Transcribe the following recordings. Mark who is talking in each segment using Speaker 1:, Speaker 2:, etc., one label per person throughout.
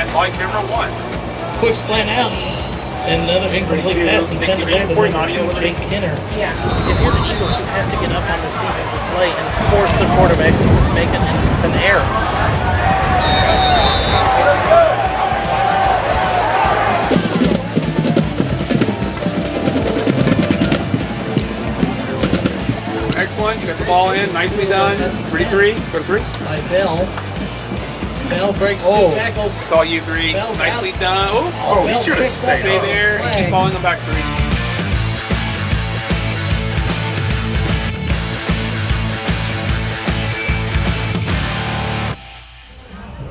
Speaker 1: at ball camera 1.
Speaker 2: Quick slant out. And another incomplete pass intended there to number 2, Jake Kenner.
Speaker 3: Yeah. If you're the Eagles, you have to get up on this defensive play and force the quarterback to make an error.
Speaker 1: Excellent. You got the ball in. Nicely done. 3-3. Go to 3.
Speaker 2: By Bell. Bell breaks 2 tackles.
Speaker 1: It's all you 3.
Speaker 2: Bell's
Speaker 1: Nicely
Speaker 2: out.
Speaker 1: done.
Speaker 2: Oh, he should have stayed
Speaker 1: Stay there. Keep following them back 3.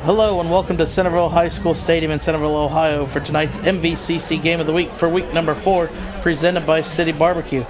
Speaker 3: Hello and welcome to Centerville High School Stadium in Centerville, Ohio for tonight's MVCC Game of the Week for week number 4, presented by City Barbecue.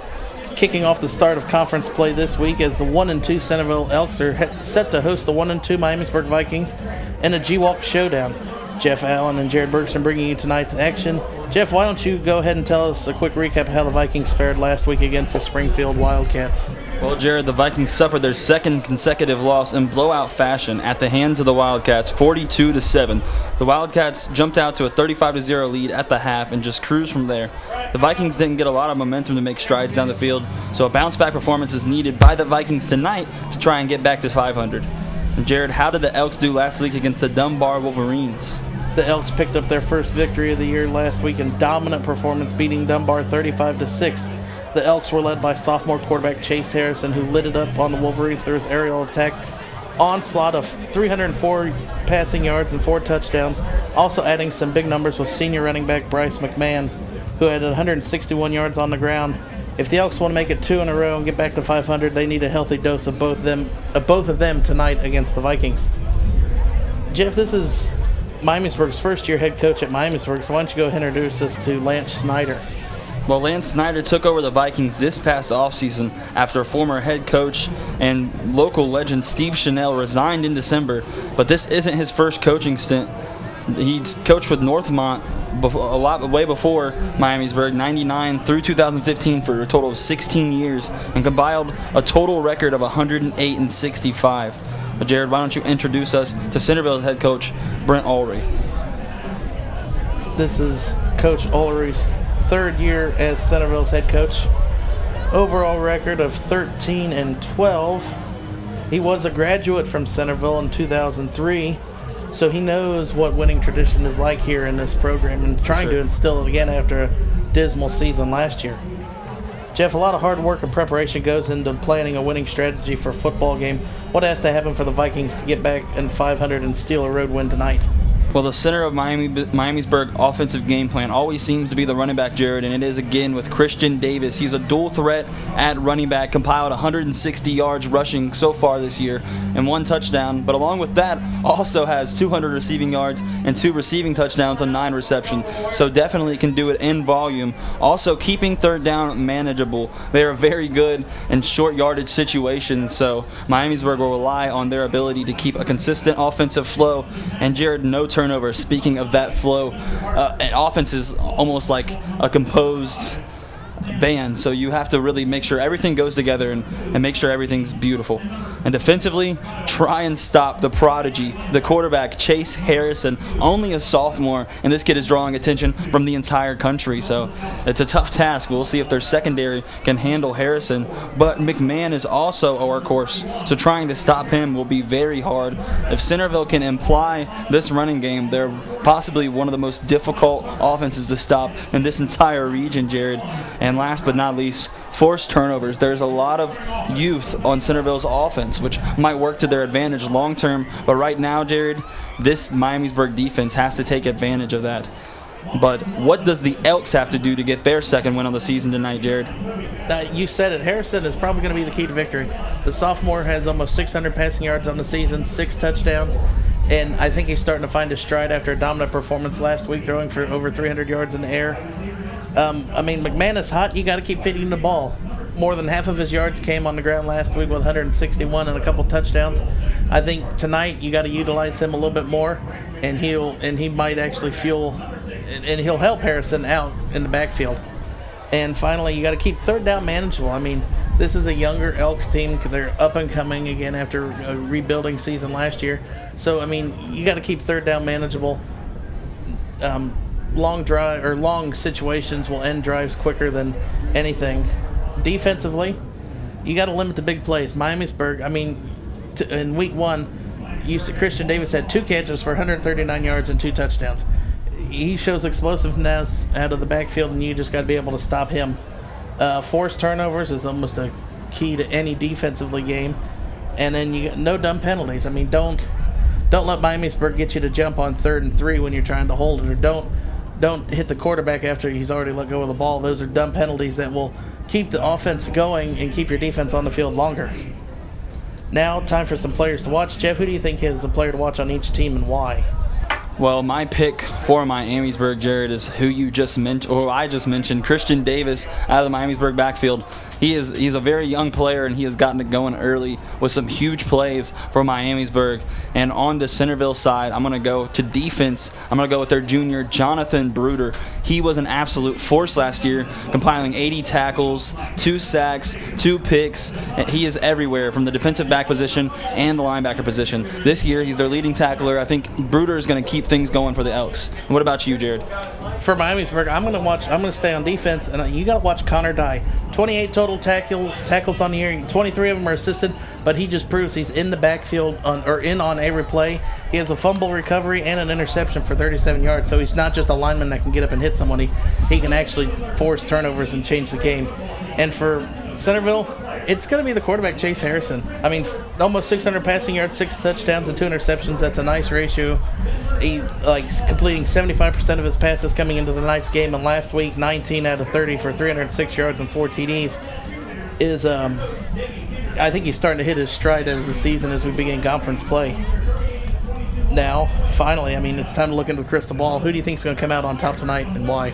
Speaker 3: Kicking off the start of conference play this week as the 1-2 Centerville Elks are set to host the 1-2 Miamisburg Vikings in a G-Walk showdown. Jeff Allen and Jared Bergson bringing you tonight's action. Jeff, why don't you go ahead and tell us a quick recap of how the Vikings fared last week against the Springfield Wildcats?
Speaker 4: Well, Jared, the Vikings suffered their second consecutive loss in blowout fashion at the hands of the Wildcats, 42-7. The Wildcats jumped out to a 35-0 lead at the half and just cruised from there. The Vikings didn't get a lot of momentum to make strides down the field, so a bounce-back performance is needed by the Vikings tonight to try and get back to 500. And Jared, how did the Elks do last week against the Dunbar Wolverines?
Speaker 3: The Elks picked up their first victory of the year last week in dominant performance, beating Dunbar 35-6. The Elks were led by sophomore quarterback Chase Harrison, who lit it up on the Wolverines through his aerial attack onslaught of 304 passing yards and 4 touchdowns, also adding some big numbers with senior running back Bryce McMahon, who had 161 yards on the ground. If the Elks want to make it 2 in a row and get back to 500, they need a healthy dose of both of them tonight against the Vikings. Jeff, this is Miamisburg's first year head coach at Miamisburg, so why don't you go ahead and introduce us to Lance Snyder?
Speaker 4: Well, Lance Snyder took over the Vikings this past offseason after former head coach and local legend Steve Chanel resigned in December, but this isn't his first coaching stint. He's coached with Northmont way before Miamisburg, 99 through 2015 for a total of 16 years, and compiled a total record of 108-65. But Jared, why don't you introduce us to Centerville's head coach, Brent Ulrey?
Speaker 3: This is Coach Ulrey's third year as Centerville's head coach. Overall record of 13-12. He was a graduate from Centerville in 2003, so he knows what winning tradition is like here in this program and trying to instill it again after a dismal season last year. Jeff, a lot of hard work and preparation goes into planning a winning strategy for a football game. What has to happen for the Vikings to get back in 500 and steal a road win tonight?
Speaker 4: Well, the center of Miamisburg offensive game plan always seems to be the running back, Jared, and it is again with Christian Davis. He's a dual threat at running back, compiled 160 yards rushing so far this year and 1 touchdown, but along with that also has 200 receiving yards and 2 receiving touchdowns on 9 receptions, so definitely can do it in volume. Also keeping third down manageable. They are very good in short yardage situations, so Miamisburg will rely on their ability to keep a consistent offensive flow, and Jared, no turnovers. Speaking of that flow, an offense is almost like a composed band, so you have to really make sure everything goes together and make sure everything's beautiful. And defensively, try and stop the prodigy, the quarterback Chase Harrison, only a sophomore, and this kid is drawing attention from the entire country, so it's a tough task. We'll see if their secondary can handle Harrison, but McMahon is also a workhorse, so trying to stop him will be very hard. If Centerville can imply this running game, they're possibly one of the most difficult offenses to stop in this entire region, Jared. And last but not least, forced turnovers. There's a lot of youth on Centerville's offense, which might work to their advantage long term. But right now, Jared, this Miamisburg defense has to take advantage of that. But what does the Elks have to do to get their second win on the season tonight, Jared?
Speaker 3: You said it. Harrison is probably going to be the key to victory. The sophomore has almost 600 passing yards on the season, 6 touchdowns. And I think he's starting to find his stride after a dominant performance last week, throwing for over 300 yards in the air. McMahon is hot. You got to keep feeding the ball. More than half of his yards came on the ground last week with 161 and a couple touchdowns. I think tonight you got to utilize him a little bit more, and he might actually fuel, and he'll help Harrison out in the backfield. And finally, you got to keep third down manageable. This is a younger Elks team. They're up and coming again after a rebuilding season last year. So, you got to keep third down manageable. long drive or long situations will end drives quicker than anything. Defensively, you got to limit the big plays. Miamisburg, I mean, in week 1, Christian Davis had 2 catches for 139 yards and 2 touchdowns. He shows explosiveness out of the backfield, and you just got to be able to stop him. Forced turnovers is almost a key to any defensively game, and then you got no dumb penalties. I mean, don't let Miamisburg get you to jump on 3rd and 3 when you're trying to hold it, or don't hit the quarterback after he's already let go of the ball. Those are dumb penalties that will keep the offense going and keep your defense on the field longer. Now, time for some players to watch. Jeff, who do you think is a player to watch on each team and why?
Speaker 4: Well, my pick for Miamisburg, Jared, is who you just mentioned, or I just mentioned, Christian Davis out of the Miamisburg backfield. He's a very young player, and he has gotten it going early with some huge plays for Miamisburg. And on the Centerville side, I'm going to go to defense. I'm going to go with their junior, Jonathan Bruder. He was an absolute force last year, compiling 80 tackles, 2 sacks, 2 picks. He is everywhere from the defensive back position and the linebacker position. This year, he's their leading tackler. I think Bruder is going to keep things going for the Elks. And what about you, Jared?
Speaker 3: For Miamisburg, I'm going to stay on defense, and you got to watch Connor Dye. 28 total tackles on the year. 23 of them are assisted, but he just proves he's in the backfield on every play. He has a fumble recovery and an interception for 37 yards, so he's not just a lineman that can get up and hit somebody. He can actually force turnovers and change the game. And for Centerville, it's going to be the quarterback, Chase Harrison. I mean, almost 600 passing yards, 6 touchdowns, and 2 interceptions. That's a nice ratio. He completing 75% of his passes coming into the night's game, and last week 19 out of 30 for 306 yards and 4 TDs is I think he's starting to hit his stride as the season as we begin conference play. Now, finally, I mean, it's time to look into the crystal ball. Who do you think is going to come out on top tonight, and why?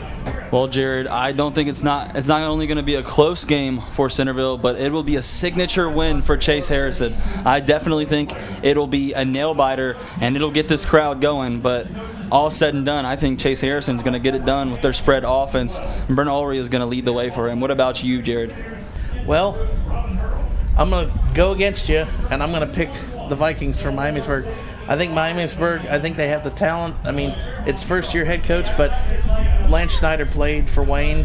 Speaker 4: Well, Jared, I don't think it's not only going to be a close game for Centerville, but it will be a signature win for Chase Harrison. I definitely think it'll be a nail-biter, and it'll get this crowd going. But all said and done, I think Chase Harrison's going to get it done with their spread offense, and Brent Ulrey is going to lead the way for him. What about you, Jared?
Speaker 3: Well, I'm going to go against you, and I'm going to pick the Vikings from Miamisburg. I think they have the talent. I mean, it's first-year head coach, but Lance Schneider played for Wayne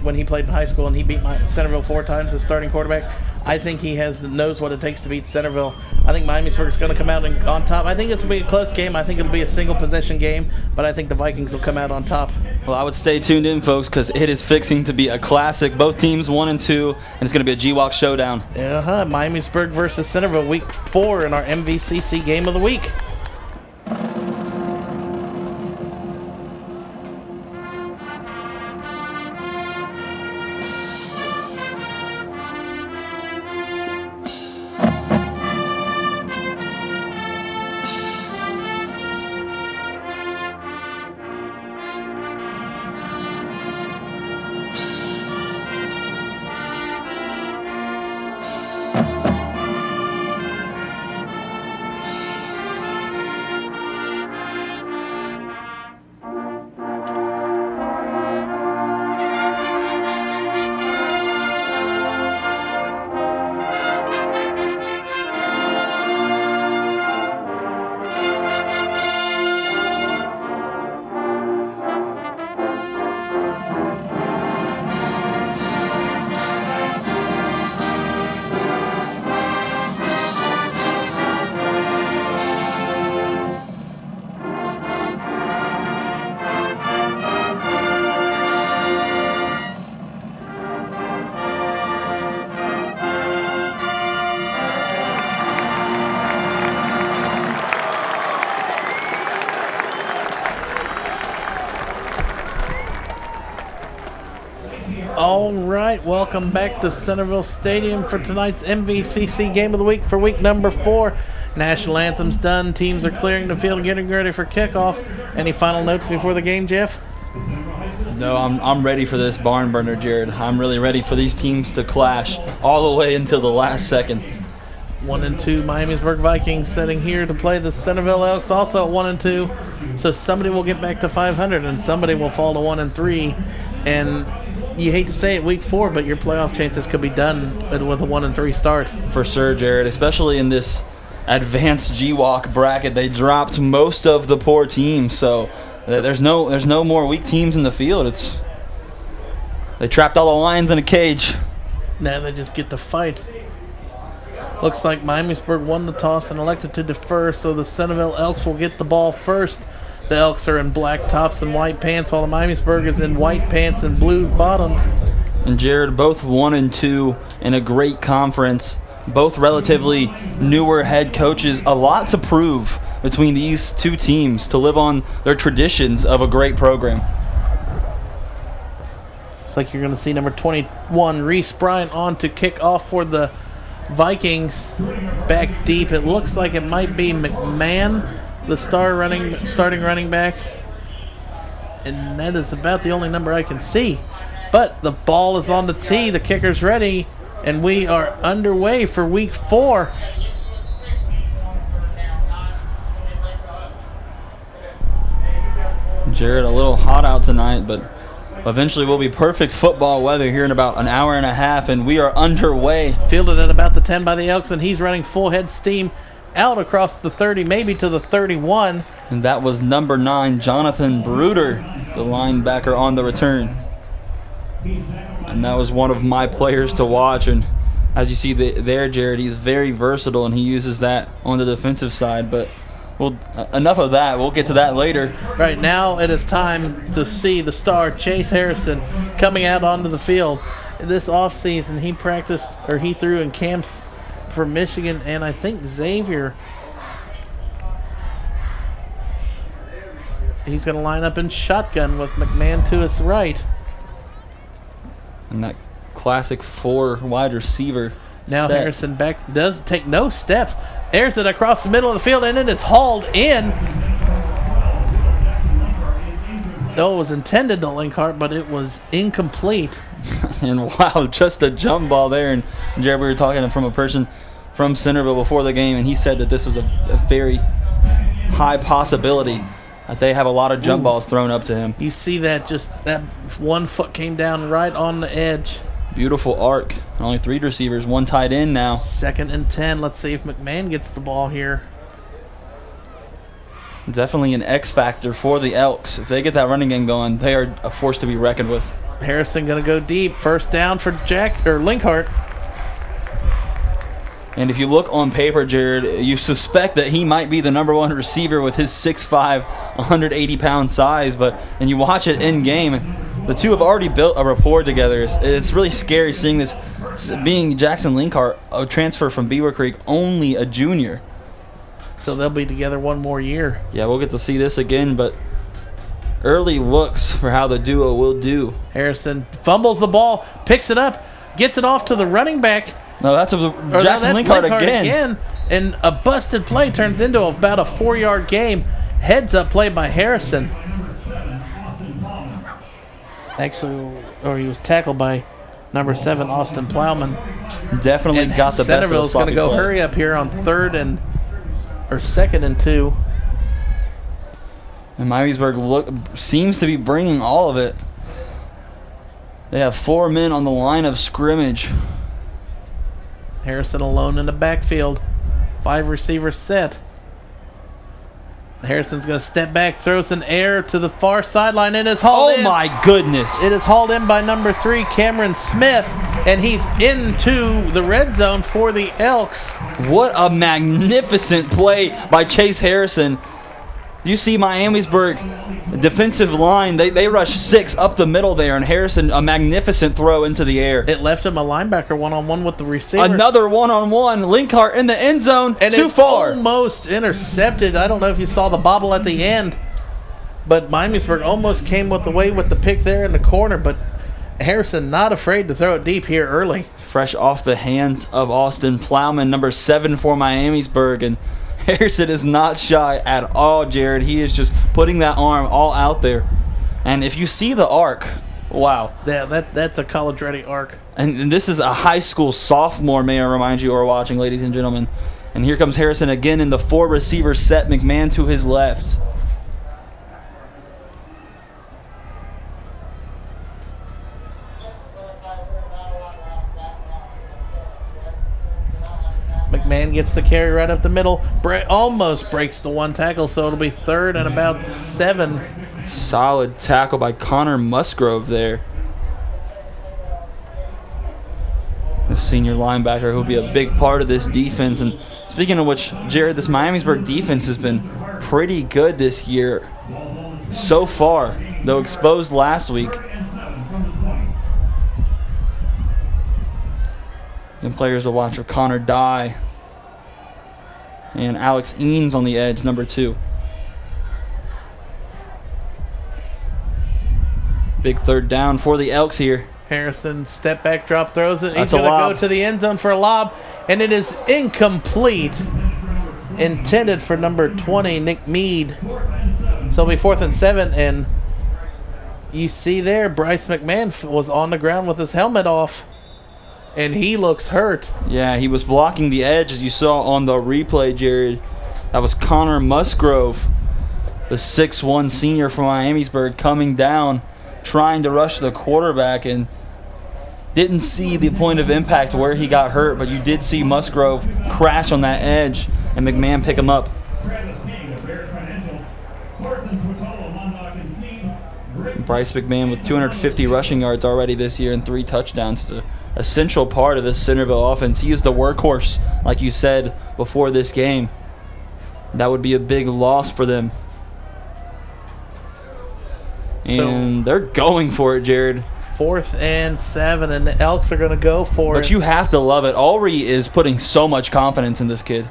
Speaker 3: when he played in high school, and he beat Centerville 4 times as starting quarterback. I think he knows what it takes to beat Centerville. I think Miamisburg is going to come out on top. I think this will be a close game. I think it'll be a single-possession game, but I think the Vikings will come out on top.
Speaker 4: Well, I would stay tuned in, folks, because it is fixing to be a classic. Both teams 1 and 2, and it's going to be a GWalk showdown.
Speaker 3: Miamisburg versus Centerville, week 4 in our MVCC game of the week. All right, welcome back to Centerville Stadium for tonight's MVCC Game of the Week for week number 4. National anthem's done. Teams are clearing the field and getting ready for kickoff. Any final notes before the game, Jeff?
Speaker 4: No, I'm ready for this barn burner, Jared. I'm really ready for these teams to clash all the way until the last second.
Speaker 3: 1 and 2 Miamisburg Vikings sitting here to play the Centerville Elks, also at 1 and 2. So somebody will get back to 500 and somebody will fall to 1 and 3. And you hate to say it, week 4, but your playoff chances could be done with a 1 and 3 start.
Speaker 4: For sure, Jared, especially in this advanced GWalk bracket. They dropped most of the poor teams, so There's no more weak teams in the field. They trapped all the lions in a cage.
Speaker 3: Now they just get to fight. Looks like Miamisburg won the toss and elected to defer, so the Centerville Elks will get the ball first. The Elks are in black tops and white pants, while the Miamisburg is in white pants and blue bottoms.
Speaker 4: And Jared, both 1 and 2 in a great conference. Both relatively newer head coaches. A lot to prove between these two teams to live on their traditions of a great program.
Speaker 3: Looks like you're going to see number 21, Reese Bryant, on to kick off for the Vikings. Back deep. It looks like it might be McMahon, the starting running back. And that is about the only number I can see. But the ball is on the tee. The kicker's ready. And we are underway for week 4.
Speaker 4: Jared, a little hot out tonight, but eventually will be perfect football weather here in about an hour and a half, and we are underway.
Speaker 3: Fielded at about the 10 by the Elks, and he's running full head steam out across the 30, maybe to the 31.
Speaker 4: And that was number 9, Jonathan Bruder, the linebacker on the return. And that was one of my players to watch. And as you see there, Jared, he's very versatile, and he uses that on the defensive side. But enough of that. We'll get to that later.
Speaker 3: Right now, it is time to see the star, Chase Harrison, coming out onto the field. This offseason, he threw in camps for Michigan and I think Xavier. He's going to line up in shotgun with McMahon to his right.
Speaker 4: And that classic 4 wide receiver
Speaker 3: Now
Speaker 4: set.
Speaker 3: Harrison back does take no steps. Airs it across the middle of the field, and it is hauled in. Though it was intended to Linkhart, but it was incomplete.
Speaker 4: And wow, just a jump ball there. And Jared, we were talking from a person from Centerville before the game, and he said that this was a very high possibility that they have a lot of jump balls thrown up to him.
Speaker 3: You see that, just that one foot came down right on the edge.
Speaker 4: Beautiful arc. Only 3 receivers, 1 tight end now.
Speaker 3: 2nd and 10. Let's see if McMahon gets the ball here.
Speaker 4: Definitely an X factor for the Elks. If they get that running game going, they are a force to be reckoned with.
Speaker 3: Harrison going to go deep. First down for Linkhart.
Speaker 4: And if you look on paper, Jared, you suspect that he might be the number 1 receiver with his 6'5", 180-pound size. And you watch it in game, the two have already built a rapport together. It's really scary seeing this, being Jackson Linkhart, a transfer from Beaver Creek, only a junior.
Speaker 3: So they'll be together one more year.
Speaker 4: Yeah, we'll get to see this again, but early looks for how the duo will do.
Speaker 3: Harrison fumbles the ball, picks it up, gets it off to the running back.
Speaker 4: No, that's Jackson Linkhart again.
Speaker 3: And a busted play turns into about a 4-yard game. Heads up play by Harrison. Actually, or he was tackled by number 7, Austin Plowman.
Speaker 4: Definitely
Speaker 3: And
Speaker 4: got the best of the
Speaker 3: Centerville's going to go
Speaker 4: play.
Speaker 3: hurry up here on 2nd and 2.
Speaker 4: And Miamisburg seems to be bringing all of it. They have 4 men on the line of scrimmage.
Speaker 3: Harrison alone in the backfield. 5 receivers set. Harrison's going to step back, throws an air to the far sideline, and it's hauled in.
Speaker 4: Oh my goodness.
Speaker 3: It is hauled in by number 3, Cameron Smith, and he's into the red zone for the Elks.
Speaker 4: What a magnificent play by Chase Harrison. You see Miamisburg defensive line, they rush 6 up the middle there, and Harrison, a magnificent throw into the air.
Speaker 3: It left him a linebacker one-on-one with the receiver.
Speaker 4: Another one-on-one. Linkhart in the end zone,
Speaker 3: and
Speaker 4: too far.
Speaker 3: Almost intercepted. I don't know if you saw the bobble at the end, but Miamisburg almost came away with the pick there in the corner, but Harrison not afraid to throw it deep here early.
Speaker 4: Fresh off the hands of Austin Plowman, number 7 for Miamisburg, and Harrison is not shy at all, Jared. He is just putting that arm all out there. And if you see the arc, wow.
Speaker 3: Yeah, that's a college-ready arc.
Speaker 4: And this is a high school sophomore, may I remind you, who are watching, ladies and gentlemen. And here comes Harrison again in the 4-receiver set. McMahon to his left.
Speaker 3: McMahon McMahon gets the carry right up the middle. Almost breaks the one tackle, so it'll be 3rd and about 7.
Speaker 4: Solid tackle by Connor Musgrove there. The senior linebacker who'll be a big part of this defense. And speaking of which, Jared, this Miamisburg defense has been pretty good this year so far, though exposed last week. And players to watch are Connor Dye and Alex Eanes on the edge, number 2. Big 3rd down for the Elks here.
Speaker 3: Harrison step back drop throws it.
Speaker 4: That's
Speaker 3: He's going
Speaker 4: a
Speaker 3: to go to the end zone for a lob, and it is incomplete. Intended for number 20, Nick Mead. So it'll be 4th and 7, and you see there Bryce McMahon was on the ground with his helmet off, and he looks hurt.
Speaker 4: Yeah, he was blocking the edge, as you saw on the replay, Jared. That was Connor Musgrove, the 6'1 senior from Miamisburg, coming down, trying to rush the quarterback, and didn't see the point of impact where he got hurt, but you did see Musgrove crash on that edge and McMahon pick him up. Bryce McMahon with 250 rushing yards already this year and 3 touchdowns. It's a central part of this Centerville offense. He is the workhorse, like you said before this game. That would be a big loss for them. And they're going for it, Jared.
Speaker 3: 4th and 7, and the Elks are going to go for it.
Speaker 4: But you have to love it. Ulrey is putting so much confidence in this kid.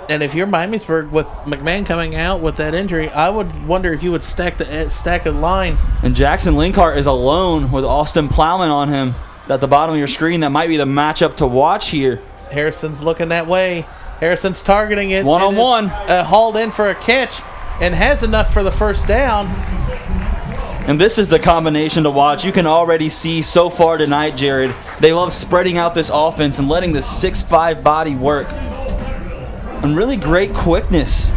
Speaker 3: And if you're Miamisburg with McMahon coming out with that injury, I would wonder if you would stack a line.
Speaker 4: And Jackson Linkhart is alone with Austin Plowman on him at the bottom of your screen. That might be the matchup to watch here.
Speaker 3: Harrison's looking that way. Harrison's targeting it.
Speaker 4: One-on-one.
Speaker 3: Hauled in for a catch and has enough for the 1st down.
Speaker 4: And this is the combination to watch. You can already see so far tonight, Jared, they love spreading out this offense and letting the 6'5 body work. And really great quickness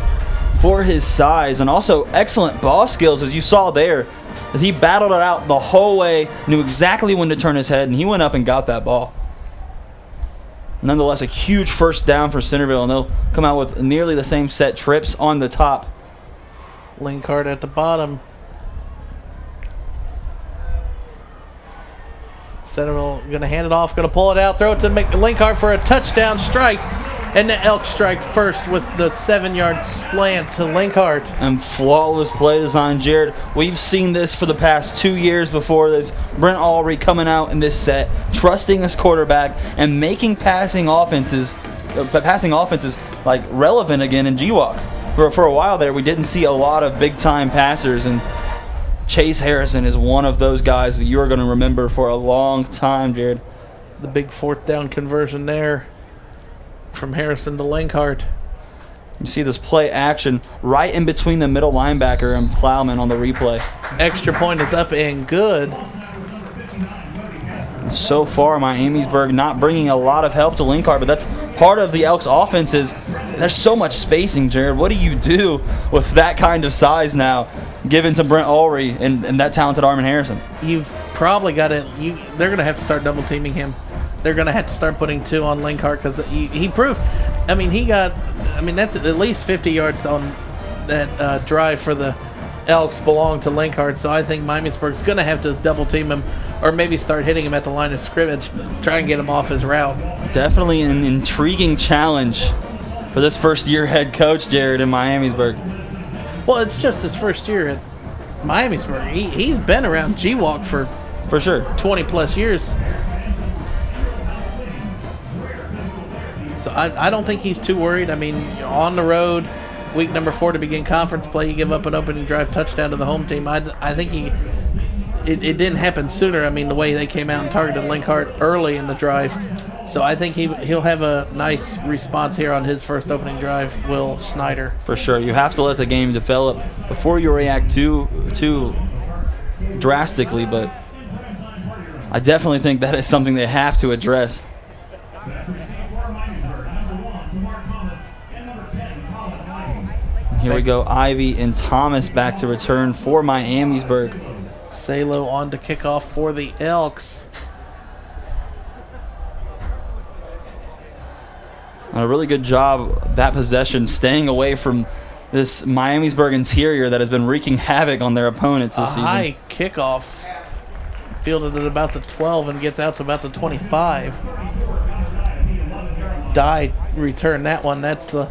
Speaker 4: for his size, and also excellent ball skills, as you saw there. As he battled it out the whole way, knew exactly when to turn his head, and he went up and got that ball. Nonetheless, a huge 1st down for Centerville, and they'll come out with nearly the same set trips on the top.
Speaker 3: Linkhart at the bottom. Centerville going to hand it off, going to pull it out, throw it to Linkhart for a touchdown strike. And the Elks strike first with the 7-yard slant to Linkhart.
Speaker 4: And flawless play design, Jared. We've seen this for the past 2 years before this. Brent Ulrey coming out in this set, trusting his quarterback, and making passing offenses like relevant again in GWalk. For a while there, we didn't see a lot of big-time passers, and Chase Harrison is one of those guys that you are going to remember for a long time, Jared.
Speaker 3: The big 4th down conversion there from Harrison to Linkhart.
Speaker 4: You see this play action right in between the middle linebacker and Plowman on the replay.
Speaker 3: Extra point is up and good.
Speaker 4: So far, Miamisburg not bringing a lot of help to Linkhart, but that's part of the Elks' offense. Is there's so much spacing, Jared. What do you do with that kind of size now, given to Brent Ulrey and that talented Armin Harrison?
Speaker 3: You've probably got to. They're going to have to start double teaming him. They're going to have to start putting 2 on Linkhart because he proved. That's at least 50 yards on that drive for the Elks belong to Linkhart. So I think Miamisburg's going to have to double team him, or maybe start hitting him at the line of scrimmage, try and get him off his route. Definitely
Speaker 4: an intriguing challenge for this first-year head coach, Jared, in Miamisburg.
Speaker 3: Well, it's just his first year at Miamisburg. He's been around GWalk for
Speaker 4: sure
Speaker 3: 20-plus years. So I don't think he's too worried. On the road, week number 4 to begin conference play, you give up an opening drive touchdown to the home team. I think it didn't happen sooner. The way they came out and targeted Linkhart early in the drive. So I think he'll have a nice response here on his first opening drive, Will Snyder.
Speaker 4: For sure. You have to let the game develop before you react too drastically, but I definitely think that is something they have to address. Here we go. Ivy and Thomas back to return for Miamisburg.
Speaker 3: Salo on to kickoff for the Elks.
Speaker 4: A really good job that possession, staying away from this Miamisburg interior that has been wreaking havoc on their opponents this season.
Speaker 3: High kickoff, fielded at about the 12 and gets out to about the 25. Dye returned that one. That's the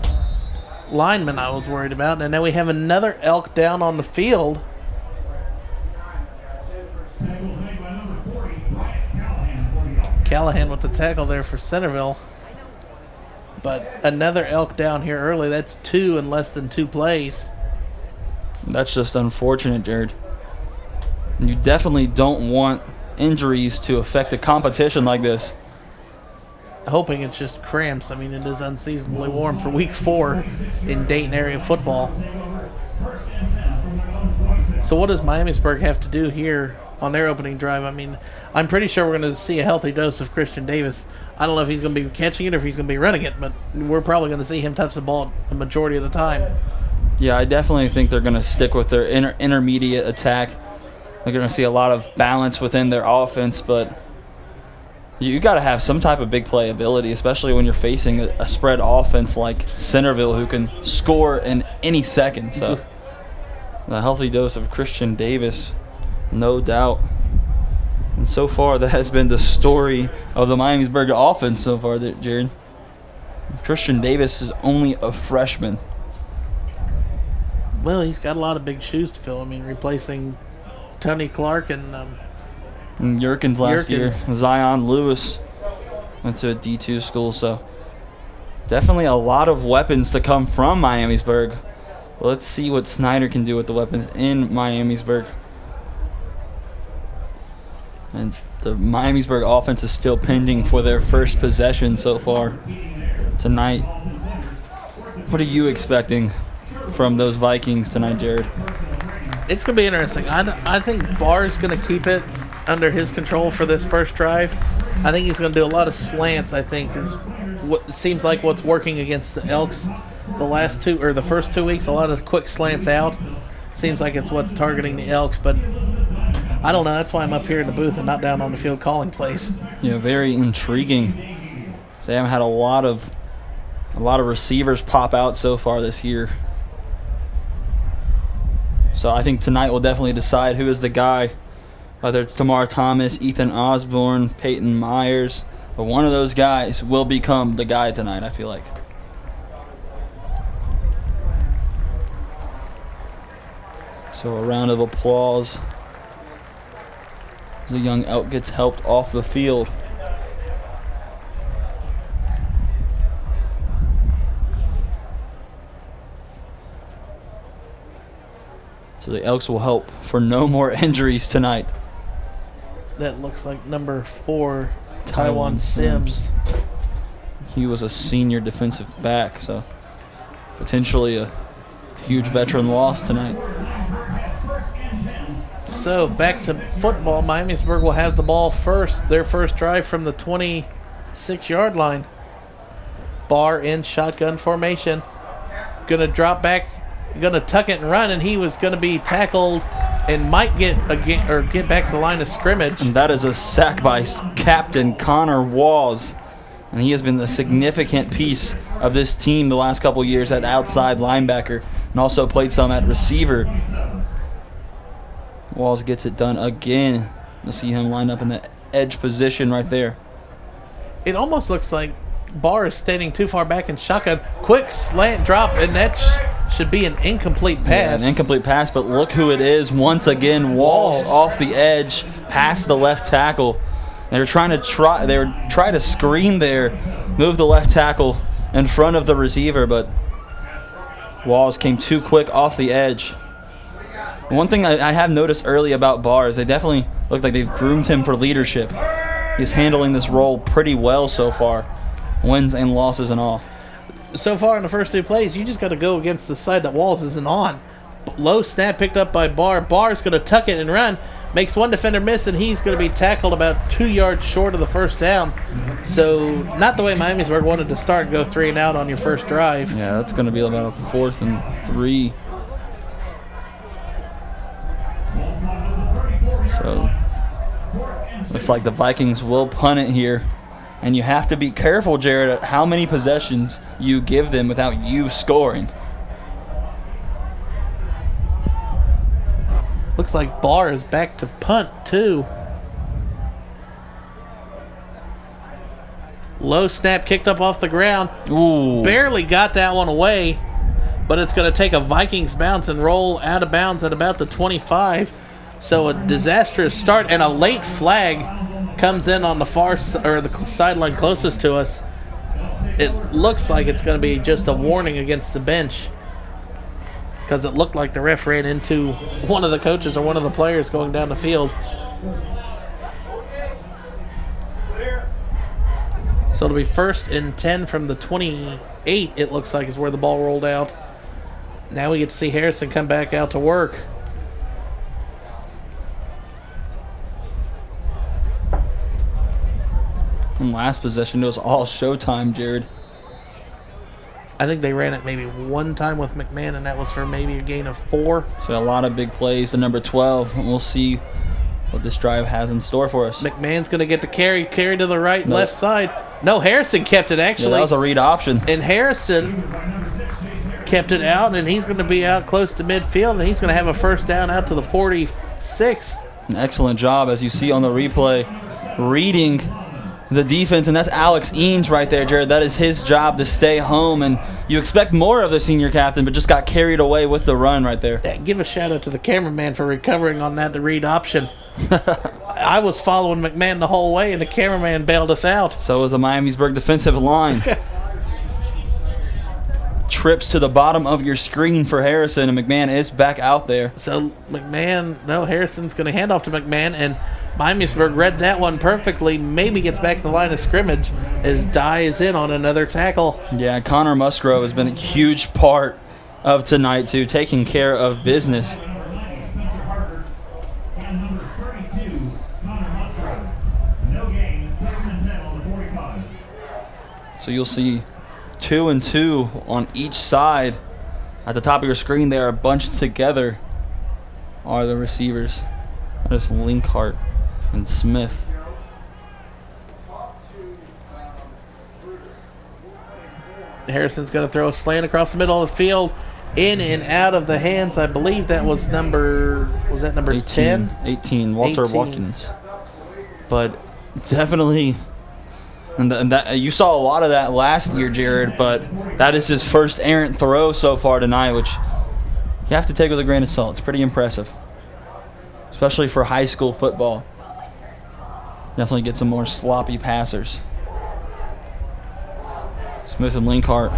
Speaker 3: lineman I was worried about. And now we have another Elk down on the field. Callahan with the tackle there for Centerville. But another Elk down here early. That's 2 in less than 2 plays.
Speaker 4: That's just unfortunate, Jared. You definitely don't want injuries to affect a competition like this.
Speaker 3: Hoping it's just cramps. I mean, it is unseasonably warm for week 4 in Dayton area football. So what does Miamisburg have to do here on their opening drive? I mean, I'm pretty sure we're going to see a healthy dose of Christian Davis. I don't know if he's going to be catching it or if he's going to be running it, but we're probably going to see him touch the ball the majority of the time.
Speaker 4: Yeah, I definitely think they're going to stick with their intermediate attack. They're going to see a lot of balance within their offense, but you got to have some type of big play ability, especially when you're facing a spread offense like Centerville, who can score in any second. So a healthy dose of Christian Davis, no doubt. And so far, that has been the story of the Miamisburg offense so far, Jared. Christian Davis is only a freshman.
Speaker 3: Well, he's got a lot of big shoes to fill. I mean, replacing Tony Clark and
Speaker 4: Yerkins last year. Zion Lewis went to a D2 school, so definitely a lot of weapons to come from Miamisburg. Let's see what Snyder can do with the weapons in Miamisburg. And the Miamisburg offense is still pending for their first possession so far tonight. What are you expecting from those Vikings tonight, Jared?
Speaker 3: It's going to be interesting. I think Barr's going to keep it under his control for this first drive. I think he's going to do a lot of slants, I think, is what seems like what's working against the Elks the first 2 weeks. A lot of quick slants out. Seems like it's what's targeting the Elks, but I don't know. That's why I'm up here in the booth and not down on the field calling plays.
Speaker 4: Yeah, very intriguing. They haven't had a lot of receivers pop out so far this year. So I think tonight will definitely decide who is the guy, whether it's Tamar Thomas, Ethan Osborne, Peyton Myers, but one of those guys will become the guy tonight, I feel like. So a round of applause as the young Elk gets helped off the field. So the Elks will help for no more injuries tonight.
Speaker 3: That looks like number 4, Taiwan Sims.
Speaker 4: He was a senior defensive back, so potentially a huge veteran loss tonight.
Speaker 3: So back to football. Miamisburg will have the ball first. Their first drive from the 26-yard line. Barr in shotgun formation. Going to drop back. Going to tuck it and run, and he was going to be tackled and might get back to the line of scrimmage.
Speaker 4: And that is a sack by Captain Connor Walls. And he has been a significant piece of this team the last couple years at outside linebacker and also played some at receiver. Walls gets it done again. You'll see him lined up in the edge position right there.
Speaker 3: It almost looks like Barr is standing too far back in shotgun. Quick slant drop, and that should be an incomplete pass.
Speaker 4: Yeah, an incomplete pass, but look who it is. Once again, Walls off the edge, past the left tackle. They were trying to screen there, move the left tackle in front of the receiver, but Walls came too quick off the edge. One thing I have noticed early about Barr is they definitely look like they've groomed him for leadership. He's handling this role pretty well so far, wins and losses and all.
Speaker 3: So far in the first 2 plays, you just got to go against the side that Walls isn't on. Low snap picked up by Barr. Barr's going to tuck it and run. Makes one defender miss, and he's going to be tackled about 2 yards short of the first down. So not the way Miamisburg wanted to start and go 3 and out on your first drive.
Speaker 4: Yeah, that's going to be about a 4th and 3. So looks like the Vikings will punt it here And you have to be careful, Jared, at how many possessions you give them without you scoring.
Speaker 3: Looks like Barr is back to punt, too. Low snap kicked up off the ground.
Speaker 4: Ooh.
Speaker 3: Barely got that one away, but it's going to take a Vikings bounce and roll out of bounds at about the 25. So a disastrous start, and a late flag comes in on the the sideline closest to us. It looks like it's going to be just a warning against the bench, because it looked like the ref ran into one of the coaches or one of the players going down the field. So it'll be 1st and 10 from the 28, it looks like, is where the ball rolled out. Now we get to see Harrison come back out to work.
Speaker 4: And last possession, it was all showtime, Jared.
Speaker 3: I think they ran it maybe one time with McMahon, and that was for maybe a gain of 4.
Speaker 4: So a lot of big plays to number 12, and we'll see what this drive has in store for us.
Speaker 3: McMahon's going to get the carry to the right and left side. No, Harrison kept it, actually.
Speaker 4: Yeah, that was a read option.
Speaker 3: And Harrison kept it out, and he's going to be out close to midfield, and he's going to have a first down out to the 46.
Speaker 4: An excellent job, as you see on the replay, reading the defense, and that's Alex Eanes right there, Jared. That is his job, to stay home, and you expect more of the senior captain, but just got carried away with the run right there.
Speaker 3: Yeah, give a shout out to the cameraman for recovering on that read option. I was following McMahon the whole way, and the cameraman bailed us out.
Speaker 4: So was the Miamisburg defensive line. Trips to the bottom of your screen for Harrison, and McMahon is back out there.
Speaker 3: So Harrison's going to hand off to McMahon, and Miamisburg read that one perfectly. Maybe gets back to the line of scrimmage as Dye is in on another tackle.
Speaker 4: Yeah, Connor Musgrove has been a huge part of tonight, too, taking care of business. So you'll see 2 and 2 on each side. At the top of your screen, they are bunched together, are the receivers. That is Linkhart and Smith.
Speaker 3: Harrison's going to throw a slant across the middle of the field, in and out of the hands. I believe that was number 10?
Speaker 4: 18, Walter
Speaker 3: 18.
Speaker 4: Watkins. But definitely, and that you saw a lot of that last year, Jared, but that is his first errant throw so far tonight, which you have to take with a grain of salt. It's pretty impressive, especially for high school football. Definitely get some more sloppy passers. Smith and Linkhart.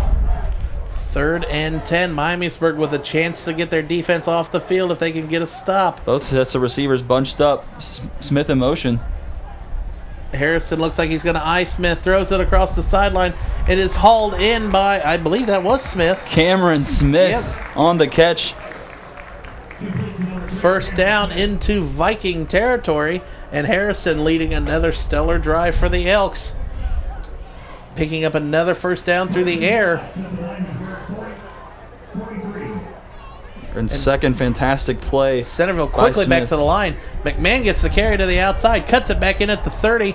Speaker 3: 3rd and 10. Miamisburg with a chance to get their defense off the field if they can get a stop.
Speaker 4: Both sets of receivers bunched up. Smith in motion.
Speaker 3: Harrison looks like he's going to eye Smith, throws it across the sideline. It is hauled in by, I believe that was Smith.
Speaker 4: Cameron Smith on the catch.
Speaker 3: First down into Viking territory, and Harrison leading another stellar drive for the Elks. Picking up another first down through the air.
Speaker 4: And second fantastic play.
Speaker 3: Centerville quickly back to the line. McMahon gets the carry to the outside, cuts it back in at the 30,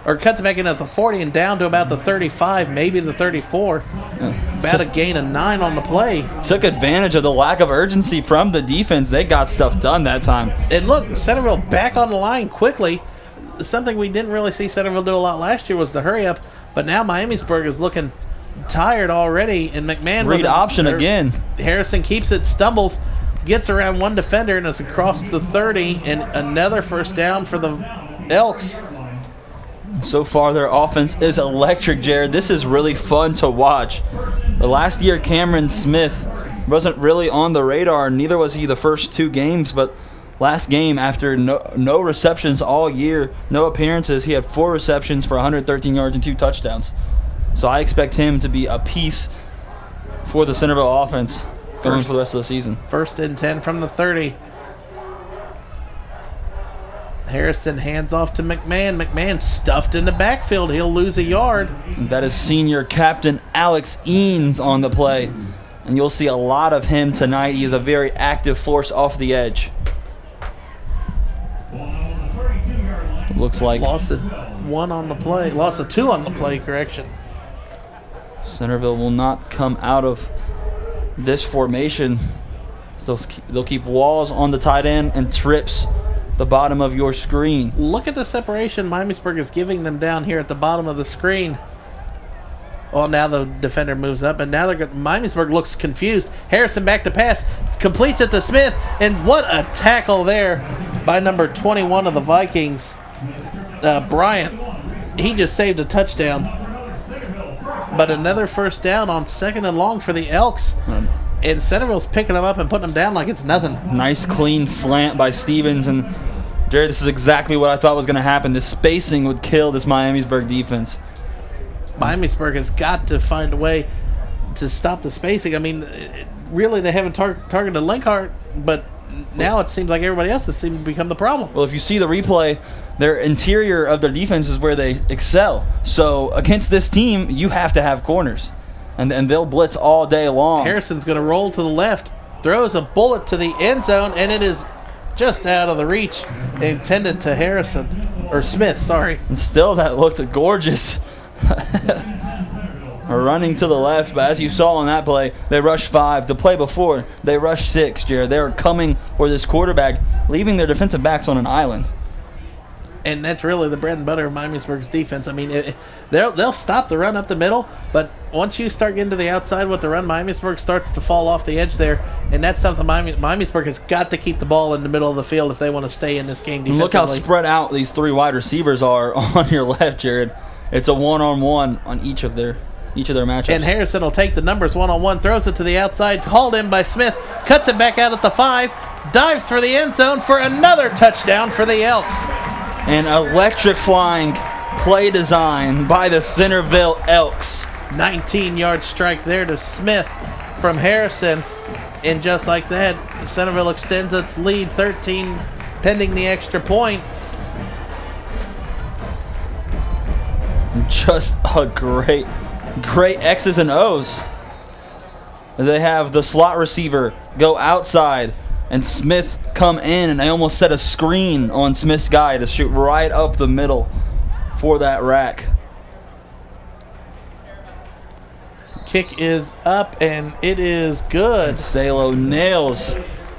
Speaker 3: or cuts it back in at the 40 and down to about the 35, maybe the 34. About a gain of 9 on the play.
Speaker 4: Took advantage of the lack of urgency from the defense. They got stuff done that time.
Speaker 3: And look, Centerville back on the line quickly. Something we didn't really see Centerville do a lot last year was the hurry up, but now Miamisburg is looking tired already, and McMahon
Speaker 4: read option again.
Speaker 3: Harrison keeps it, stumbles, gets around one defender, and is across the 30, and another first down for the Elks.
Speaker 4: So far, their offense is electric, Jared. This is really fun to watch. The last year, Cameron Smith wasn't really on the radar, neither was he the first 2 games, but last game, after no receptions all year, no appearances, he had 4 receptions for 113 yards and 2 touchdowns. So I expect him to be a piece for the Centerville offense going for the rest of the season.
Speaker 3: 1st and 10 from the 30. Harrison hands off to McMahon. McMahon stuffed in the backfield. He'll lose a yard.
Speaker 4: And that is senior captain Alex Eanes on the play. And you'll see a lot of him tonight. He is a very active force off the edge. Looks like
Speaker 3: lost it. 1 on the play. Loss of 2 on the play, correction.
Speaker 4: Centerville will not come out of this formation. They'll keep Walls on the tight end and trips the bottom of your screen.
Speaker 3: Look at the separation Miamisburg is giving them down here at the bottom of the screen. Well, now the defender moves up, and now Miamisburg looks confused. Harrison back to pass, completes it to Smith, and what a tackle there by number 21 of the Vikings, Bryant. He just saved a touchdown. But another first down on 2nd and long for the Elks. And Centerville's picking them up and putting them down like it's nothing.
Speaker 4: Nice clean slant by Stevens. And, Jared, this is exactly what I thought was going to happen. This spacing would kill this Miamisburg defense.
Speaker 3: Miamisburg has got to find a way to stop the spacing. I mean, really, they haven't targeted Linkhart, but now it seems like everybody else has seemed to become the problem.
Speaker 4: Well, if you see the replay, their interior of their defense is where they excel. So against this team, you have to have corners, and they'll blitz all day long.
Speaker 3: Harrison's going to roll to the left, throws a bullet to the end zone, and it is just out of the reach intended to Harrison, or Smith, sorry.
Speaker 4: And still, that looked gorgeous. Running to the left, but as you saw on that play, they rushed 5. The play before, they rushed 6, Jared. They were coming for this quarterback, leaving their defensive backs on an island.
Speaker 3: And that's really the bread and butter of Miamisburg's defense. I mean, they'll stop the run up the middle, but once you start getting to the outside with the run, Miamisburg starts to fall off the edge there, and that's something Miamisburg has got to keep the ball in the middle of the field if they want to stay in this game defensively.
Speaker 4: Look how spread out these 3 wide receivers are on your left, Jared. It's a one-on-one on each of their matchups.
Speaker 3: And Harrison will take the numbers one-on-one, throws it to the outside, hauled in by Smith, cuts it back out at the 5, dives for the end zone for another touchdown for the Elks.
Speaker 4: An electrifying play design by the Centerville Elks.
Speaker 3: 19-yard strike there to Smith from Harrison. And just like that, Centerville extends its lead, 13 pending the extra point.
Speaker 4: Just a great X's and O's. They have the slot receiver go outside and Smith come in, and they almost set a screen on Smith's guy to shoot right up the middle for that rack.
Speaker 3: Kick is up, and it is good.
Speaker 4: Salo nails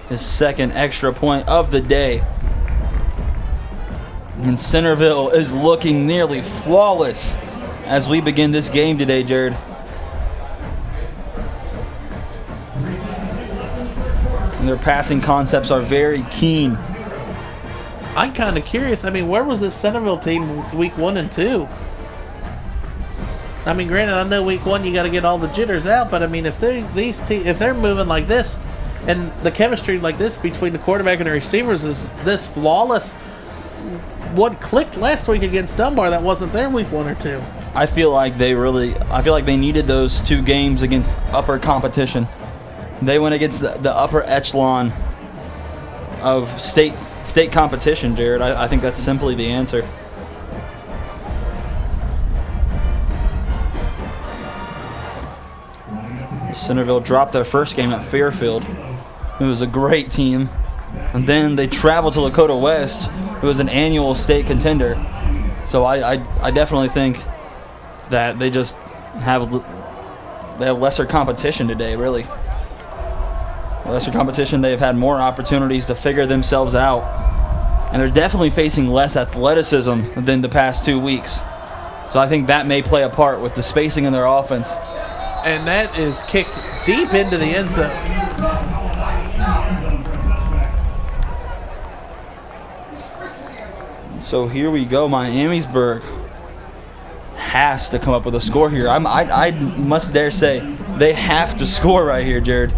Speaker 4: his 2nd extra point of the day. And Centerville is looking nearly flawless as we begin this game today, Jared. And their passing concepts are very keen.
Speaker 3: I'm kind of curious. I mean, where was this Centerville team week 1 and 2? I mean, granted, I know week 1 you got to get all the jitters out, but I mean, if they're moving like this, and the chemistry like this between the quarterback and the receivers is this flawless, what clicked last week against Dunbar that wasn't there week 1 or 2?
Speaker 4: I feel like they needed those 2 games against upper competition. They went against the upper echelon of state competition, Jared. I think that's simply the answer. Centerville dropped their first game at Fairfield. It was a great team. And then they traveled to Lakota West, who was an annual state contender. So I definitely think that they just have lesser competition today, really. Lesser competition, they've had more opportunities to figure themselves out. And they're definitely facing less athleticism than the past 2 weeks. So I think that may play a part with the spacing in their offense.
Speaker 3: And that is kicked deep into the end zone.
Speaker 4: So here we go. Miamisburg has to come up with a score here. I must dare say they have to score right here, Jared.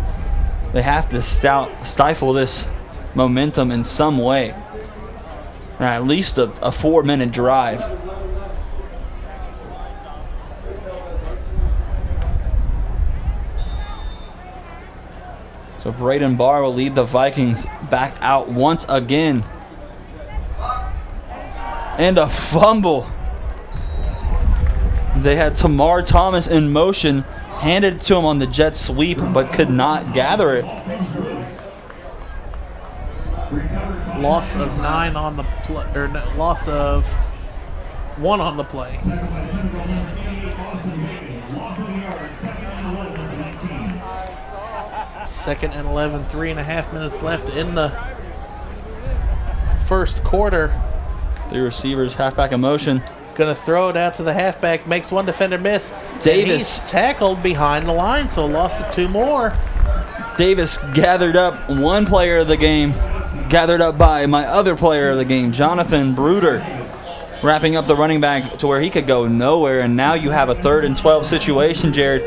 Speaker 4: They have to stifle this momentum in some way. At least a 4-minute drive. So Braden Barr will lead the Vikings back out once again. And a fumble. They had Tamar Thomas in motion, handed it to him on the jet sweep, but could not gather it.
Speaker 3: Loss of 9 on the loss of 1 on the play. Second and 11, 3.5 minutes left in the first quarter.
Speaker 4: The receivers, halfback in motion.
Speaker 3: Going to throw it out to the halfback, makes one defender miss.
Speaker 4: Davis.
Speaker 3: And he's tackled behind the line, so lost to 2 more.
Speaker 4: Davis gathered up one player of the game, gathered up by my other player of the game, Jonathan Bruder, wrapping up the running back to where he could go nowhere, and now you have a 3rd and 12 situation, Jared.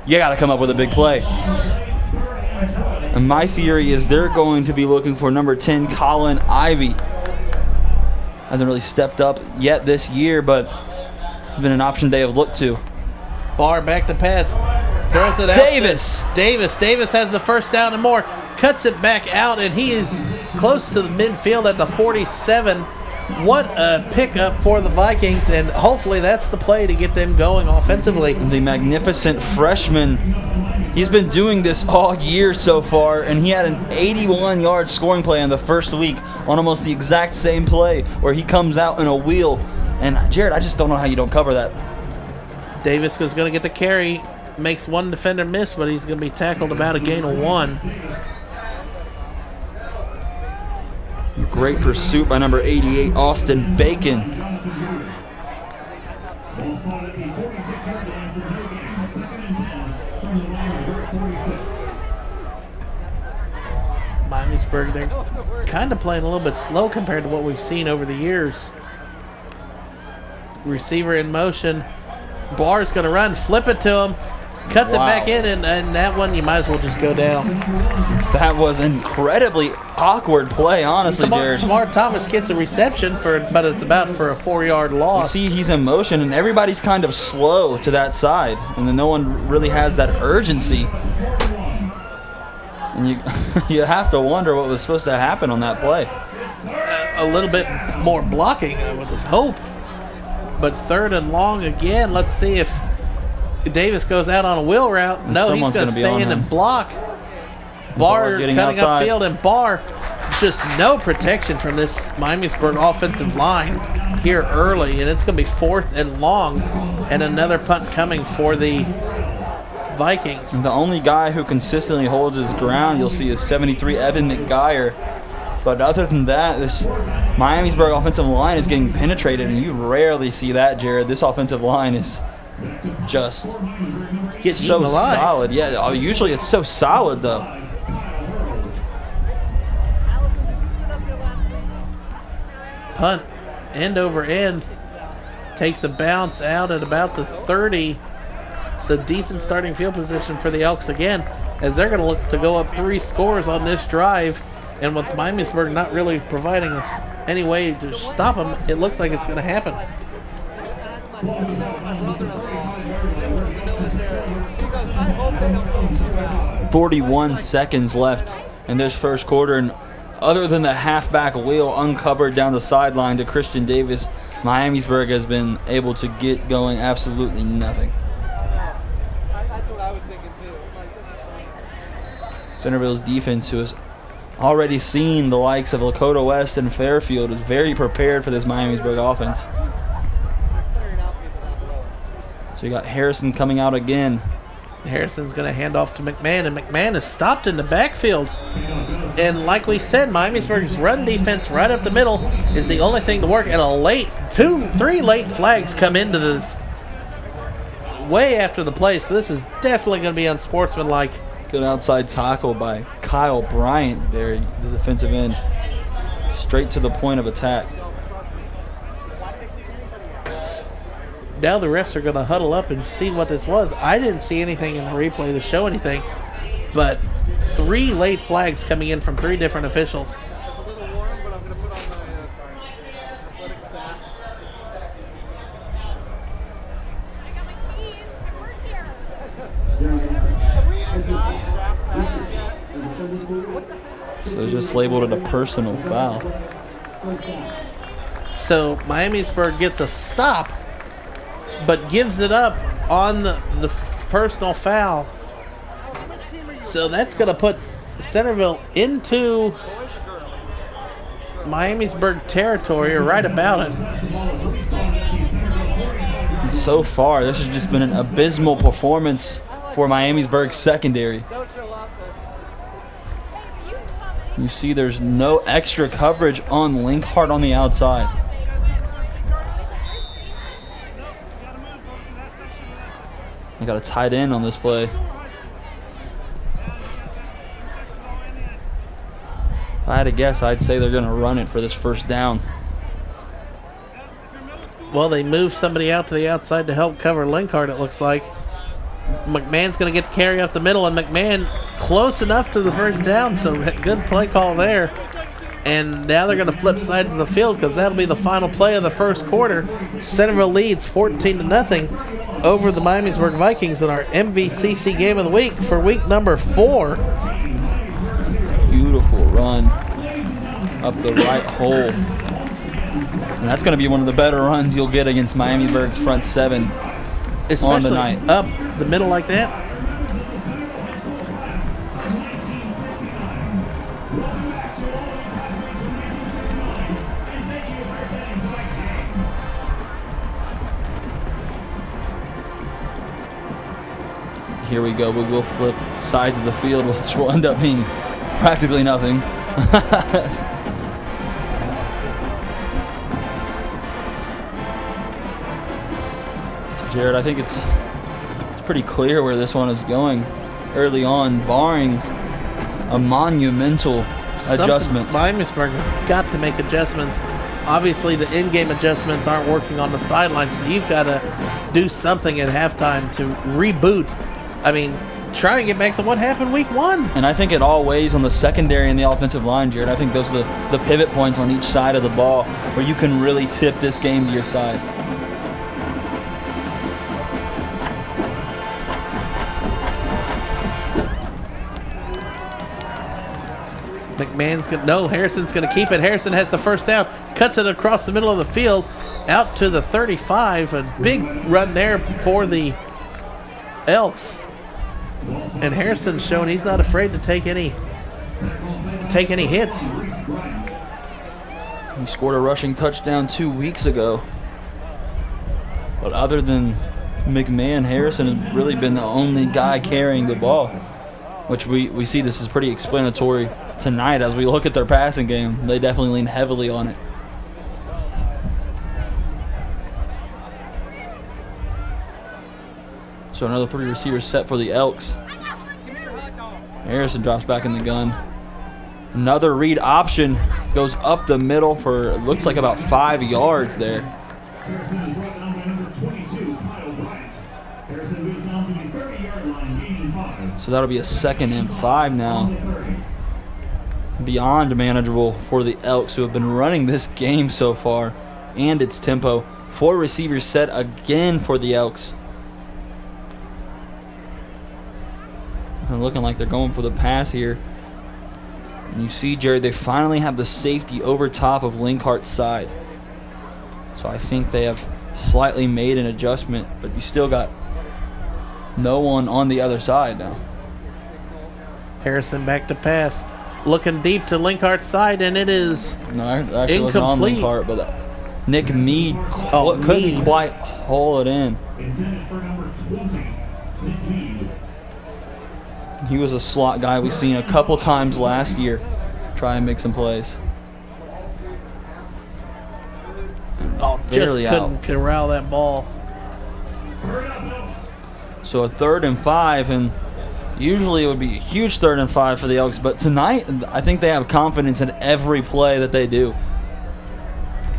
Speaker 4: You got to come up with a big play. And my theory is they're going to be looking for number 10, Colin Ivy. Hasn't really stepped up yet this year, but been an option they have looked to.
Speaker 3: Barr back to pass. Throws it out. Davis has the first down and more. Cuts it back out, and he is close to the midfield at the 47. What a pickup for the Vikings, and hopefully that's the play to get them going offensively.
Speaker 4: The magnificent freshman. He's been doing this all year so far, and he had an 81-yard scoring play in the first week on almost the exact same play where he comes out in a wheel. And, Jared, I just don't know how you don't cover that.
Speaker 3: Davis is going to get the carry. Makes one defender miss, but he's going to be tackled about a gain of 1.
Speaker 4: Great pursuit by number 88, Austin Bacon.
Speaker 3: Miamisburg, they're kind of playing a little bit slow compared to what we've seen over the years. Receiver in motion. Barr's going to run, flip it to him. Cuts it back in, and that one you might as well just go down.
Speaker 4: That was incredibly awkward play, honestly, Jared.
Speaker 3: Tamar Thomas gets a reception, but it's about for a 4-yard loss.
Speaker 4: You see he's in motion, and everybody's kind of slow to that side, and then no one really has that urgency. And you have to wonder what was supposed to happen on that play.
Speaker 3: A little bit more blocking, I would hope. But 3rd and long again. Let's see if Davis goes out on a wheel route.
Speaker 4: And
Speaker 3: no, he's going to stay in and block. Barr cutting upfield, and Barr, just no protection from this Miamisburg offensive line here early, and it's going to be 4th and long, and another punt coming for the Vikings.
Speaker 4: The only guy who consistently holds his ground you'll see is 73 Evan McGuire. But other than that, this Miamisburg offensive line is getting penetrated, and you rarely see that, Jared. This offensive line is just so solid. Yeah, usually it's so solid, though.
Speaker 3: Punt, end over end. Takes a bounce out at about the 30. So decent starting field position for the Elks again, as they're going to look to go up 3 scores on this drive. And with Miamisburg not really providing us any way to stop them, it looks like it's going to happen.
Speaker 4: 41 seconds left in this first quarter, and other than the halfback wheel uncovered down the sideline to Christian Davis, Miamisburg has been able to get going absolutely nothing. Centerville's defense, who has already seen the likes of Lakota West and Fairfield, is very prepared for this Miamisburg offense. So you got Harrison coming out again.
Speaker 3: Harrison's going to hand off to McMahon, and McMahon is stopped in the backfield. And like we said, Miamisburg's run defense right up the middle is the only thing to work. And 3 late flags come into this way after the play, so this is definitely going to be unsportsmanlike.
Speaker 4: Good outside tackle by Kyle Bryant there, the defensive end. Straight to the point of attack.
Speaker 3: Now the refs are going to huddle up and see what this was. I didn't see anything in the replay to show anything, but 3 late flags coming in from 3 different officials.
Speaker 4: So just labeled it a personal foul.
Speaker 3: So Miamisburg gets a stop, but gives it up on the personal foul. So that's going to put Centerville into Miamisburg territory, or right about it.
Speaker 4: And so far, this has just been an abysmal performance for Miamisburg's secondary. You see there's no extra coverage on Linkhart on the outside. They got a tight end on this play. If I had to guess, I'd say they're going to run it for this first down.
Speaker 3: Well, they moved somebody out to the outside to help cover Linkhart, it looks like. McMahon's going to get the carry up the middle, and McMahon close enough to the first down, so good play call there. And now they're going to flip sides of the field because that'll be the final play of the first quarter. Centerville leads 14-0 over the Miamisburg Vikings in our MVCC game of the week for week number 4.
Speaker 4: Beautiful run up the right hole. And that's going to be one of the better runs you'll get against Miamisburg's front seven on the night.
Speaker 3: Up the middle like that.
Speaker 4: Here we go. We will flip sides of the field, which will end up being practically nothing. So Jared, I think it's pretty clear where this one is going early on, barring a monumental adjustment.
Speaker 3: Miamisburg has got to make adjustments. Obviously, the in-game adjustments aren't working on the sideline, so you've got to do something at halftime to reboot. I mean, try and get back to what happened week 1.
Speaker 4: And I think it all weighs on the secondary and the offensive line, Jared. I think those are the pivot points on each side of the ball where you can really tip this game to your side.
Speaker 3: McMahon's going to, no, Harrison's going to keep it. Harrison has the first down, cuts it across the middle of the field, out to the 35. A big run there for the Elks. And Harrison's shown he's not afraid to take any hits.
Speaker 4: He scored a rushing touchdown 2 weeks ago. But other than McMahon, Harrison has really been the only guy carrying the ball, which we see this is pretty explanatory tonight as we look at their passing game. They definitely lean heavily on it. So another 3 receivers set for the Elks. Harrison drops back in the gun. Another read option goes up the middle for, it looks like about 5 yards there. So that'll be a 2nd and 5 now. Beyond manageable for the Elks, who have been running this game so far and its tempo. 4 receivers set again for the Elks. And looking like they're going for the pass here. And you see, Jerry, they finally have the safety over top of Linkhart's side. So I think they have slightly made an adjustment, but you still got no one on the other side now.
Speaker 3: Harrison back to pass. Looking deep to Linkhart's side, and it is
Speaker 4: no, actually incomplete. Wasn't on Linkhart, but Nick Mead couldn't quite haul it in. He was a slot guy we've seen a couple times last year try and make some plays.
Speaker 3: Just couldn't corral that ball.
Speaker 4: So a 3rd and 5, and usually it would be a huge 3rd and 5 for the Elks, but tonight I think they have confidence in every play that they do.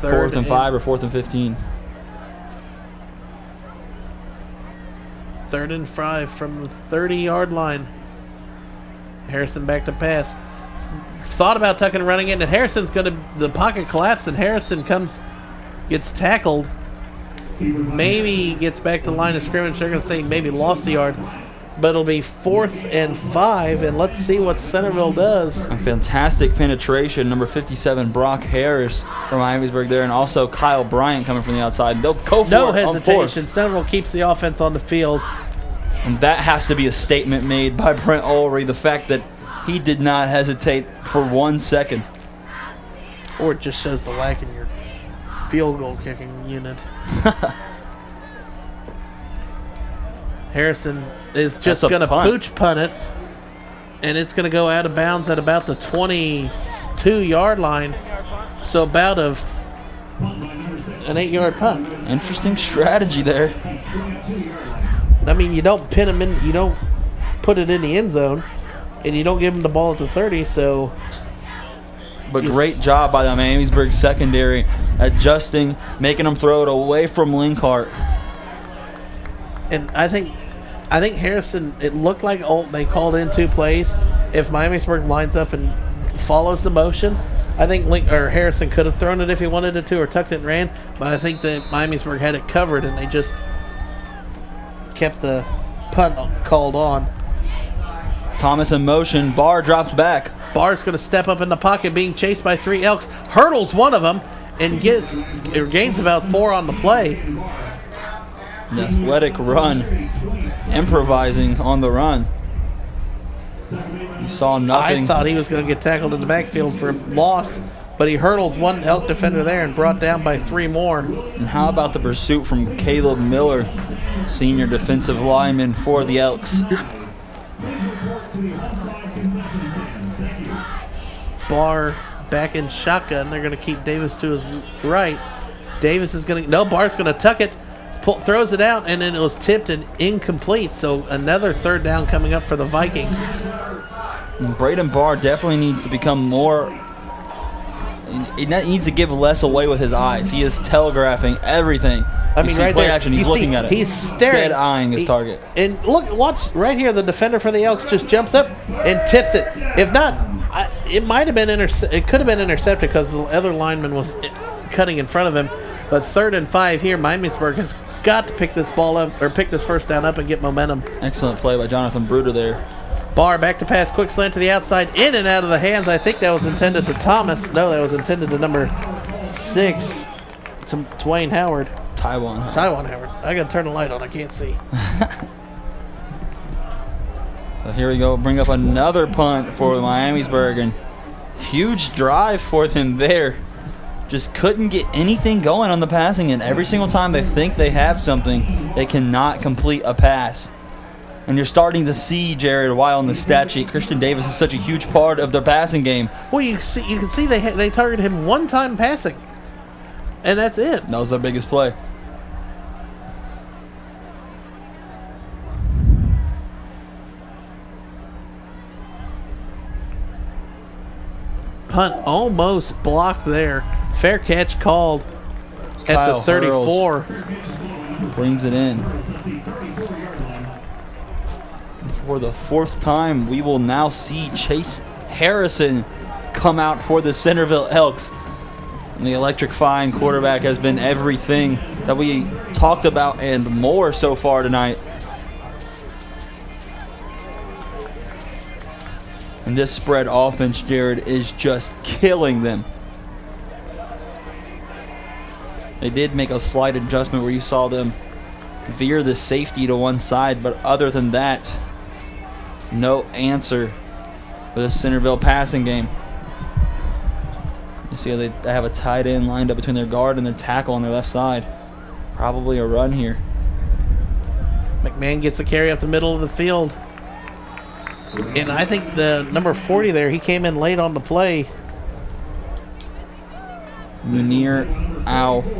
Speaker 4: 4th and 5 or 4th and 15.
Speaker 3: 3rd and 5 from the 30-yard line. Harrison back to pass. Thought about tucking and running in, and Harrison's going to, the pocket collapse, and Harrison gets tackled. Maybe gets back to the line of scrimmage. They're going to say maybe lost the yard, but it'll be 4th and 5, and let's see what Centerville does.
Speaker 4: A fantastic penetration, number 57, Brock Harris from Miamisburg there, and also Kyle Bryant coming from the outside. They'll go for
Speaker 3: no
Speaker 4: it. No
Speaker 3: hesitation. Centerville keeps the offense on the field.
Speaker 4: And that has to be a statement made by Brent Ulrey, the fact that he did not hesitate for 1 second.
Speaker 3: Or it just shows the lack in your field goal kicking unit. Harrison is just
Speaker 4: That's a
Speaker 3: going to
Speaker 4: punt.
Speaker 3: pooch punt it, and it's going to go out of bounds at about the 22-yard line. So about an 8-yard punt.
Speaker 4: Interesting strategy there.
Speaker 3: I mean, you don't pin him in, you don't put it in the end zone, and you don't give him the ball at the 30, so.
Speaker 4: But great job by the Miamisburg secondary, adjusting, making them throw it away from Linkhart.
Speaker 3: And I think Harrison, it looked like they called in 2 plays. If Miamisburg lines up and follows the motion, I think Harrison could have thrown it if he wanted it to, or tucked it and ran. But I think that Miamisburg had it covered, and they just kept the punt called on.
Speaker 4: Thomas in motion. Barr drops back.
Speaker 3: Barr's going to step up in the pocket, being chased by 3 Elks. Hurdles one of them and gains about 4 on the play.
Speaker 4: An athletic run, improvising on the run. You saw nothing.
Speaker 3: I thought he was going to get tackled in the backfield for a loss, but he hurdles 1 Elk defender there and brought down by 3 more.
Speaker 4: And how about the pursuit from Caleb Miller, senior defensive lineman for the Elks?
Speaker 3: Barr back in shotgun. They're going to keep Davis to his right. Davis is going to, no, Barr's going to tuck it, throws it out, and then it was tipped and incomplete. So another 3rd down coming up for the Vikings.
Speaker 4: And Braden Barr definitely needs to become more, he needs to give less away with his eyes. He is telegraphing everything.
Speaker 3: I mean, right
Speaker 4: play
Speaker 3: there,
Speaker 4: action, he's looking at it.
Speaker 3: He's staring.
Speaker 4: Dead eyeing his target.
Speaker 3: And look, watch right here. The defender for the Elks just jumps up and tips it. If not, it might have been it could have been intercepted because the other lineman was cutting in front of him. But 3rd and 5 here, Miamisburg has got to pick this ball up, or pick this 1st down up and get momentum.
Speaker 4: Excellent play by Jonathan Bruder there.
Speaker 3: Barr back to pass, quick slant to the outside, in and out of the hands. I think that was intended to Thomas. No, that was intended to number 6, to Twain Howard.
Speaker 4: Taiwan
Speaker 3: Howard. I got to turn the light on. I can't see.
Speaker 4: So here we go. Bring up another punt for Miamisburg, and huge drive for them there. Just couldn't get anything going on the passing, and every single time they think they have something, they cannot complete a pass. And you're starting to see, Jared, why on the stat sheet, Christian Davis is such a huge part of their passing game.
Speaker 3: Well, you can see they targeted him 1 time passing, and that's it.
Speaker 4: That was their biggest play.
Speaker 3: Punt almost blocked there. Fair catch called at
Speaker 4: Kyle
Speaker 3: the 34.
Speaker 4: Hurls brings it in. For the 4th time, we will now see Chase Harrison come out for the Centerville Elks. And the electrifying quarterback has been everything that we talked about and more so far tonight. And this spread offense, Jared, is just killing them. They did make a slight adjustment where you saw them veer the safety to one side, but other than that, no answer for the Centerville passing game. You see how they have a tight end lined up between their guard and their tackle on their left side. Probably a run here.
Speaker 3: McMahon gets the carry up the middle of the field. And I think the number 40 there, he came in late on the play.
Speaker 4: Munir Al-Kasani.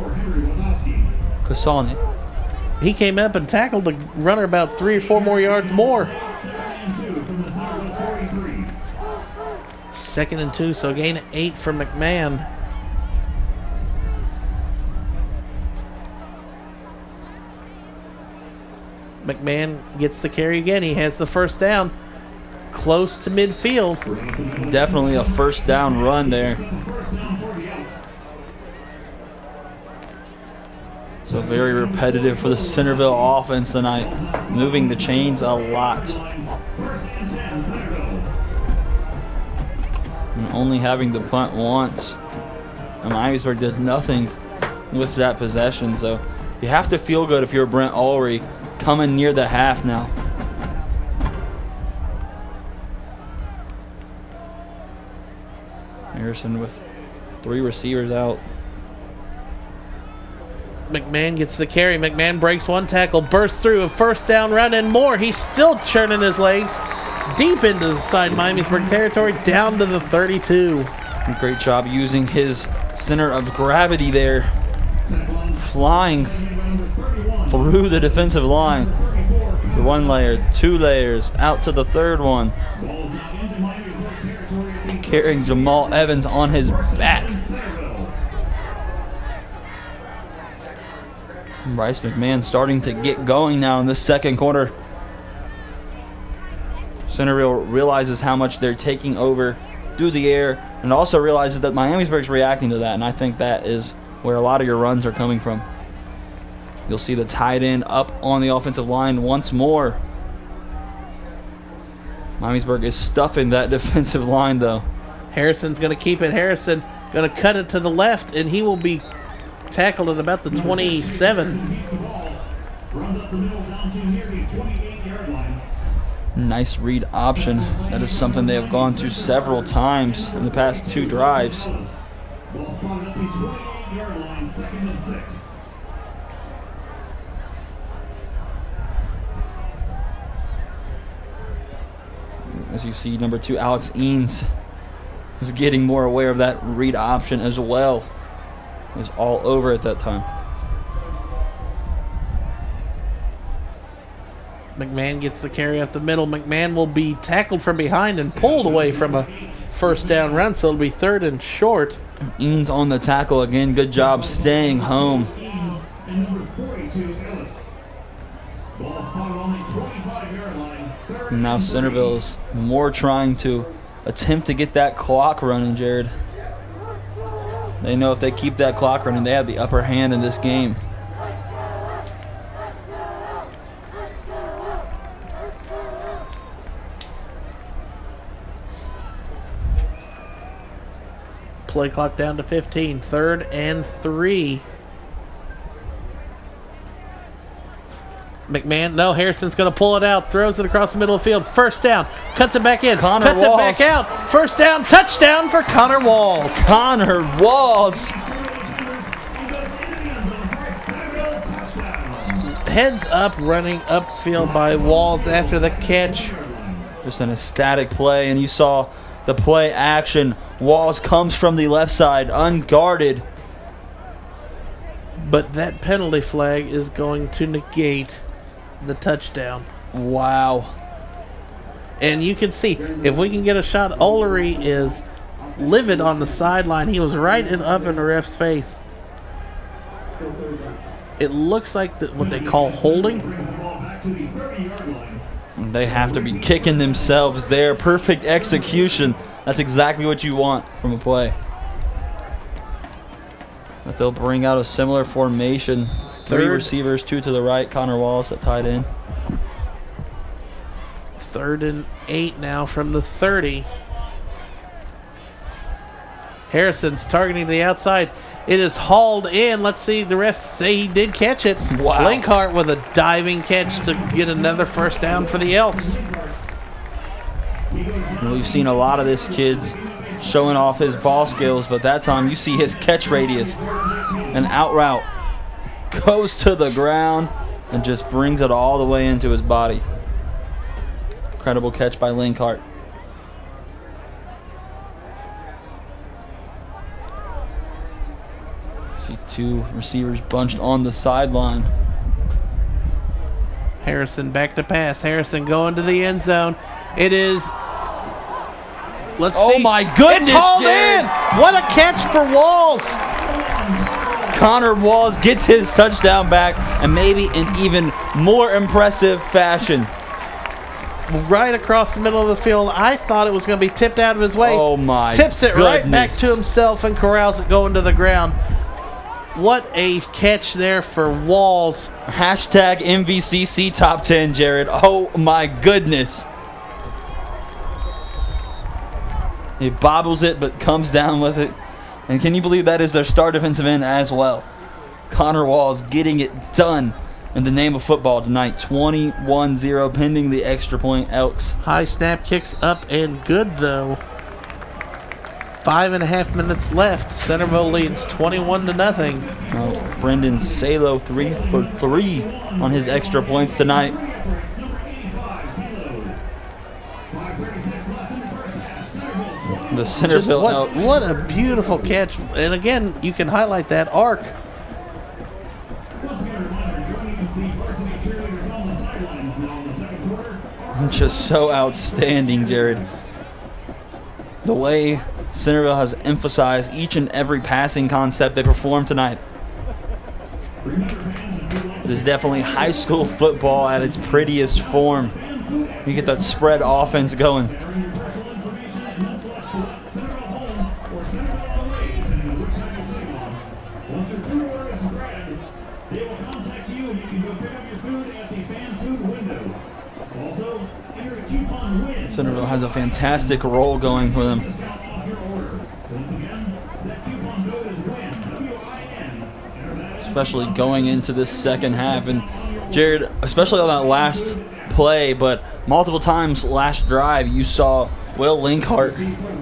Speaker 3: He came up and tackled the runner about 3 or 4 more yards more. 2nd and 2, so gain of 8 for McMahon. McMahon gets the carry again. He has the 1st down. Close to midfield.
Speaker 4: Definitely a 1st down run there. So very repetitive for the Centerville offense tonight. Moving the chains a lot. And only having the punt once. And Miamisburg did nothing with that possession. So you have to feel good if you're Brent Ulrey coming near the half now. Harrison with 3 receivers out.
Speaker 3: McMahon gets the carry. McMahon breaks one tackle, bursts through a first down run and more. He's still churning his legs deep into the side Miamisburg territory, down to the 32.
Speaker 4: Great job using his center of gravity there, flying through the defensive line. One layer, 2 layers, out to the third one. Carrying Jamal Evans on his back. Bryce McMahon starting to get going now in the second quarter. Centerville realizes how much they're taking over through the air, and also realizes that Miamisburg's reacting to that, and I think that is where a lot of your runs are coming from. You'll see the tight end up on the offensive line once more. Miamisburg is stuffing that defensive line, though.
Speaker 3: Harrison's going to keep it. Harrison going to cut it to the left, and he will be tackled at about the 27.
Speaker 4: Nice read option. That is something they have gone to several times in the past 2 drives. As you see, number 2, Alex Eanes is getting more aware of that read option as well. He was all over at that time.
Speaker 3: McMahon gets the carry up the middle. McMahon will be tackled from behind and pulled away from a first down run, so it'll be 3rd and short.
Speaker 4: Eanes on the tackle again. Good job staying home. Now Centerville is more trying to attempt to get that clock running, Jared. They know if they keep that clock running, they have the upper hand in this game.
Speaker 3: Play clock down to 15. 3rd and 3. McMahon, no, Harrison's going to pull it out, throws it across the middle of the field. First down, cuts it back in,
Speaker 4: Connor
Speaker 3: cuts
Speaker 4: Walls.
Speaker 3: it back out. First down, touchdown for Connor Walls.
Speaker 4: Connor Walls.
Speaker 3: Heads up, running upfield by Walls after the catch.
Speaker 4: Just an ecstatic play, and you saw the play action. Walls comes from the left side, unguarded.
Speaker 3: But that penalty flag is going to negate the touchdown.
Speaker 4: Wow.
Speaker 3: And you can see, if we can get a shot, Olery is livid on the sideline. He was right up in the ref's face. It looks like what they call holding.
Speaker 4: They have to be kicking themselves there. Perfect execution. That's exactly what you want from a play. But they'll bring out a similar formation. 3 receivers, 2 to the right. Connor Walls at tight end.
Speaker 3: 3rd and 8 now from the 30. Harrison's targeting the outside. It is hauled in. Let's see. The refs say he did catch it.
Speaker 4: Wow.
Speaker 3: Linkhart with a diving catch to get another first down for the Elks.
Speaker 4: We've seen a lot of this kid's showing off his ball skills, but that time you see his catch radius. An out route goes to the ground and just brings it all the way into his body. Incredible catch by Linkhart. See 2 receivers bunched on the sideline.
Speaker 3: Harrison back to pass. Harrison going to the end zone. It is. Let's see.
Speaker 4: Oh my goodness,
Speaker 3: it's hauled
Speaker 4: Jared.
Speaker 3: in. What a catch for Walls.
Speaker 4: Connor Walls gets his touchdown back, and maybe in even more impressive fashion.
Speaker 3: Right across the middle of the field. I thought it was going to be tipped out of his way.
Speaker 4: Oh my
Speaker 3: Tips it right back
Speaker 4: goodness.
Speaker 3: to himself and corrals it going to the ground. What a catch there for Walls.
Speaker 4: Hashtag MVCC top 10, Jared. Oh my goodness. He bobbles it, but comes down with it. And can you believe that is their star defensive end as well? Connor Walls getting it done in the name of football tonight. 21-0 pending the extra point Elks.
Speaker 3: High snap kicks up and good though. 5.5 minutes left. Centerville leads 21-0.
Speaker 4: Oh, Brendan Salo 3 for 3 on his extra points tonight. The Centerville Elks.
Speaker 3: What a beautiful catch. And again, you can highlight that arc.
Speaker 4: Just so outstanding, Jared. The way Centerville has emphasized each and every passing concept they performed tonight. It is definitely high school football at its prettiest form. You get that spread offense going. Centerville has a fantastic roll going for them. Especially going into this second half. And Jared, especially on that last play, but multiple times last drive, you saw Will Linkhart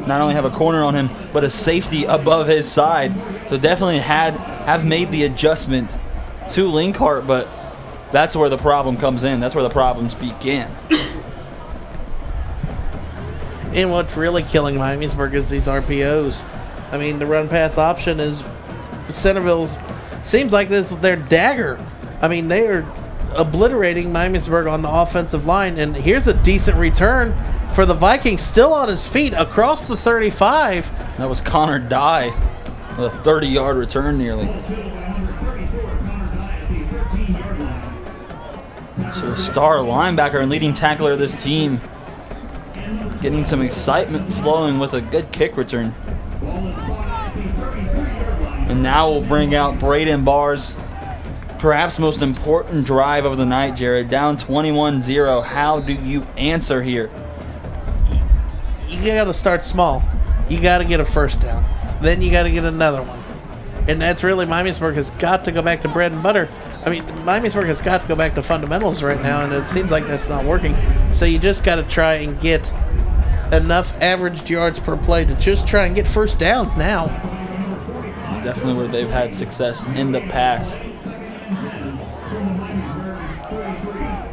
Speaker 4: not only have a corner on him, but a safety above his side. So definitely have made the adjustment to Linkhart, but that's where the problem comes in. That's where the problems begin.
Speaker 3: And what's really killing Miamisburg is these RPOs. I mean, the run-pass option is Centerville's. Seems like this is their dagger. I mean, they are obliterating Miamisburg on the offensive line. And here's a decent return for the Vikings, still on his feet across the 35.
Speaker 4: That was Connor Dye, a 30-yard return nearly. So the star linebacker and leading tackler of this team getting some excitement flowing with a good kick return. And now we'll bring out Braden Barr's perhaps most important drive of the night, Jared. Down 21-0. How do you answer here?
Speaker 3: You got to start small. You got to get a first down. Then you got to get another one. And that's really, Miamisburg has got to go back to bread and butter. I mean, Miamisburg has got to go back to fundamentals right now, and it seems like that's not working. So you just got to try and get enough average yards per play to just try and get first downs now.
Speaker 4: Definitely where they've had success in the past.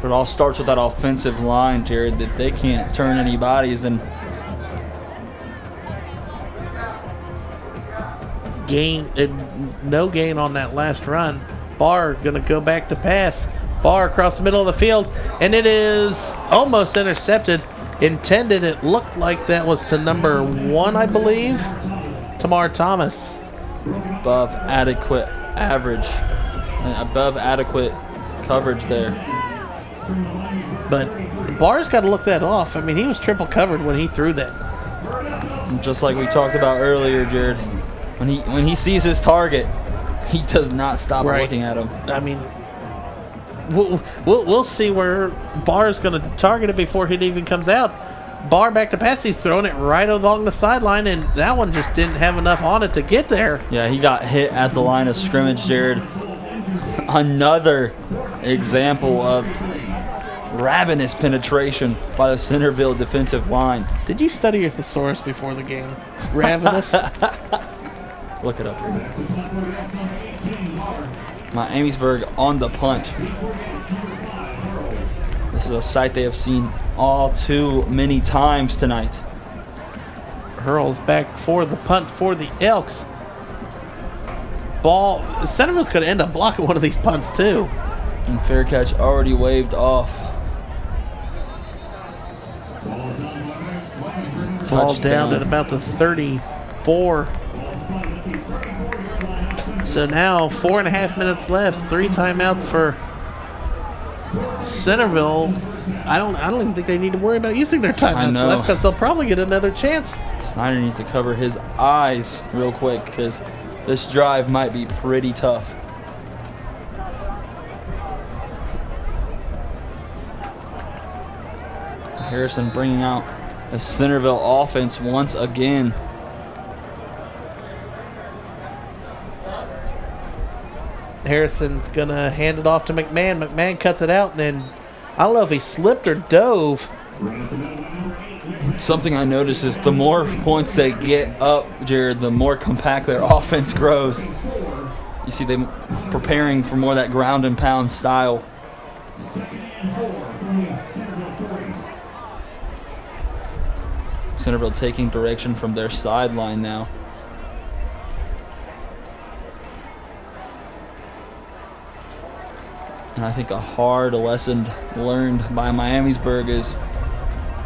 Speaker 4: But it all starts with that offensive line, Jared, that they can't turn any bodies. And
Speaker 3: no gain on that last run. Barr going to go back to pass. Barr across the middle of the field, and it is almost intercepted. Intended, it looked like that was to number 1, I believe, Tamar Thomas.
Speaker 4: Above adequate average, above adequate coverage there.
Speaker 3: But Barr's got to look that off. I mean, he was triple covered when he threw that.
Speaker 4: And just like we talked about earlier, Jared, when he sees his target, he does not stop looking at him.
Speaker 3: I mean, we'll see where Barr's going to target it before it even comes out. Barr back to pass. He's throwing it right along the sideline, and that one just didn't have enough on it to get there.
Speaker 4: Yeah, he got hit at the line of scrimmage, Jared. Another example of ravenous penetration by the Centerville defensive line.
Speaker 3: Did you study your thesaurus before the game? Ravenous?
Speaker 4: Look it up here. Miamisburg on the punt. This is a sight they have seen all too many times tonight.
Speaker 3: Hurls back for the punt for the Elks. Ball. Centerville's going to end up blocking one of these punts too.
Speaker 4: And fair catch already waved off.
Speaker 3: Ball down at about the 34. So now 4.5 minutes left. 3 timeouts for Centerville. I don't even think they need to worry about using their timeouts left, because they'll probably get another chance.
Speaker 4: Snyder needs to cover his eyes real quick, because this drive might be pretty tough. Harrison bringing out the Centerville offense once again.
Speaker 3: Harrison's going to hand it off to McMahon. McMahon cuts it out, and then I don't know if he slipped or dove.
Speaker 4: Something I noticed is the more points they get up, Jared, the more compact their offense grows. You see them preparing for more of that ground and pound style. Centerville taking direction from their sideline now. And I think a hard lesson learned by Miamisburg is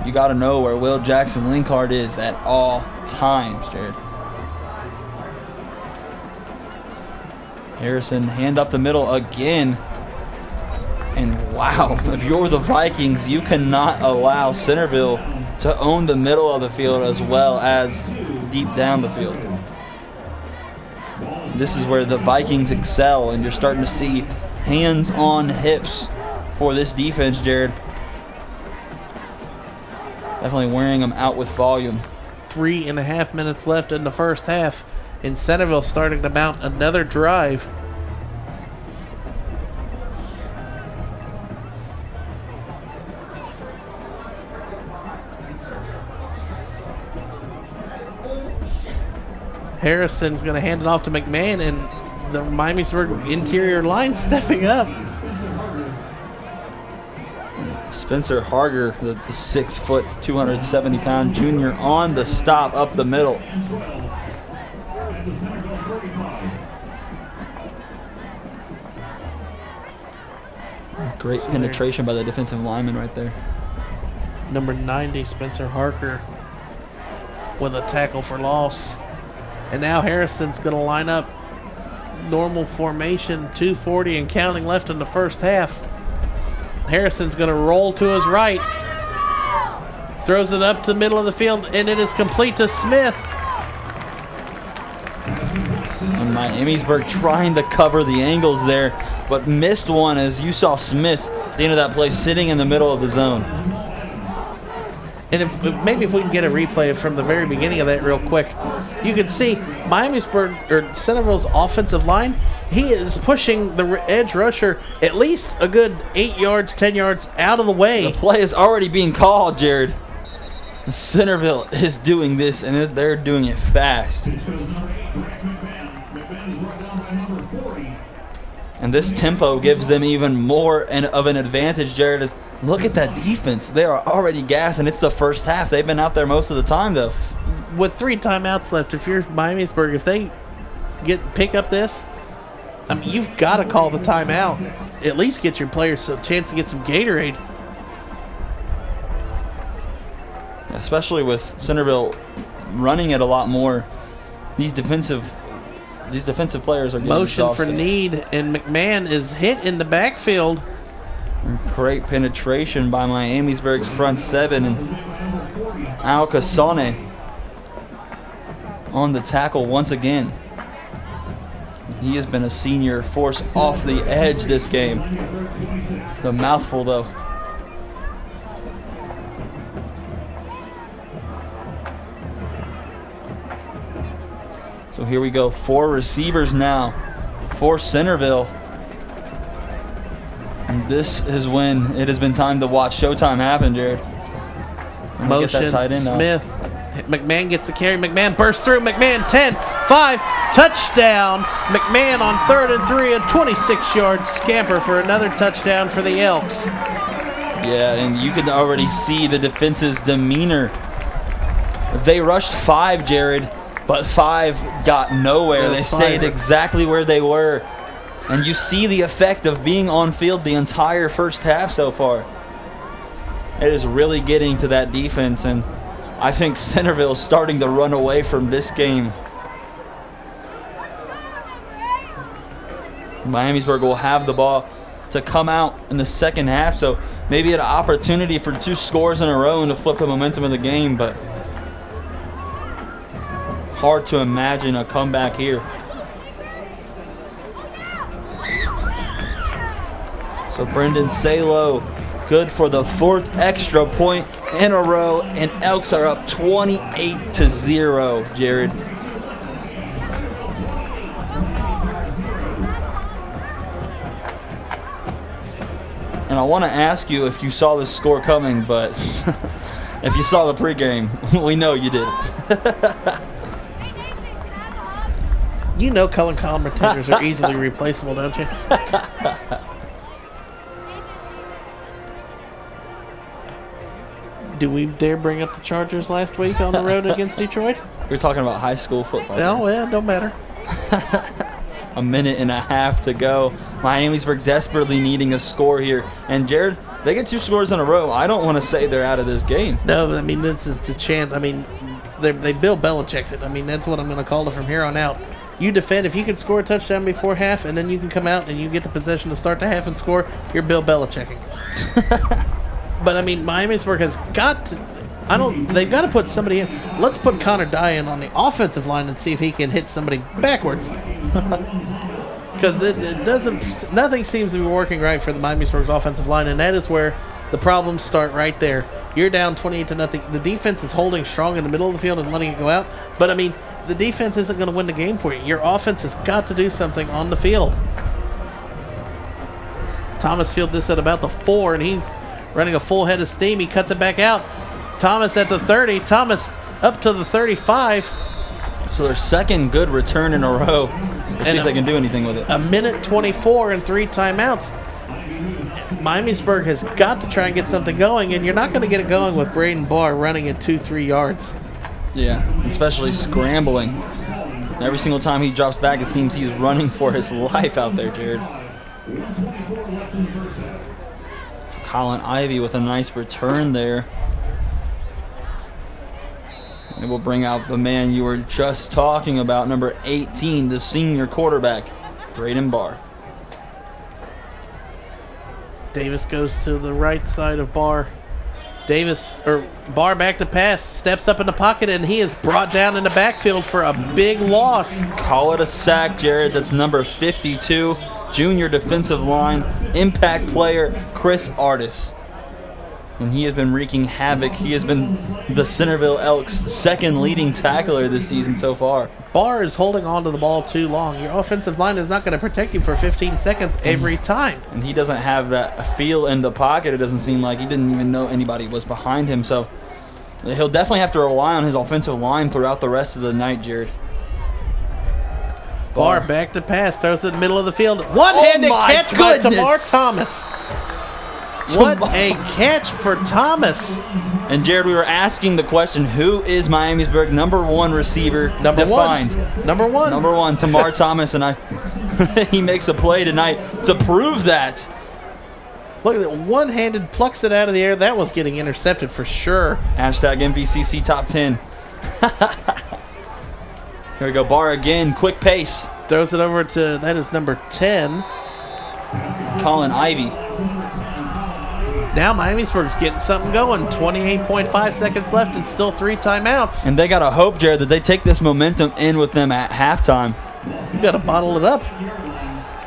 Speaker 4: you got to know where Will Jackson Linkard is at all times, Jared. Harrison, hand up the middle again. And wow, if you're the Vikings, you cannot allow Centerville to own the middle of the field as well as deep down the field. This is where the Vikings excel, and you're starting to see hands on hips for this defense, Jared. Definitely wearing them out with volume.
Speaker 3: 3.5 minutes left in the first half, and Centerville starting to mount another drive. Harrison's going to hand it off to McMahon, and the Miamisburg interior line stepping up.
Speaker 4: Spencer Harger, the 6 foot, 270-pound junior, on the stop up the middle. Great penetration by the defensive lineman right there.
Speaker 3: Number 90, Spencer Harker, with a tackle for loss. And now Harrison's going to line up normal formation, 240 and counting left in the first half. Harrison's going to roll to his right. Throws it up to the middle of the field, and it is complete to Smith.
Speaker 4: And Miamisburg trying to cover the angles there, but missed one as you saw Smith at the end of that play sitting in the middle of the zone.
Speaker 3: And maybe if we can get a replay from the very beginning of that real quick, you can see Miamisburg, or Centerville's offensive line, he is pushing the edge rusher at least a good 8 yards, 10 yards out of the way.
Speaker 4: The play is already being called, Jared. Centerville is doing this, and they're doing it fast. And this tempo gives them even more of an advantage, Jared. Look at that defense. They are already gassing. It's the first half. They've been out there most of the time, though.
Speaker 3: With 3 timeouts left, if you're Miamisburg, if they pick up this, I mean, you've got to call the timeout. At least get your players a chance to get some Gatorade.
Speaker 4: Especially with Centerville running it a lot more. These defensive players are getting
Speaker 3: motion
Speaker 4: exhausted.
Speaker 3: for need, and McMahon is hit in the backfield.
Speaker 4: Great penetration by Miamisburg's front 7, and Al Cassone on the tackle once again. He has been a senior force off the edge this game. The mouthful, though. So here we go. 4 receivers now for Centerville. And this is when it has been time to watch showtime happen, Jared.
Speaker 3: Motion,
Speaker 4: get that tight end
Speaker 3: Smith. McMahon gets the carry. McMahon bursts through. McMahon 10, 5, touchdown. McMahon on 3rd and 3, a 26-yard scamper for another touchdown for the Elks.
Speaker 4: Yeah, and you could already see the defense's demeanor. They rushed 5, Jared, but 5 got nowhere. They stayed exactly where they were. And you see the effect of being on field the entire first half so far. It is really getting to that defense, and I think Centerville is starting to run away from this game. Miamisburg will have the ball to come out in the second half, so maybe an opportunity for 2 scores in a row and to flip the momentum of the game, but hard to imagine a comeback here. So Brendan Salo, good for the 4th extra point in a row, and Elks are up 28-0, Jared. And I want to ask you if you saw this score coming, but If you saw the pregame, we know you did.
Speaker 3: You know color commentators are easily replaceable, don't you? Do we dare bring up the Chargers last week on the road against Detroit?
Speaker 4: We're talking about high school football.
Speaker 3: No, yeah, don't matter.
Speaker 4: A minute and a half to go. Miamisburg desperately needing a score here. And Jared, they get 2 scores in a row. I don't want to say they're out of this game.
Speaker 3: No, I mean, this is the chance. I mean, they Bill Belichick it. I mean, that's what I'm going to call it from here on out. You defend. If you can score a touchdown before half, and then you can come out and you get the possession to start the half and score, you're Bill Belichicking. But, I mean, Miamisburg has got to... They've got to put somebody in. Let's put Connor Dye in on the offensive line and see if he can hit somebody backwards. Because nothing seems to be working right for the Miamisburg's offensive line, and that is where the problems start right there. You're down 28-0. The defense is holding strong in the middle of the field and letting it go out. But, I mean, the defense isn't going to win the game for you. Your offense has got to do something on the field. Thomas fields this at about the 4, and he's running a full head of steam. He cuts it back out. Thomas at the 30. Thomas up to the 35.
Speaker 4: So their second good return in a row. We'll see if they can do anything with it.
Speaker 3: A minute 24 and 3 timeouts. Miamisburg has got to try and get something going, and you're not going to get it going with Braden Barr running at 2-3 yards.
Speaker 4: Yeah, especially scrambling. Every single time he drops back, it seems he's running for his life out there, Jared. Colin Ivy with a nice return there. And we'll bring out the man you were just talking about, number 18, the senior quarterback, Braden Barr.
Speaker 3: Davis goes to the right side of Barr. Barr back to pass, steps up in the pocket, and he is brought down in the backfield for a big loss.
Speaker 4: Call it a sack, Jared. That's number 52, junior defensive line, impact player, Chris Artis. And he has been wreaking havoc. He has been the Centerville Elks' second leading tackler this season so far.
Speaker 3: Barr is holding on to the ball too long. Your offensive line is not going to protect you for 15 seconds every time.
Speaker 4: And he doesn't have that feel in the pocket. It doesn't seem like he didn't even know anybody was behind him. So he'll definitely have to rely on his offensive line throughout the rest of the night, Jared.
Speaker 3: Barr back to pass, throws it in the middle of the field. One-handed catch by Tamar Thomas. What a catch for Thomas.
Speaker 4: And Jared, we were asking the question, who is Miamisburg number 1 receiver defined?
Speaker 3: Number one,
Speaker 4: Tamar Thomas, and he makes a play tonight to prove that.
Speaker 3: Look at that, one-handed plucks it out of the air. That was getting intercepted for sure.
Speaker 4: Hashtag MVCC top 10. Here we go, Barr again, quick pace.
Speaker 3: Throws it over to, that is number 10.
Speaker 4: Colin Ivy.
Speaker 3: Now Miamisburg's getting something going. 28.5 seconds left and still 3 timeouts.
Speaker 4: And they got to hope, Jared, that they take this momentum in with them at halftime.
Speaker 3: You got to bottle it up.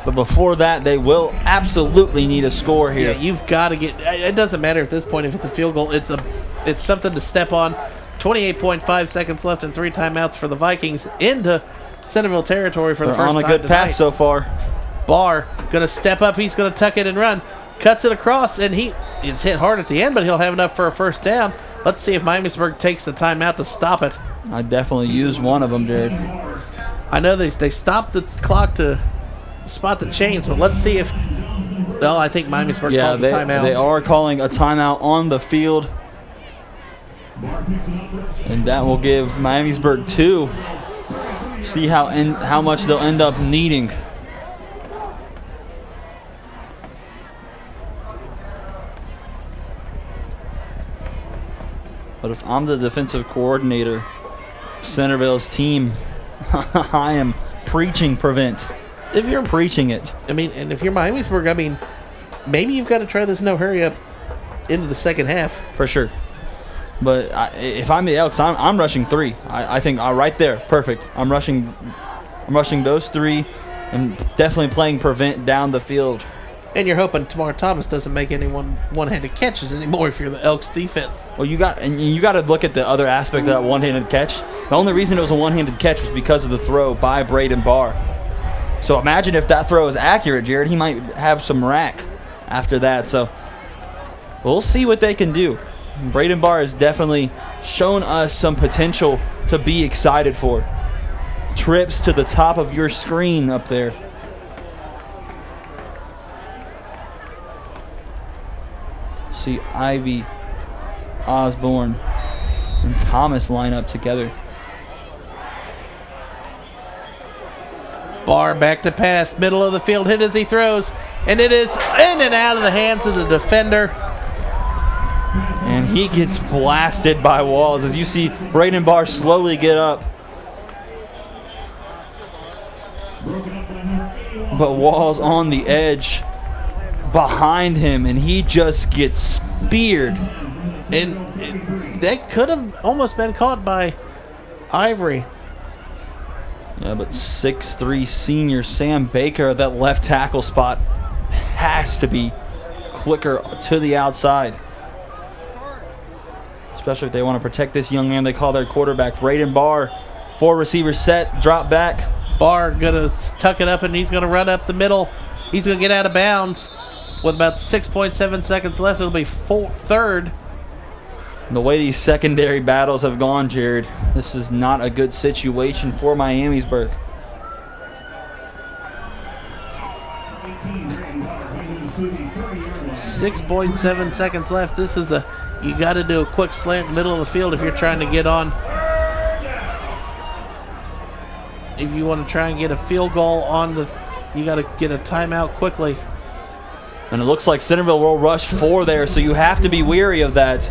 Speaker 4: But before that, they will absolutely need a score here.
Speaker 3: Yeah, you've got to get. It doesn't matter at this point if it's a field goal. It's something to step on. 28.5 seconds left and 3 timeouts for the Vikings into Centerville territory for the first time
Speaker 4: on a good pass so far.
Speaker 3: Barr going to step up. He's going to tuck it and run. Cuts it across, and he is hit hard at the end, but he'll have enough for a first down. Let's see if Miamisburg takes the timeout to stop it.
Speaker 4: I definitely used one of them, Jared.
Speaker 3: I know they stopped the clock to spot the chains, but let's see if... Well, I think Miamisburg called the timeout.
Speaker 4: They are calling a timeout on the field. And that will give Miamisburg 2. See how much they'll end up needing. But if I'm the defensive coordinator of Centerville's team, I am preaching prevent.
Speaker 3: If you're
Speaker 4: preaching it.
Speaker 3: I mean, and if you're Miamisburg, I mean, maybe you've got to try this no hurry up into the second half.
Speaker 4: For sure. But if I'm the Elks, I'm rushing 3. I think right there, perfect. I'm rushing those 3 and definitely playing prevent down the field.
Speaker 3: And you're hoping Tamar Thomas doesn't make any one-handed catches anymore if you're the Elks defense.
Speaker 4: Well, you got to look at the other aspect of that one-handed catch. The only reason it was a one-handed catch was because of the throw by Braden Barr. So imagine if that throw is accurate, Jared. He might have some rack after that. So we'll see what they can do. Braden Barr has definitely shown us some potential to be excited for. Trips to the top of your screen up there. See Ivy, Osborne, and Thomas line up together.
Speaker 3: Barr back to pass, middle of the field, hit as he throws, and it is in and out of the hands of the defender.
Speaker 4: And he gets blasted by Walls as you see Braden Barr slowly get up. But Walls on the edge behind him, and he just gets speared.
Speaker 3: And that could have almost been caught by Ivory.
Speaker 4: Yeah, but 6'3" senior Sam Baker at that left tackle spot has to be quicker to the outside. Especially if they want to protect this young man they call their quarterback. Braden Barr, 4 receivers set, drop back.
Speaker 3: Barr gonna tuck it up, and he's gonna run up the middle. He's gonna get out of bounds with about 6.7 seconds left. It'll be third.
Speaker 4: The way these secondary battles have gone, Jared, this is not a good situation for Miamisburg.
Speaker 3: .7 seconds left. This is you got to do a quick slant middle of the field if you're trying to get on. If you want to try and get a field goal you got to get a timeout quickly.
Speaker 4: And it looks like Centerville will rush 4 there, so you have to be wary of that.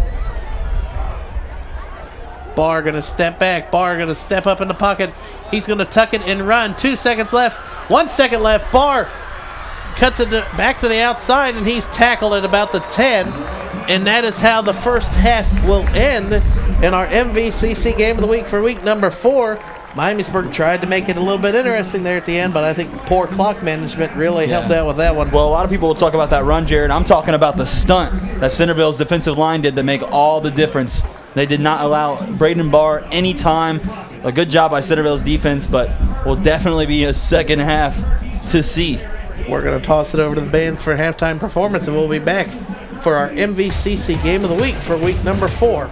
Speaker 3: Barr gonna step back. Barr gonna step up in the pocket. He's gonna tuck it and run. 2 seconds left. 1 second left. Barr cuts it back to the outside, and he's tackled at about the 10. And that is how the first half will end in our MVCC game of the week for week number 4. Miamisburg tried to make it a little bit interesting there at the end, but I think poor clock management really helped out with that one.
Speaker 4: Well, a lot of people will talk about that run, Jared. I'm talking about the stunt that Centerville's defensive line did to make all the difference. They did not allow Braden Barr any time. A good job by Centerville's defense, but will definitely be a second half to see.
Speaker 3: We're going to toss it over to the bands for a halftime performance, and we'll be back for our MVCC game of the week for week number 4.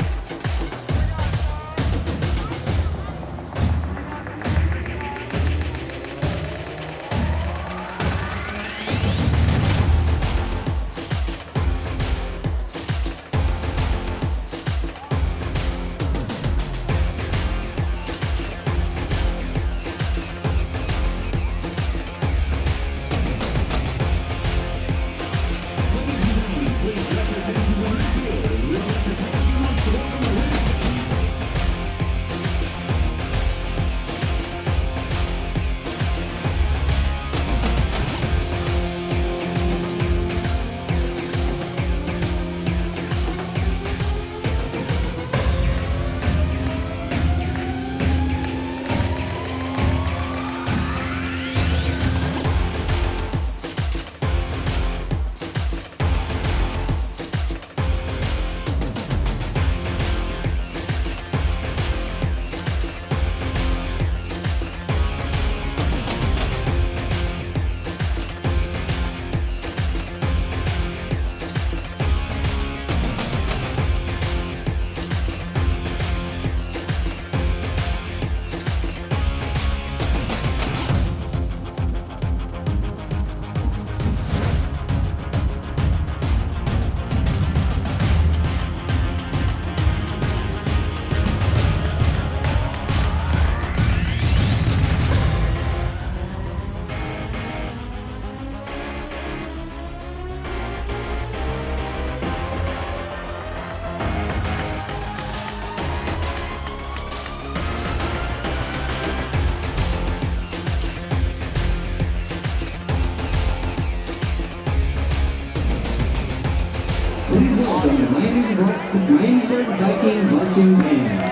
Speaker 5: From the Miamisburg Viking Marching Band.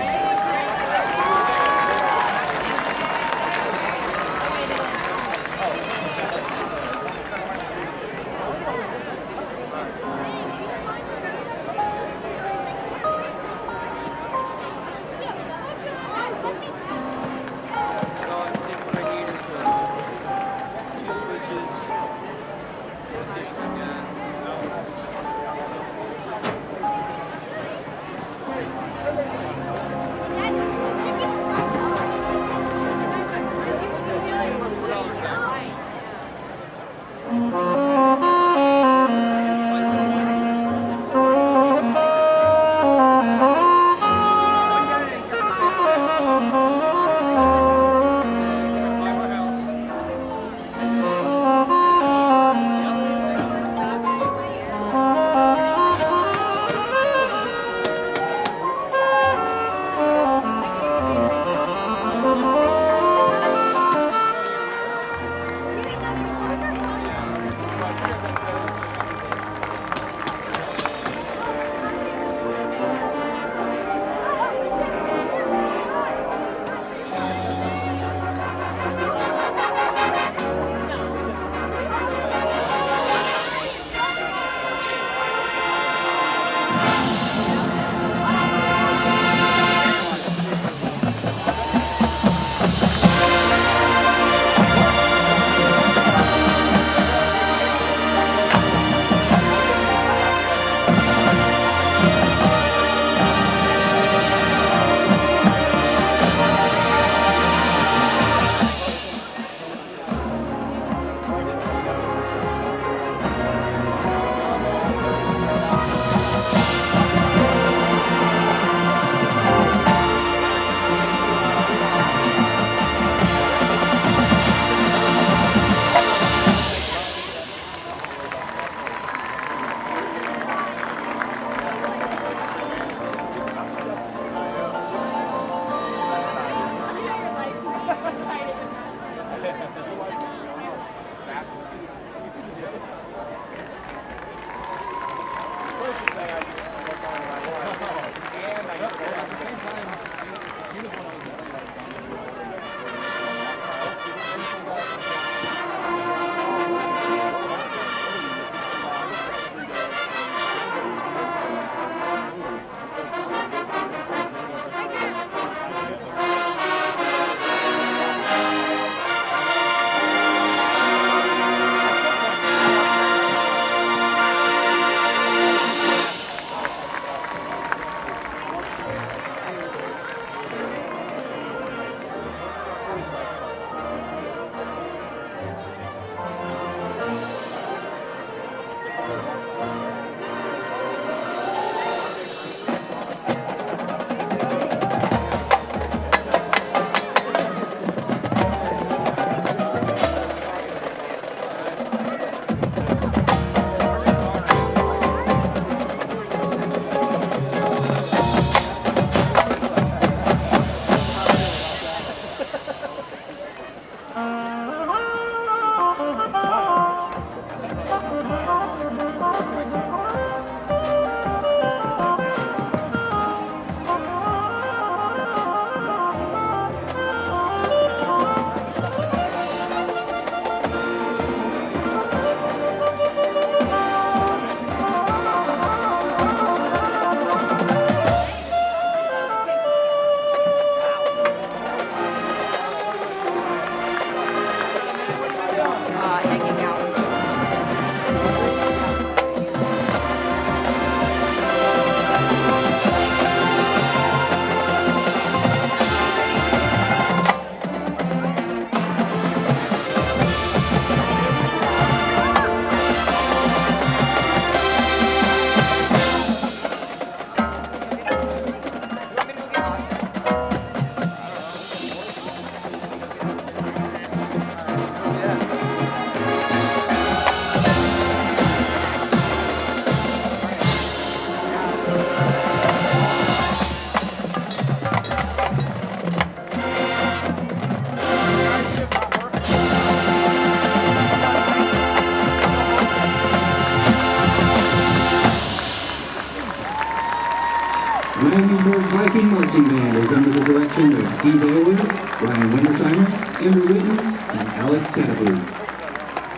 Speaker 5: Miamisburg Viking Marching Band is under the direction of Steve Aylward, Ryan Wintersheimer, Andrew Whitten, and Alex Kennedy.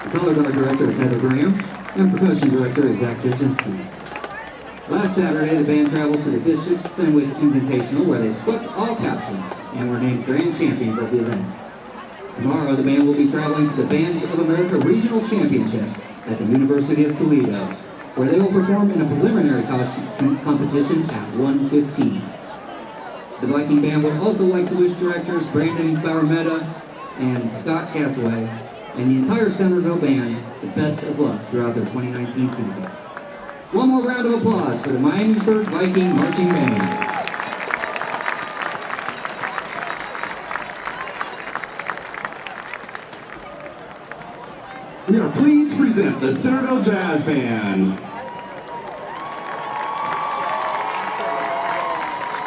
Speaker 5: The color guard director is Heather Graham, and percussion director is Zach Jaczynski. Last Saturday, the band traveled to the Bishop Fenwick Invitational, where they swept all captions and were named grand champions of the event. Tomorrow, the band will be traveling to the Bands of America Regional Championship at the University of Toledo, where they will perform in a preliminary competition at 1:15. The Viking Band would also like to wish directors Brandon Bauermeta and Scott Casaway and the entire Centerville Band the best of luck throughout their 2019 season. One more round of applause for the Miamisburg Viking Marching Band.
Speaker 6: We are pleased to present the Centerville Jazz Band.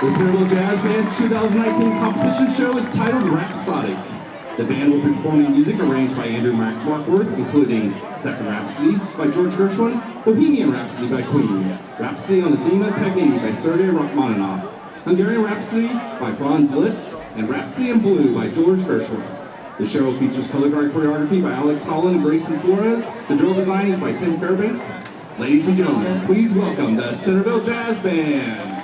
Speaker 6: The Centerville Jazz Band's 2019 competition show is titled Rhapsodic. The band will be performing music arranged by Andrew Markworth, including Second Rhapsody by George Gershwin, Bohemian Rhapsody by Queen, Rhapsody on the Theme of Peggy by Sergei Rachmaninoff, Hungarian Rhapsody by Franz Liszt, and Rhapsody in Blue by George Gershwin. The show features color guard choreography by Alex Holland and Grayson Flores. The drill design is by Tim Fairbanks. Ladies and gentlemen, please welcome the Centerville Jazz Band.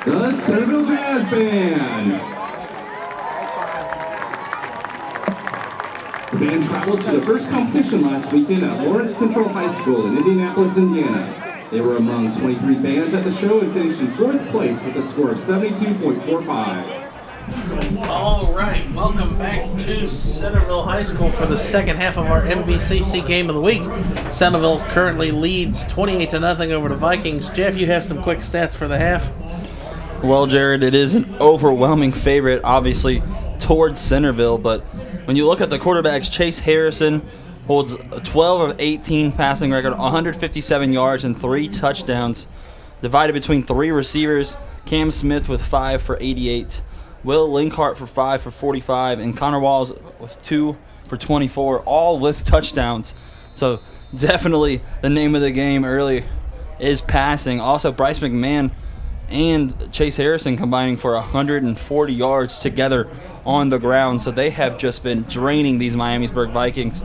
Speaker 6: The Centerville Jazz Band. The band traveled to the first competition last weekend at Lawrence Central High School in Indianapolis, Indiana. They were among 23 bands at the show and finished in 4th place with a score of 72.45.
Speaker 3: All right, welcome back to Centerville High School for the second half of our MVCC game of the week. Centerville currently leads 28-0 over the Vikings. Jeff, you have some quick stats for the half?
Speaker 4: Well, Jared, it is an overwhelming favorite, obviously, towards Centerville, but when you look at the quarterbacks, Chase Harrison, holds a 12 of 18 passing record, 157 yards and 3 touchdowns, divided between 3 receivers. Cam Smith with 5 for 88, Will Linkhart for 5 for 45, and Connor Walls with 2 for 24, all with touchdowns. So definitely the name of the game early is passing. Also, Bryce McMahon and Chase Harrison combining for 140 yards together on the ground. So they have just been draining these Miamisburg Vikings.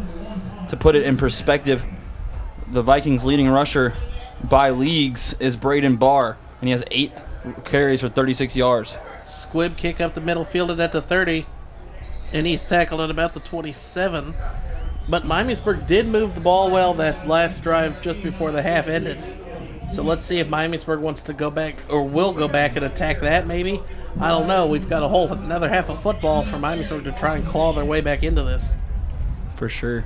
Speaker 4: To put it in perspective, the Vikings' leading rusher by leagues is Braden Barr, and he has 8 carries for 36 yards.
Speaker 3: Squib kick up the middle, fielded at the 30, and he's tackled at about the 27. But Miamisburg did move the ball well that last drive just before the half ended. So let's see if Miamisburg wants to go back, or will go back and attack that maybe. I don't know. We've got another half of football for Miamisburg to try and claw their way back into this.
Speaker 4: For sure.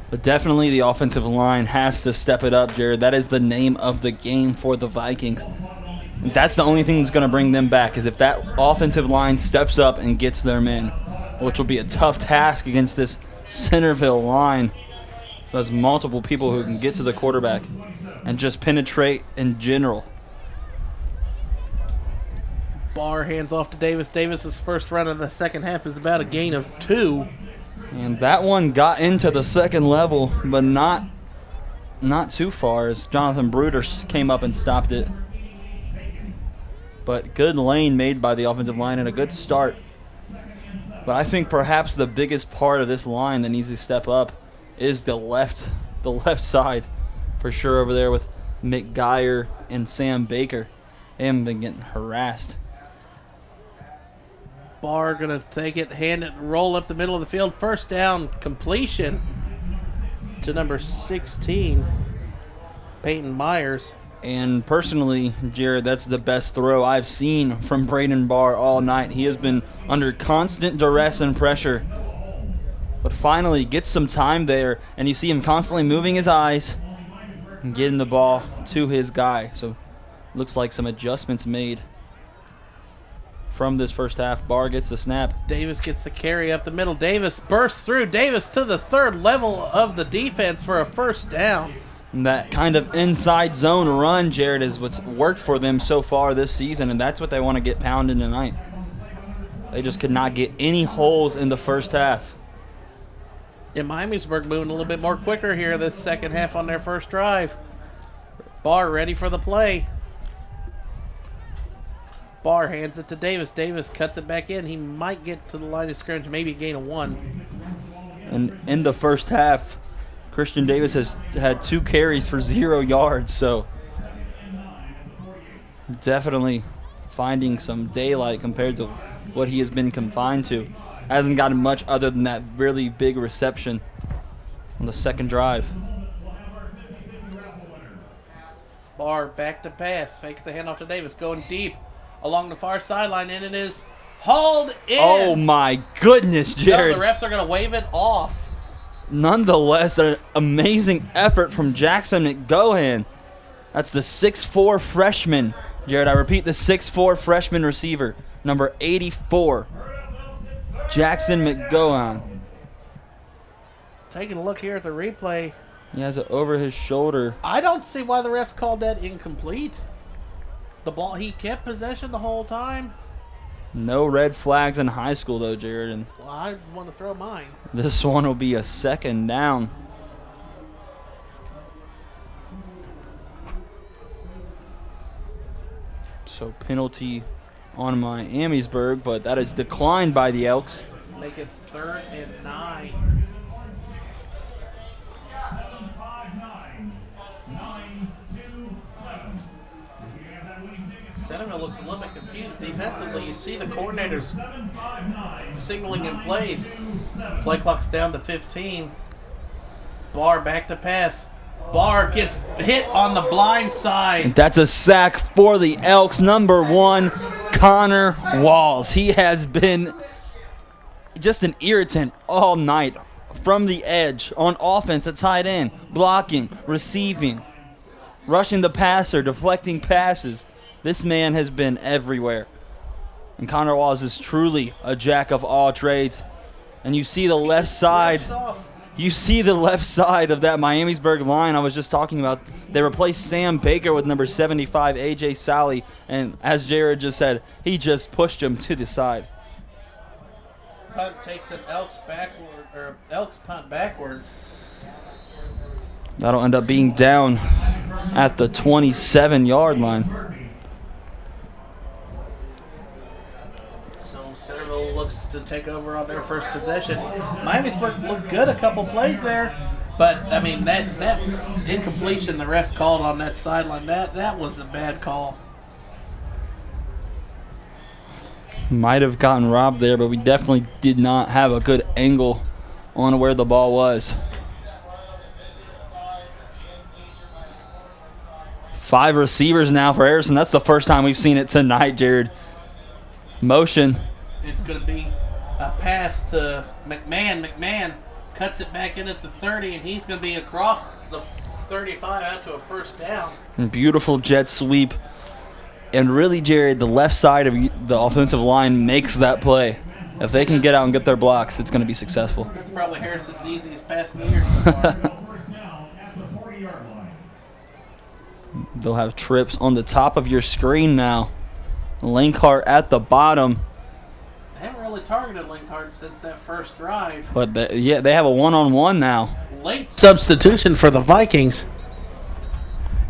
Speaker 4: But definitely the offensive line has to step it up, Jared. That is the name of the game for the Vikings. And that's the only thing that's going to bring them back, is if that offensive line steps up and gets their men, which will be a tough task against this Centerville line. There's multiple people who can get to the quarterback and just penetrate in general.
Speaker 3: Barr hands off to Davis. Davis's first run of the second half is about a gain of 2.
Speaker 4: And that one got into the second level, but not too far, as Jonathan Bruder came up and stopped it. But good lane made by the offensive line and a good start. But I think perhaps the biggest part of this line that needs to step up is the left side, for sure, over there with McGuire and Sam Baker. They haven't been getting harassed.
Speaker 3: Barr going to take it, hand it, roll up the middle of the field. First down, completion to number 16, Peyton Myers.
Speaker 4: And personally, Jared, that's the best throw I've seen from Braden Barr all night. He has been under constant duress and pressure, but finally gets some time there, and you see him constantly moving his eyes and getting the ball to his guy. So looks like some adjustments made from this first half. Barr gets the snap.
Speaker 3: Davis gets the carry up the middle. Davis bursts through. Davis to the third level of the defense for a first down.
Speaker 4: And that kind of inside zone run, Jared, is what's worked for them so far this season, and that's what they want to get pounded tonight. They just could not get any holes in the first half.
Speaker 3: And Miamisburg moving a little bit more quicker here this second half on their first drive. Barr ready for the play. Barr hands it to Davis. Davis cuts it back in. He might get to the line of scrimmage, maybe a gain of 1.
Speaker 4: And in the first half, Christian Davis has had 2 carries for 0 yards, so definitely finding some daylight compared to what he has been confined to. Hasn't gotten much other than that really big reception on the second drive.
Speaker 3: Barr back to pass. Fakes the handoff to Davis. Going deep along the far sideline, and it is hauled in.
Speaker 4: Oh, my goodness, Jared.
Speaker 3: No, the refs are going to wave it off.
Speaker 4: Nonetheless, an amazing effort from Jackson McGohan. That's the 6'4 freshman. Jared, I repeat, the 6'4 freshman receiver, number 84, Jackson McGohan.
Speaker 3: Taking a look here at the replay.
Speaker 4: He has it over his shoulder.
Speaker 3: I don't see why the refs called that incomplete. The ball, he kept possession the whole time.
Speaker 4: No red flags in high school, though, Jared. And
Speaker 3: Well, I want to throw mine.
Speaker 4: this one will be a second down. So penalty on Miamisburg, but that is declined by the Elks.
Speaker 3: Make it 3rd and 9. Centerville looks a little bit confused defensively. You see the coordinators signaling in plays. Play clock's down to 15. Barr back to pass. Barr gets hit on the blind side.
Speaker 4: That's a sack for the Elks. Number 1, Connor Walls. He has been just an irritant all night from the edge, on offense at tight end, blocking, receiving, rushing the passer, deflecting passes. This man has been everywhere. And Connor Walls is truly a jack of all trades. And you see the left side. You see the left side of that Miamisburg line I was just talking about. They replaced Sam Baker with number 75, A.J. Sally. And as Jared just said, he just pushed him to the side.
Speaker 3: Punt takes an Elks punt backwards.
Speaker 4: That'll end up being down at the 27-yard line.
Speaker 3: So Centerville looks to take over on their first possession. Miamisburg looked good a couple plays there, but I mean that incompletion the rest called on that sideline, that was a bad call.
Speaker 4: Might have gotten robbed there, but we definitely did not have a good angle on where the ball was. 5 receivers now for Harrison. That's the first time we've seen it tonight, Jared. Motion.
Speaker 3: It's going to be a pass to McMahon. McMahon cuts it back in at the 30, and he's going to be across the 35 out to a first down.
Speaker 4: And beautiful jet sweep. And really, Jared, the left side of the offensive line makes that play. If they can get out and get their blocks, it's going to be successful.
Speaker 3: That's probably Harrison's easiest pass of the year so far.
Speaker 4: They'll have trips on the top of your screen now. Linkhart at the bottom.
Speaker 3: They haven't really targeted Linkhart since that first drive.
Speaker 4: But they have a one-on-one now.
Speaker 3: Late substitution for the Vikings.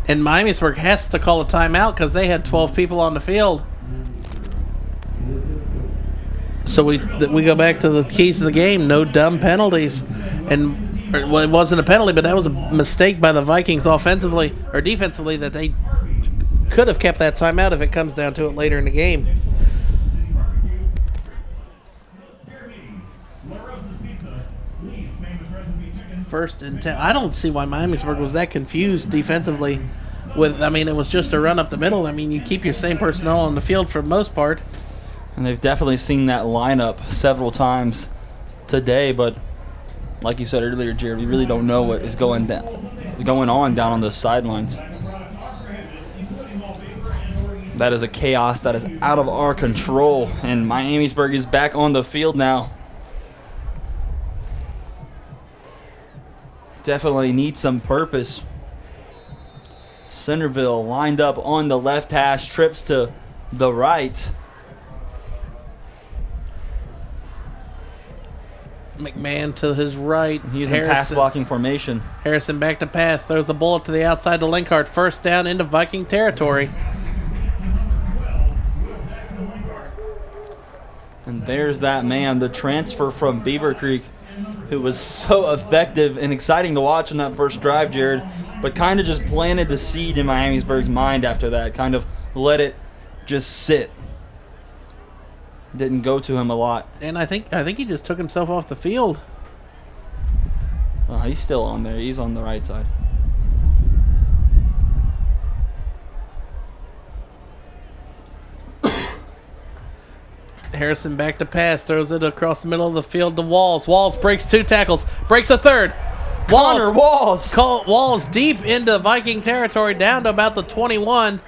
Speaker 3: And Miamisburg has to call a timeout because they had 12 people on the field. So we go back to the keys of the game. No dumb penalties. Well, it wasn't a penalty, but that was a mistake by the Vikings offensively or defensively that they could have kept that timeout if it comes down to it later in the game. First and 10. I don't see why Miamisburg was that confused defensively. It was just a run up the middle. I mean, you keep your same personnel on the field for the most part.
Speaker 4: And they've definitely seen that lineup several times today, but like you said earlier, Jared, we really don't know what is going on down on the sidelines. That is a chaos that is out of our control, and Miamisburg is back on the field now. Definitely needs some purpose. Centerville lined up on the left hash, trips to the right.
Speaker 3: McMahon to his right.
Speaker 4: He's in pass blocking formation.
Speaker 3: Harrison back to pass. Throws a bullet to the outside to Linkhart. First down into Viking territory.
Speaker 4: And there's that man, the transfer from Beaver Creek, who was so effective and exciting to watch in that first drive, Jared, but kind of just planted the seed in Miamisburg's mind after that. Kind of let it just sit. Didn't go to him a lot.
Speaker 3: And I think he just took himself off the field.
Speaker 4: He's still on there. He's on the right side.
Speaker 3: Harrison back to pass. Throws it across the middle of the field to Walls. Walls breaks 2 tackles. Breaks a third. Walls deep into Viking territory down to about the 21.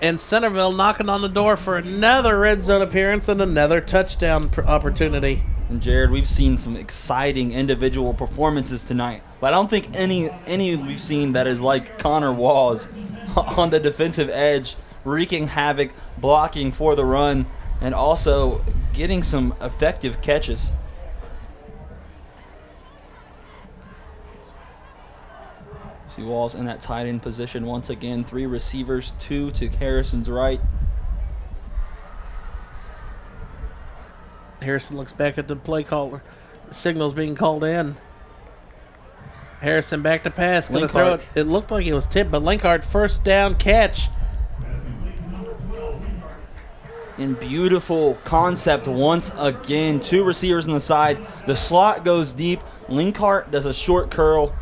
Speaker 3: And Centerville knocking on the door for another red zone appearance and another touchdown opportunity.
Speaker 4: And Jared, we've seen some exciting individual performances tonight, but I don't think any we've seen that is like Connor Walls on the defensive edge, wreaking havoc, blocking for the run, and also getting some effective catches. See Walls in that tight end position once again. 3 receivers, 2 to Harrison's right.
Speaker 3: Harrison looks back at the play caller. The signal's being called in. Harrison back to pass. Going to throw it. It looked like it was tipped, but Linkhart first down catch.
Speaker 4: In beautiful concept once again. 2 receivers on the side. The slot goes deep. Linkhart does a short curl.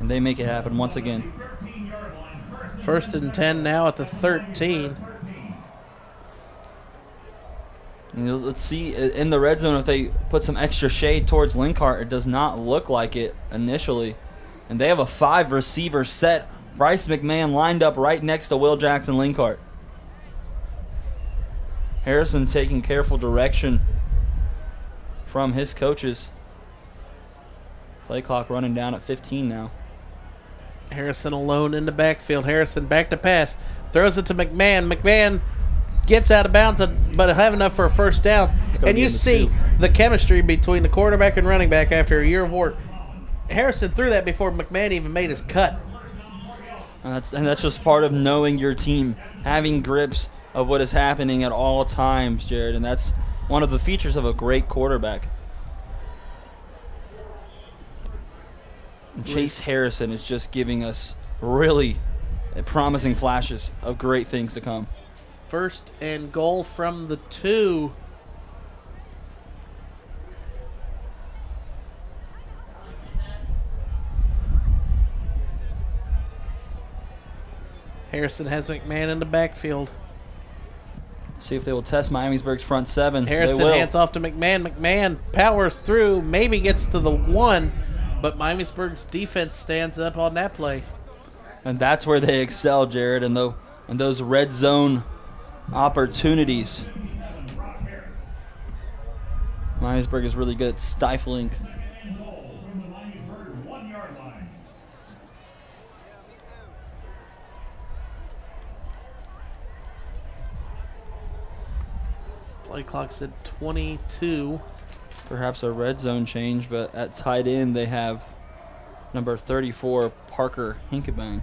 Speaker 4: And they make it happen once again.
Speaker 3: First and 10 now at the 13.
Speaker 4: And let's see in the red zone if they put some extra shade towards Linkhart. It does not look like it initially. And they have a 5 receiver set. Bryce McMahon lined up right next to Will Jackson Linkhart. Harrison taking careful direction from his coaches. Play clock running down at 15 now.
Speaker 3: Harrison alone in the backfield. Harrison back to pass. Throws it to McMahon. McMahon gets out of bounds, but have enough for a first down. And you see the chemistry between the quarterback and running back after a year of work. Harrison threw that before McMahon even made his cut.
Speaker 4: And that's just part of knowing your team, having grips of what is happening at all times, Jared. And that's one of the features of a great quarterback. And Chase Harrison is just giving us really promising flashes of great things to come.
Speaker 3: 1st and goal from the 2. Harrison has McMahon in the backfield.
Speaker 4: See if they will test Miamisburg's front 7.
Speaker 3: Harrison hands off to McMahon. McMahon powers through, maybe gets to the 1, but Miamisburg's defense stands up on that play.
Speaker 4: And that's where they excel, Jared, and those red zone opportunities. Miamisburg is really good at stifling.
Speaker 3: Play clock's at 22.
Speaker 4: Perhaps a red zone change, but at tight end they have number 34, Parker Hinkebane.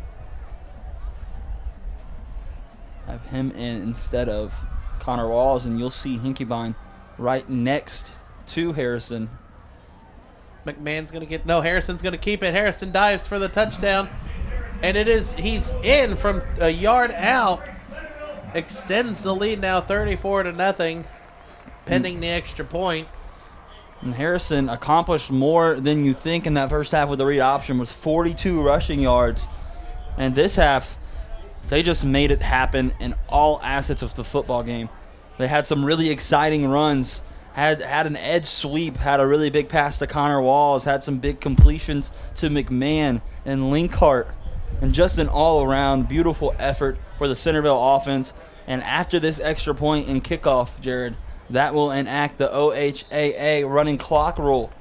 Speaker 4: Have him in instead of Connor Walls, and you'll see Hinkebane right next to Harrison.
Speaker 3: McMahon's going to get... No, Harrison's going to keep it. Harrison dives for the touchdown. And he's in from a yard out. Extends the lead now 34-0, pending the extra point.
Speaker 4: And Harrison accomplished more than you think in that first half with the read option, with 42 rushing yards. And this half, they just made it happen in all assets of the football game. They had some really exciting runs, had an edge sweep, had a really big pass to Connor Walls, had some big completions to McMahon and Linkhart, and just an all-around beautiful effort for the Centerville offense. And after this extra point in kickoff, Jared, that will enact the OHAA running clock rule.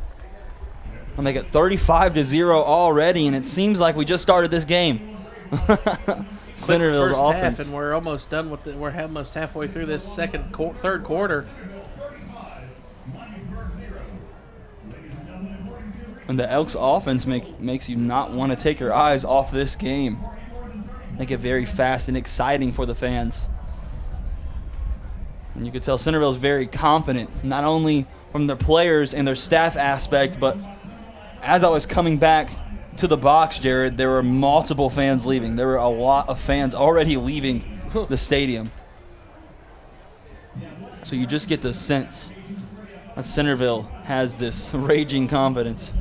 Speaker 4: I'll make it 35-0 already, and it seems like we just started this game. Centerville's offense.
Speaker 3: Half, and we're almost done with it. We're almost halfway through this third quarter.
Speaker 4: And the Elks offense makes you not want to take your eyes off this game. Make it very fast and exciting for the fans. And you can tell Centerville's very confident, not only from their players and their staff aspect, but as I was coming back to the box, Jared, there were multiple fans leaving. There were a lot of fans already leaving the stadium. So you just get the sense that Centerville has this raging confidence.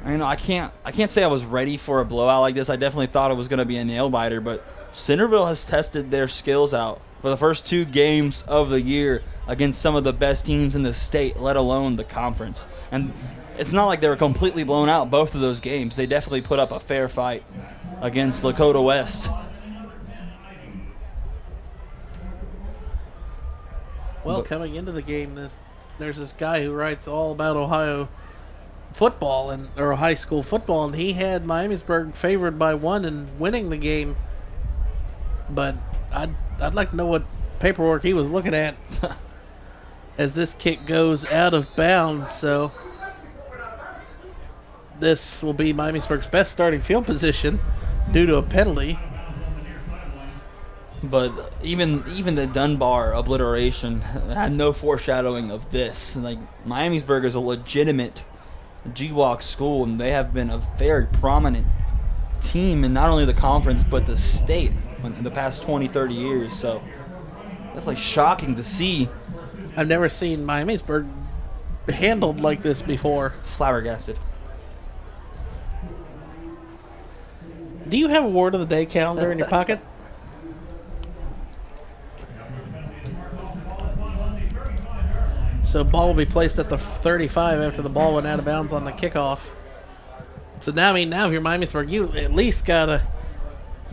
Speaker 4: I can't say I was ready for a blowout like this. I definitely thought it was going to be a nail biter, but Centerville has tested their skills out for the first 2 games of the year against some of the best teams in the state, let alone the conference. And it's not like they were completely blown out both of those games. They definitely put up a fair fight against Lakota West.
Speaker 3: Well, coming into the game, there's this guy who writes all about Ohio football or high school football, and he had Miamisburg favored by 1 and winning the game. But I'd like to know what paperwork he was looking at as this kick goes out of bounds. So this will be Miamisburg's best starting field position due to a penalty.
Speaker 4: But even the Dunbar obliteration had no foreshadowing of this. Like, Miamisburg is a legitimate GWalk school, and they have been a very prominent team in not only the conference but the state in the past 20-30 years. So definitely shocking to see.
Speaker 3: I've never seen Miamisburg handled like this before.
Speaker 4: Flabbergasted.
Speaker 3: Do you have a word of the day calendar in your pocket? So ball will be placed at the 35 after the ball went out of bounds on the kickoff. So now if you're Miamisburg, you at least got to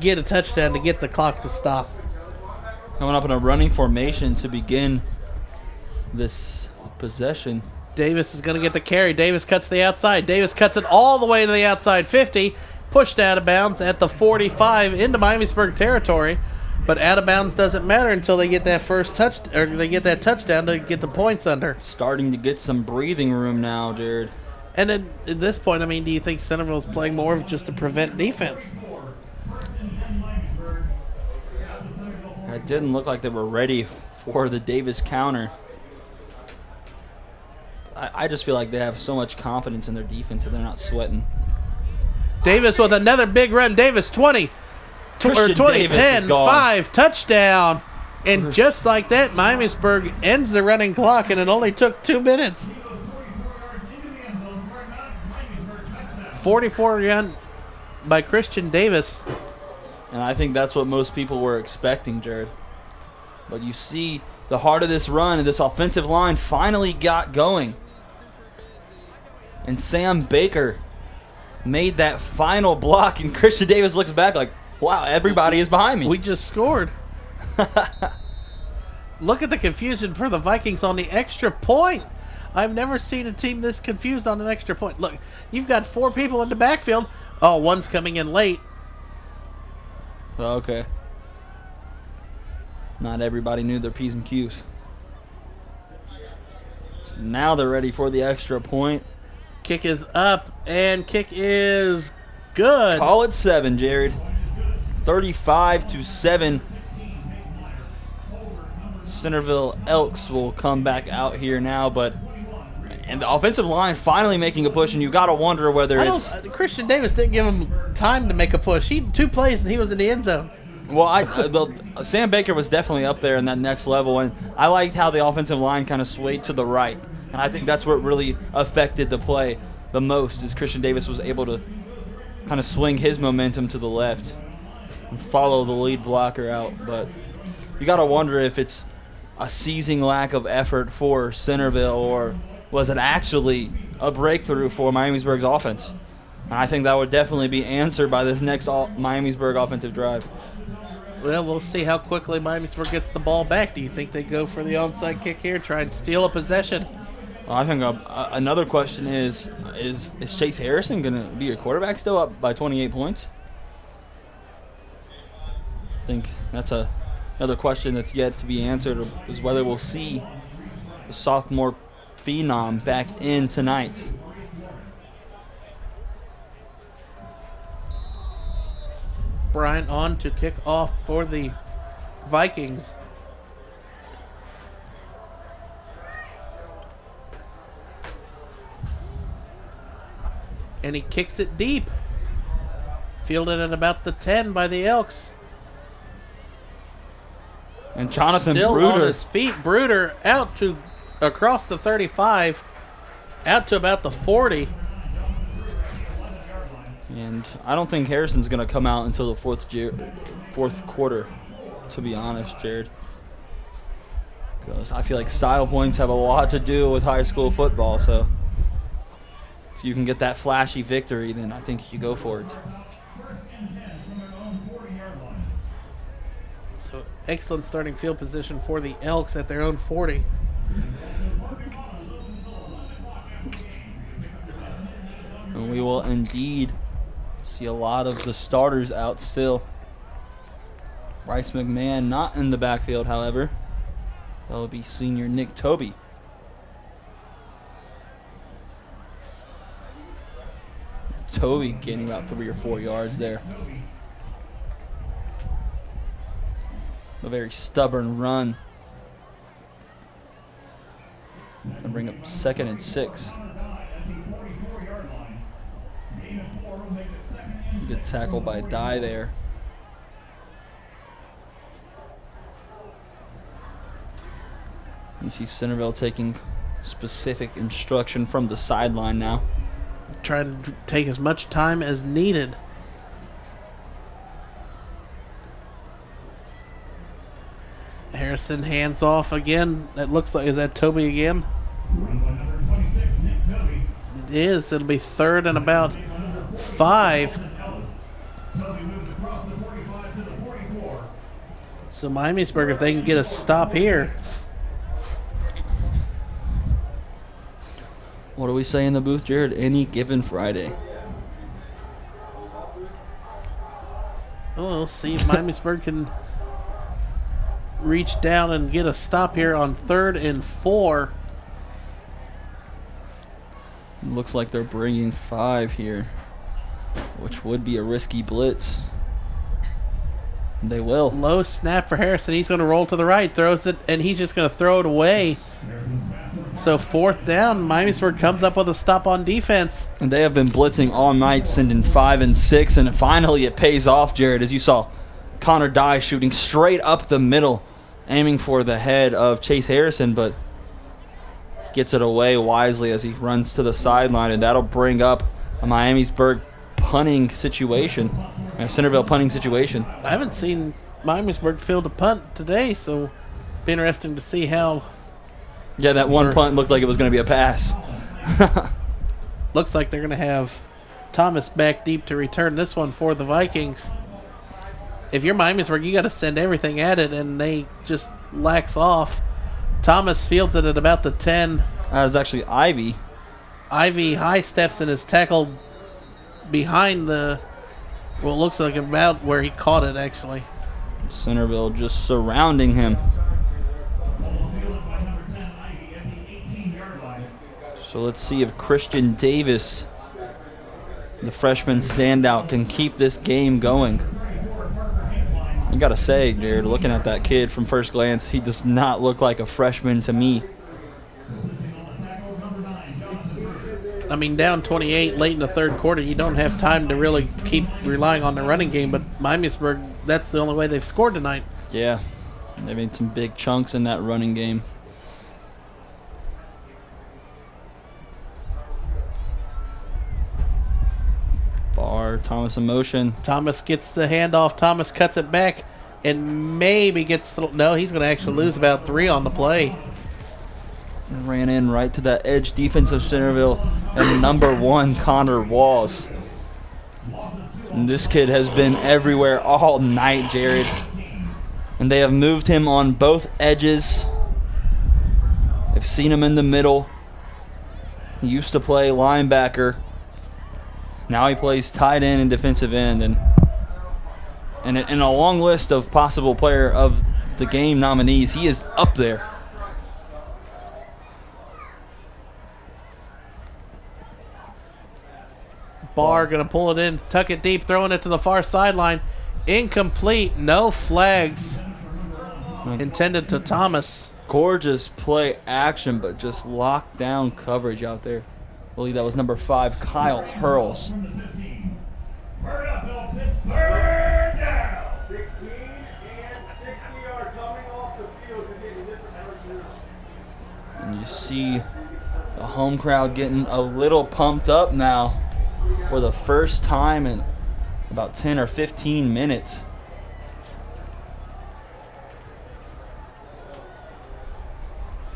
Speaker 3: get a touchdown to get the clock to stop.
Speaker 4: Coming up in a running formation to begin this possession.
Speaker 3: Davis is going to get the carry. Davis cuts the outside. Davis cuts it all the way to the outside 50. Pushed out of bounds at the 45 into Miamisburg territory. But out of bounds doesn't matter until they get that first touch, or they get that touchdown to get the points under.
Speaker 4: Starting to get some breathing room now, Jared.
Speaker 3: And then at this point, I mean, do you think Centerville's playing more of just to prevent defense?
Speaker 4: It didn't look like they were ready for the Davis counter. I just feel like they have so much confidence in their defense that they're not sweating.
Speaker 3: Davis with another big run. Davis 20. Or 20, 10, 5, touchdown. And just like that, Miamisburg ends the running clock, and it only took 2 minutes. 44 run by Christian Davis.
Speaker 4: And I think that's what most people were expecting, Jared. But you see the heart of this run, and this offensive line finally got going. And Sam Baker made that final block, and Christian Davis looks back like, wow, everybody is behind me.
Speaker 3: We just scored. Look at the confusion for the Vikings on the extra point. I've never seen a team this confused on an extra point. Look, you've got 4 people in the backfield. Oh, one's coming in late.
Speaker 4: Okay. Not everybody knew their P's and Q's. So now they're ready for the extra point.
Speaker 3: Kick is up, and kick is good.
Speaker 4: Call it 7, Jared. 35-7. Centerville Elks will come back out here now, and the offensive line finally making a push, and you got to wonder whether it's...
Speaker 3: Christian Davis didn't give him time to make a push. 2 plays, and he was in the end zone.
Speaker 4: Well, Sam Baker was definitely up there in that next level, and I liked how the offensive line kind of swayed to the right, and I think that's what really affected the play the most, is Christian Davis was able to kind of swing his momentum to the left and follow the lead blocker out. But you got to wonder if it's a seizing lack of effort for Centerville, or was it actually a breakthrough for Miamisburg's offense? And I think that would definitely be answered by this next Miamisburg offensive drive.
Speaker 3: Well, we'll see how quickly Miamisburg gets the ball back. Do you think they go for the onside kick here, try and steal a possession?
Speaker 4: Well, I think another question is Chase Harrison going to be your quarterback still, up by 28 points? I think that's another question that's yet to be answered, is whether we'll see the sophomore phenom back in tonight.
Speaker 3: Bryant on to kick off for the Vikings. And he kicks it deep. Fielded at about the 10 by the Elks.
Speaker 4: And Jonathan
Speaker 3: Still
Speaker 4: Bruder
Speaker 3: on his feet. Bruder out to across the 35, out to about the 40.
Speaker 4: And I don't think Harrison's going to come out until the fourth quarter, to be honest, Jared. Because I feel like style points have a lot to do with high school football. So if you can get that flashy victory, then I think you go for it.
Speaker 3: So excellent starting field position for the Elks at their own 40.
Speaker 4: And we will indeed see a lot of the starters out still. Bryce McMahon not in the backfield, however. That will be senior Nick Toby. Toby gaining about 3 or 4 yards there. A very stubborn run. And bring up 2nd and 6. Good tackle by Dye there. You see Centerville taking specific instruction from the sideline now.
Speaker 3: Trying to take as much time as needed. Harrison hands off again. That looks like, is that Toby again? It is. It'll be 3rd and about 5. So Miamisburg, if they can get a stop here.
Speaker 4: What do we say in the booth, Jared? Any given Friday.
Speaker 3: Well, we'll see if Miamisburg can reach down and get a stop here on 3rd and 4.
Speaker 4: Looks like they're bringing 5 here, which would be a risky blitz. They will.
Speaker 3: Low snap for Harrison. He's going to roll to the right, throws it, and he's just going to throw it away. So 4th down, Miamisburg comes up with a stop on defense.
Speaker 4: And they have been blitzing all night, sending 5 and 6, and finally it pays off, Jared, as you saw Connor Dye shooting straight up the middle, aiming for the head of Chase Harrison, but he gets it away wisely as he runs to the sideline, and that'll bring up a Miamisburg punting situation, a Centerville punting situation.
Speaker 3: I haven't seen Miamisburg field a punt today, so it'll be interesting to see how.
Speaker 4: Yeah, that one punt looked like it was going to be a pass.
Speaker 3: Looks like they're going to have Thomas back deep to return this one for the Vikings. If you're Miamisburg, you got to send everything at it, and they just lax off. Thomas fields it at about the 10.
Speaker 4: That was actually Ivy.
Speaker 3: Ivy high steps and is tackled behind the, well, it looks like about where he caught it, actually.
Speaker 4: Centerville just surrounding him. So let's see if Christian Davis, the freshman standout, can keep this game going. You got to say, Jared, looking at that kid from first glance, he does not look like a freshman to me.
Speaker 3: I mean, down 28 late in the 3rd quarter, you don't have time to really keep relying on the running game, but Miamisburg, that's the only way they've scored tonight.
Speaker 4: Yeah, they made some big chunks in that running game. Barr, Thomas in motion.
Speaker 3: Thomas gets the handoff. Thomas cuts it back and maybe gets the, no, he's going to actually lose about 3 on the play.
Speaker 4: Ran in right to that edge defense of Centerville and number 1, Connor Walls. And this kid has been everywhere all night, Jared. And they have moved him on both edges. They've seen him in the middle. He used to play linebacker. Now he plays tight end and defensive end. And in a long list of possible player of the game nominees, he is up there.
Speaker 3: Barr going to pull it in, tuck it deep, throwing it to the far sideline. Incomplete, no flags intended to Thomas.
Speaker 4: Gorgeous play action, but just locked down coverage out there. I believe that was number 5, Kyle Hurls.
Speaker 7: Bird up, Milton. Bird down. 16 and 60 are coming off the field.
Speaker 4: And you see the home crowd getting a little pumped up now for the first time in about 10 or 15 minutes.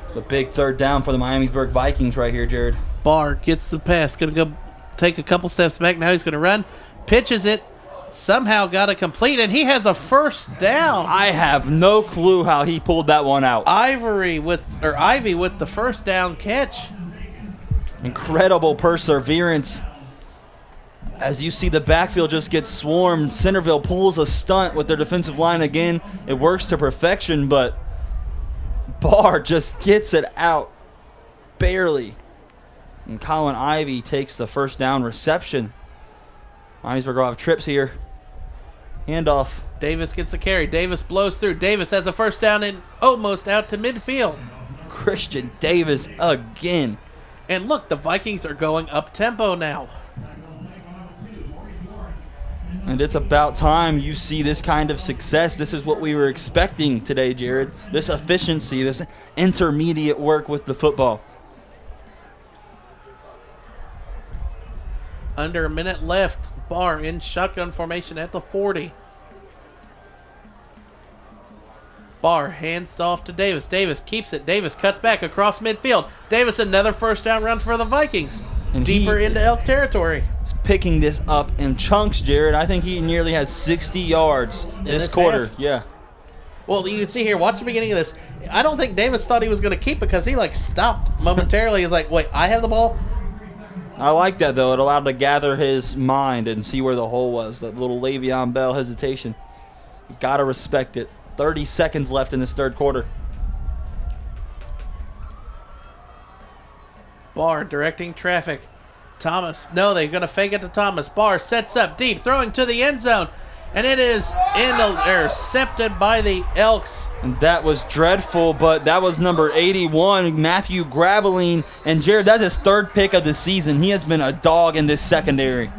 Speaker 4: It's a big 3rd down for the Miamisburg Vikings right here, Jared.
Speaker 3: Barr gets the pass, going to go take a couple steps back. Now he's going to run, pitches it, somehow got it complete, and he has a 1st down.
Speaker 4: I have no clue how he pulled that one out.
Speaker 3: Ivy with the 1st down catch.
Speaker 4: Incredible perseverance. As you see the backfield just get swarmed, Centerville pulls a stunt with their defensive line again. It works to perfection, but Barr just gets it out barely. And Colin Ivy takes the 1st down reception. Miamisburg will have trips here. Handoff.
Speaker 3: Davis gets a carry. Davis blows through. Davis has a 1st down and almost out to midfield.
Speaker 4: Christian Davis again.
Speaker 3: And look, the Vikings are going up-tempo now.
Speaker 4: And it's about time you see this kind of success. This is what we were expecting today, Jared. This efficiency, this intermediate work with the football.
Speaker 3: Under a minute left. Barr in shotgun formation at the 40. Barr hands off to Davis. Davis keeps it. Davis cuts back across midfield. Davis another 1st down run for the Vikings.
Speaker 4: And
Speaker 3: deeper into Elk territory.
Speaker 4: He's picking this up in chunks, Jared. I think he nearly has 60 yards this quarter.
Speaker 3: Half.
Speaker 4: Yeah.
Speaker 3: Well, you can see here, watch the beginning of this. I don't think Davis thought he was going to keep because he, like, stopped momentarily. He's like, wait, I have the ball?
Speaker 4: I like that, though. It allowed him to gather his mind and see where the hole was. That little Le'Veon Bell hesitation. You got to respect it. 30 seconds left in this third quarter.
Speaker 3: Barr directing traffic. Thomas, no, they're going to fake it to Thomas. Barr sets up deep, throwing to the end zone. And it is intercepted by the Elks.
Speaker 4: And that was dreadful, but that was number 81, Matthew Graveline. And Jared, that's his third pick of the season. He has been a dog in this secondary.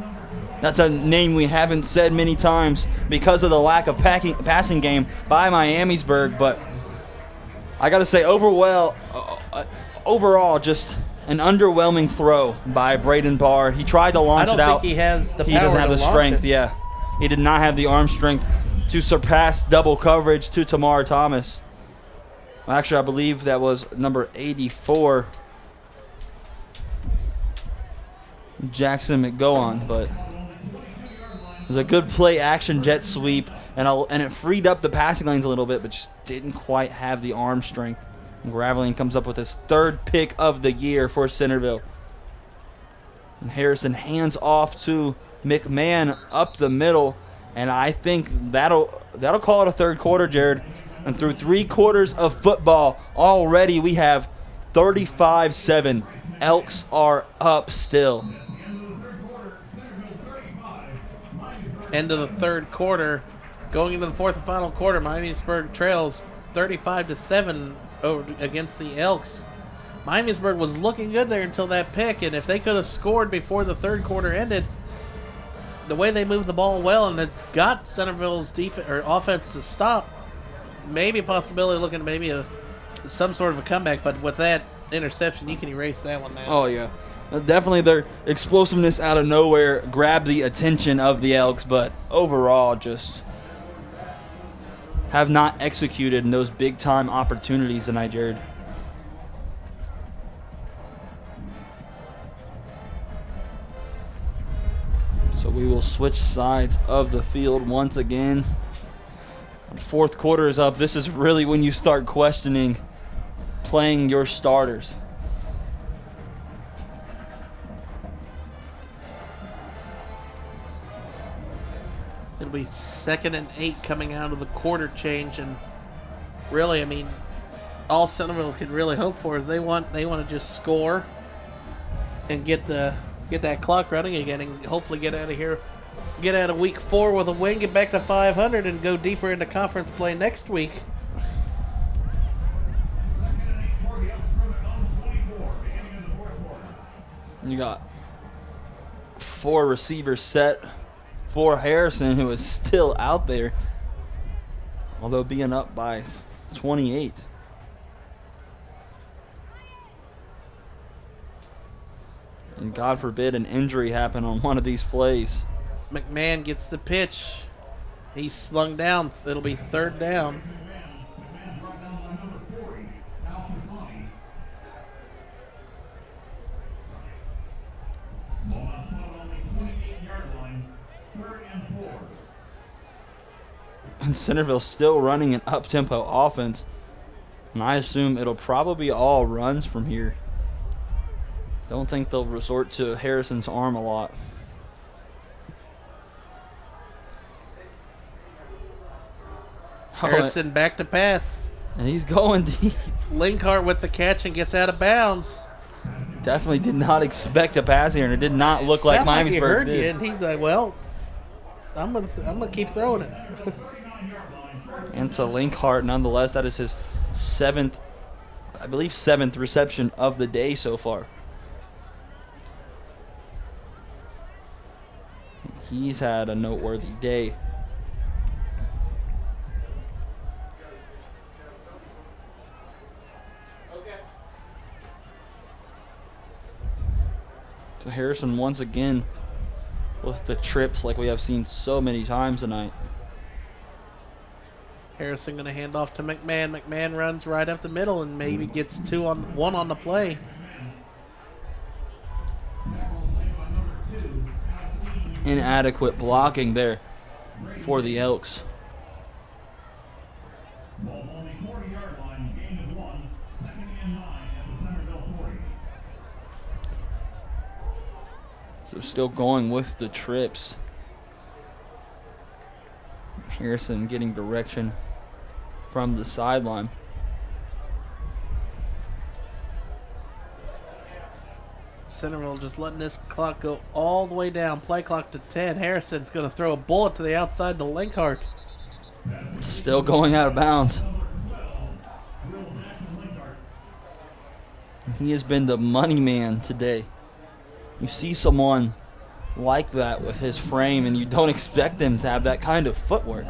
Speaker 4: That's a name we haven't said many times because of the lack of passing game by Miamisburg. But I got to say, overall, just an underwhelming throw by Braden Barr. He tried to launch it out.
Speaker 3: I don't think he has the power to launch it.
Speaker 4: He doesn't have the strength, yeah. He did not have the arm strength to surpass double coverage to Tamar Thomas. Actually, I believe that was number 84, Jackson McGowan. But it was a good play action jet sweep, and it freed up the passing lanes a little bit, but just didn't quite have the arm strength. And Graveline comes up with his third pick of the year for Centerville. And Harrison hands off to McMahon up the middle, and I think that'll call it a third quarter, Jared. And through 3 quarters of football, already we have 35-7. Elks are up still.
Speaker 3: End of the third quarter, going into the fourth and final quarter, Miamisburg trails 35-7 over against the Elks. Miamisburg was looking good there until that pick, and if they could have scored before the third quarter ended, the way they moved the ball well and it got Centerville's defense or offense to stop, maybe a possibility looking at maybe some sort of a comeback. But with that interception, you can erase that one now.
Speaker 4: Oh yeah, definitely their explosiveness out of nowhere grabbed the attention of the Elks, but overall just have not executed in those big time opportunities tonight, Jared. So we will switch sides of the field once again. Fourth quarter is up. This is really when you start questioning playing your starters.
Speaker 3: It'll be 2nd and 8 coming out of the quarter change, and really, I mean, all Centerville can really hope for is they want to just score and get that clock running again, and hopefully get out of here, get out of week 4 with a win, get back to 500, and go deeper into conference play next week.
Speaker 4: You got 4 receivers set for Harrison, who is still out there, although being up by 28. And God forbid an injury happen on one of these plays.
Speaker 3: McMahon gets the pitch. He's slung down. It'll be 3rd down.
Speaker 4: And Centerville's still running an up-tempo offense. And I assume it'll probably be all runs from here. Don't think they'll resort to Harrison's arm a lot.
Speaker 3: Harrison back to pass.
Speaker 4: And he's going deep.
Speaker 3: Linkhart with the catch and gets out of bounds.
Speaker 4: Definitely did not expect a pass here, and it did not look like Miamisburg did.
Speaker 3: You, and he's like, well, I'm gonna keep throwing it.
Speaker 4: And to Linkhart, nonetheless, that is his 7th reception of the day so far. He's had a noteworthy day. So Harrison once again with the trips like we have seen so many times tonight.
Speaker 3: Harrison going to hand off to McMahon. McMahon runs right up the middle and maybe gets 1 on the play.
Speaker 4: Inadequate blocking there for the Elks.
Speaker 7: the 40-yard line, gain of 1, 2nd and 9 at the Centerville 40.
Speaker 4: So still going with the trips. Harrison getting direction from the sideline.
Speaker 3: Centerville just letting this clock go all the way down. Play clock to 10. Harrison's going to throw a bullet to the outside to Linkhart.
Speaker 4: Still going out of bounds. He has been the money man today. You see someone like that with his frame, and you don't expect him to have that kind of footwork.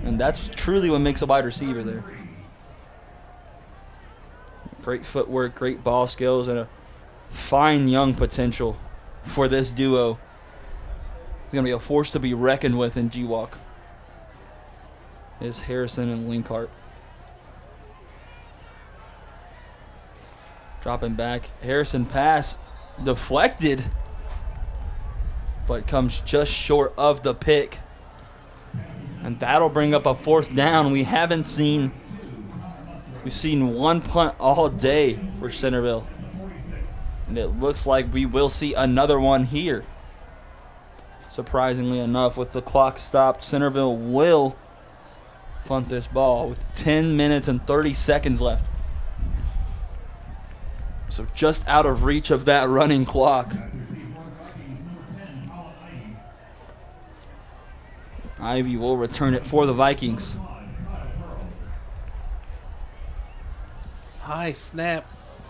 Speaker 4: And that's truly what makes a wide receiver there. Great footwork, great ball skills, and a fine young potential for this duo. He's going to be a force to be reckoned with in G-Walk. Is Harrison and Linkhart. Dropping back. Harrison pass deflected, but comes just short of the pick. And that'll bring up a 4th down. We've seen one punt all day for Centerville. And it looks like we will see another one here. Surprisingly enough, with the clock stopped, Centerville will punt this ball with 10 minutes and 30 seconds left. So just out of reach of that running clock. Ivy will return it for the Vikings.
Speaker 3: High snap.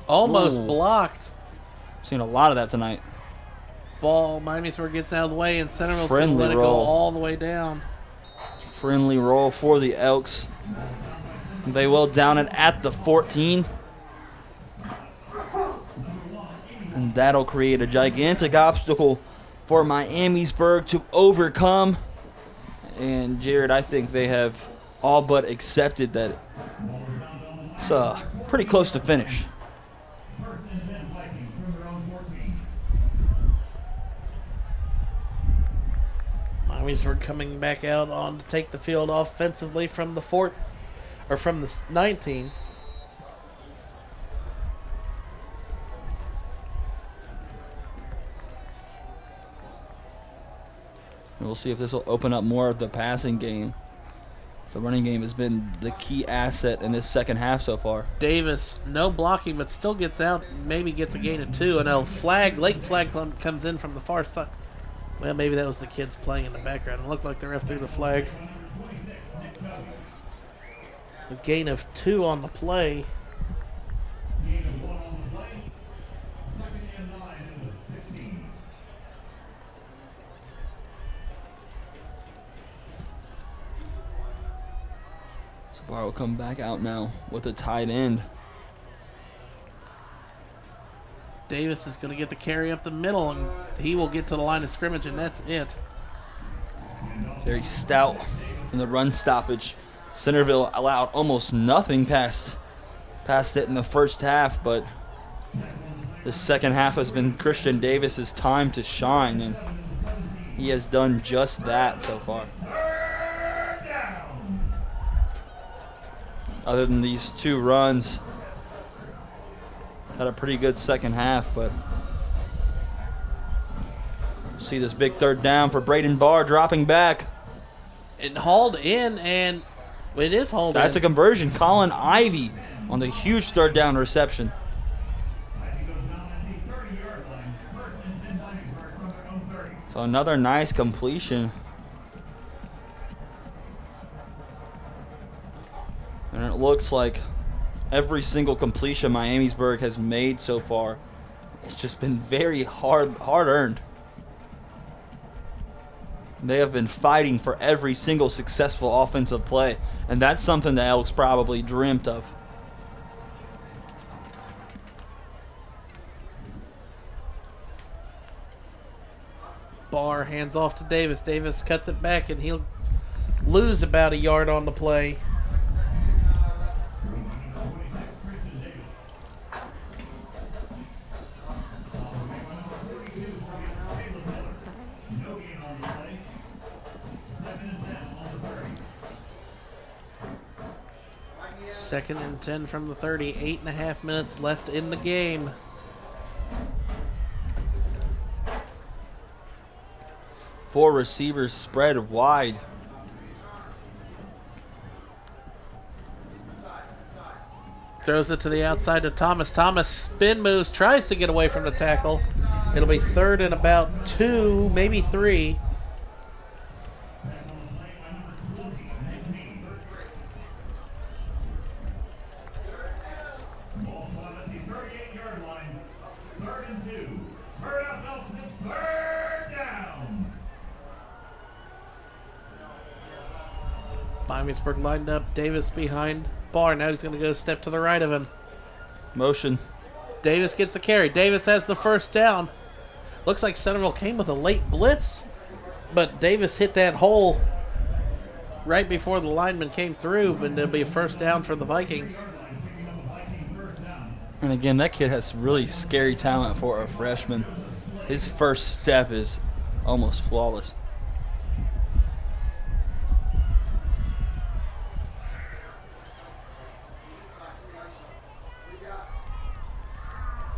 Speaker 3: Almost blocked.
Speaker 4: Seen a lot of that tonight.
Speaker 3: Ball, Miamisburg gets out of the way, and Centerville's going to
Speaker 4: Friendly
Speaker 3: let it go
Speaker 4: roll.
Speaker 3: all the way down.
Speaker 4: Friendly roll for the Elks. They will down it at the 14. And that'll create a gigantic obstacle for Miamisburg to overcome. And Jared, I think they have all but accepted that it's pretty close to finish.
Speaker 3: Miamisburg coming back out on to take the field offensively from the from the 19.
Speaker 4: And we'll see if this will open up more of the passing game. The running game has been the key asset in this second half so far.
Speaker 3: Davis, no blocking, but still gets out, maybe gets a gain of 2. And a late flag comes in from the far side. Well, maybe that was the kids playing in the background. It looked like the ref threw the flag. A gain of 2 on the play.
Speaker 4: So Barr will come back out now with a tight end.
Speaker 3: Davis is going to get the carry up the middle, and he will get to the line of scrimmage, and that's it.
Speaker 4: Very stout in the run stoppage. Centerville allowed almost nothing past it in the first half, but the second half has been Christian Davis's time to shine, and he has done just that so far. Other than these 2 runs, had a pretty good second half, but see this big 3rd down for Braden Barr dropping back.
Speaker 3: And hauled in, and it is hauled in.
Speaker 4: That's a conversion. Colin Ivy on the huge 3rd down reception. So another nice completion. And it looks like every single completion Miamisburg has made so far, it's just been very hard-earned. They have been fighting for every single successful offensive play, and that's something the Elks probably dreamt of.
Speaker 3: Barr hands off to Davis. Davis cuts it back, and he'll lose about a yard on the play. Second and 10 from the 30. 8.5 minutes left in the game.
Speaker 4: Four receivers spread wide.
Speaker 3: Throws it to the outside to Thomas. Thomas spin moves, tries to get away from the tackle. It'll be third and about 2, maybe 3. Miamisburg lined up. Davis behind Barr. Now he's going to go step to the right of him.
Speaker 4: Motion.
Speaker 3: Davis gets the carry. Davis has the first down. Looks like Centerville came with a late blitz, but Davis hit that hole right before the lineman came through, and there'll be a first down for the Vikings.
Speaker 4: And again, that kid has really scary talent for a freshman. His first step is almost flawless.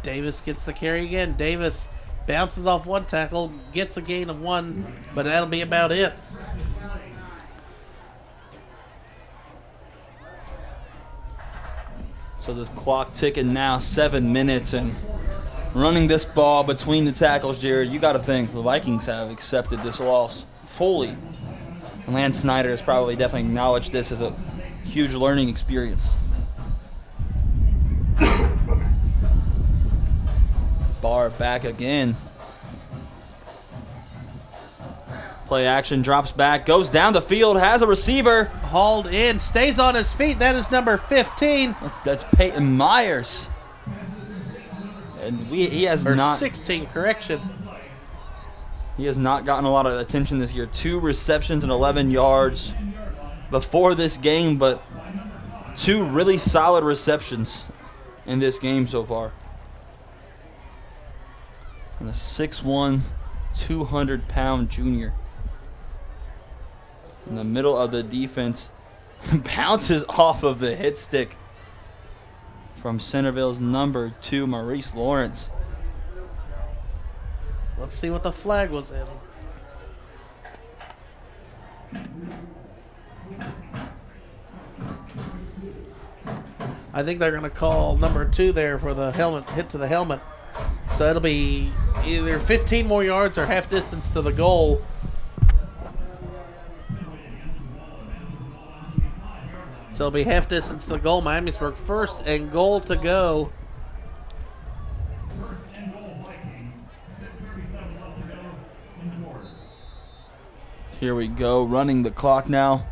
Speaker 3: Davis gets the carry again. Davis bounces off one tackle, gets a gain of 1, but that'll be about it.
Speaker 4: So the clock ticking now, 7 minutes, and running this ball between the tackles, Jared, you got to think the Vikings have accepted this loss fully. And Lance Snyder has probably definitely acknowledged this as a huge learning experience. Barr back again. Play action, drops back, goes down the field, has a receiver.
Speaker 3: Hauled in, stays on his feet. That is number 15.
Speaker 4: That's Peyton Myers. And he has
Speaker 3: Or
Speaker 4: not
Speaker 3: 16, correction.
Speaker 4: He has not gotten a lot of attention this year. 2 receptions and 11 yards before this game, but 2 really solid receptions in this game so far. And a 6'1", 200-pound junior. In the middle of the defense, bounces off of the hit stick from Centerville's number 2, Maurice Lawrence.
Speaker 3: Let's see what the flag was in. I think they're going to call number 2 there for the helmet hit to the helmet. So it'll be either 15 more yards or half distance to the goal. So it'll be half distance to the goal. Miamisburg first and goal to go.
Speaker 4: Here we go, running the clock now.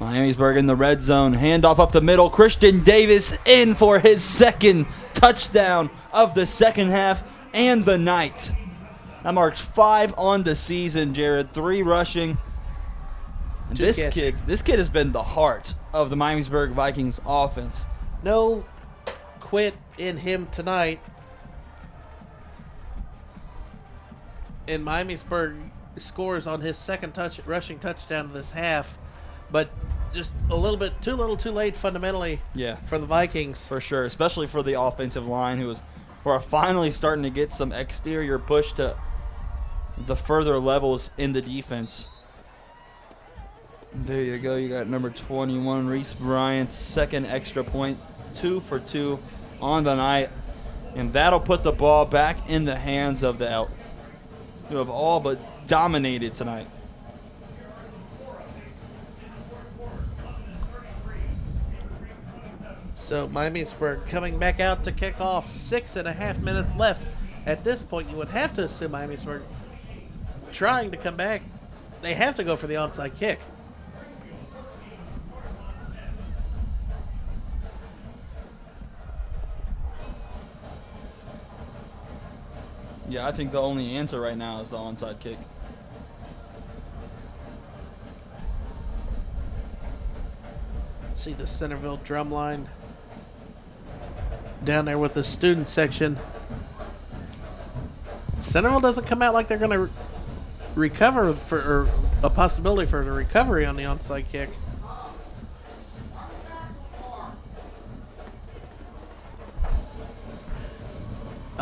Speaker 4: Miamisburg in the red zone. Handoff up the middle. Christian Davis in for his second touchdown of the second half and the night. That marks 5 on the season, Jared. 3 rushing. And this kid has been the heart of the Miamisburg Vikings offense.
Speaker 3: No quit in him tonight. And Miamisburg scores on his second rushing touchdown of this half, but just a little bit too little too late fundamentally for the Vikings.
Speaker 4: For sure, especially for the offensive line who are finally starting to get some exterior push to the further levels in the defense. There you go. You got number 21, Reese Bryant's second extra point, 2 for 2 on the night. And that'll put the ball back in the hands of the Elk, who have all but dominated tonight.
Speaker 3: So Miamisburg coming back out to kick off. 6.5 minutes left. At this point, you would have to assume Miamisburg trying to come back. They have to go for the onside kick.
Speaker 4: Yeah, I think the only answer right now is the onside kick.
Speaker 3: See the Centerville drum line down there with the student section. Centerville doesn't come out like they're going to recover or a possibility for the recovery on the onside kick.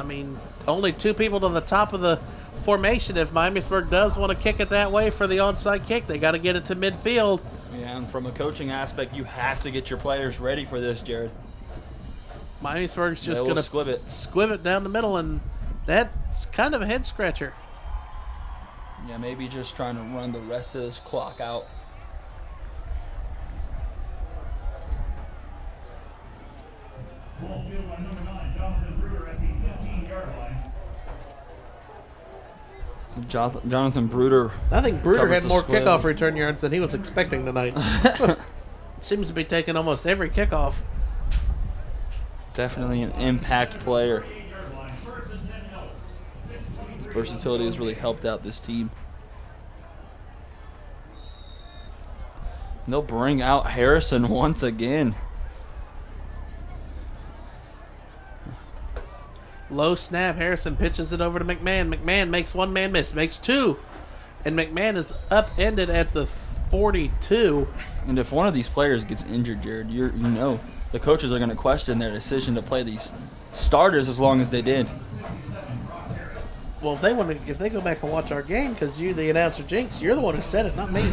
Speaker 3: I mean, only 2 people to the top of the formation. If Miamisburg does want to kick it that way for the onside kick, they got to get it to midfield.
Speaker 4: Yeah, and from a coaching aspect, you have to get your players ready for this, Jared.
Speaker 3: Miamisburg's just going to
Speaker 4: squib
Speaker 3: it down the middle, and that's kind of a head scratcher.
Speaker 4: Yeah, maybe just trying to run the rest of this clock out.
Speaker 7: Ball field by number 9, Jonathan Bruder at the 15-yard line.
Speaker 4: So Jonathan Bruder.
Speaker 3: I think Bruder
Speaker 4: covers
Speaker 3: had
Speaker 4: the
Speaker 3: more
Speaker 4: squib.
Speaker 3: kickoff return yards than he was expecting tonight. Seems to be taking almost every kickoff.
Speaker 4: Definitely an impact player. His versatility has really helped out this team. They'll bring out Harrison once again.
Speaker 3: Low snap. Harrison pitches it over to McMahon. McMahon makes 1 man miss. Makes 2. And McMahon is upended at the 42.
Speaker 4: And if one of these players gets injured, Jared, you know the coaches are going to question their decision to play these starters as long as they did.
Speaker 3: Well, if they go back and watch our game, because you're the announcer, Jinx, you're the one who said it, not me.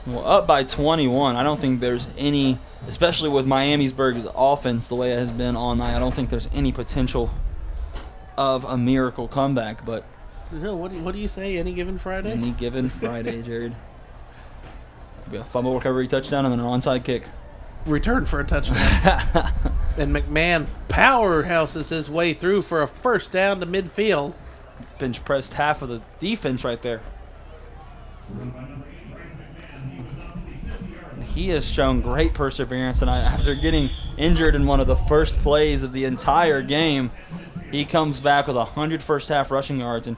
Speaker 4: Well, up by 21. I don't think there's any, especially with Miamisburg's offense the way it has been all night, I don't think there's any potential of a miracle comeback. But
Speaker 3: What do you say? Any given Friday?
Speaker 4: any given Friday, Jared. Be a fumble recovery touchdown and then an onside kick.
Speaker 3: Return for a touchdown. And McMahon powerhouses his way through for a first down to midfield.
Speaker 4: Bench pressed half of the defense right there. He has shown great perseverance, and after getting injured in one of the first plays of the entire game, he comes back with 100 first half rushing yards, and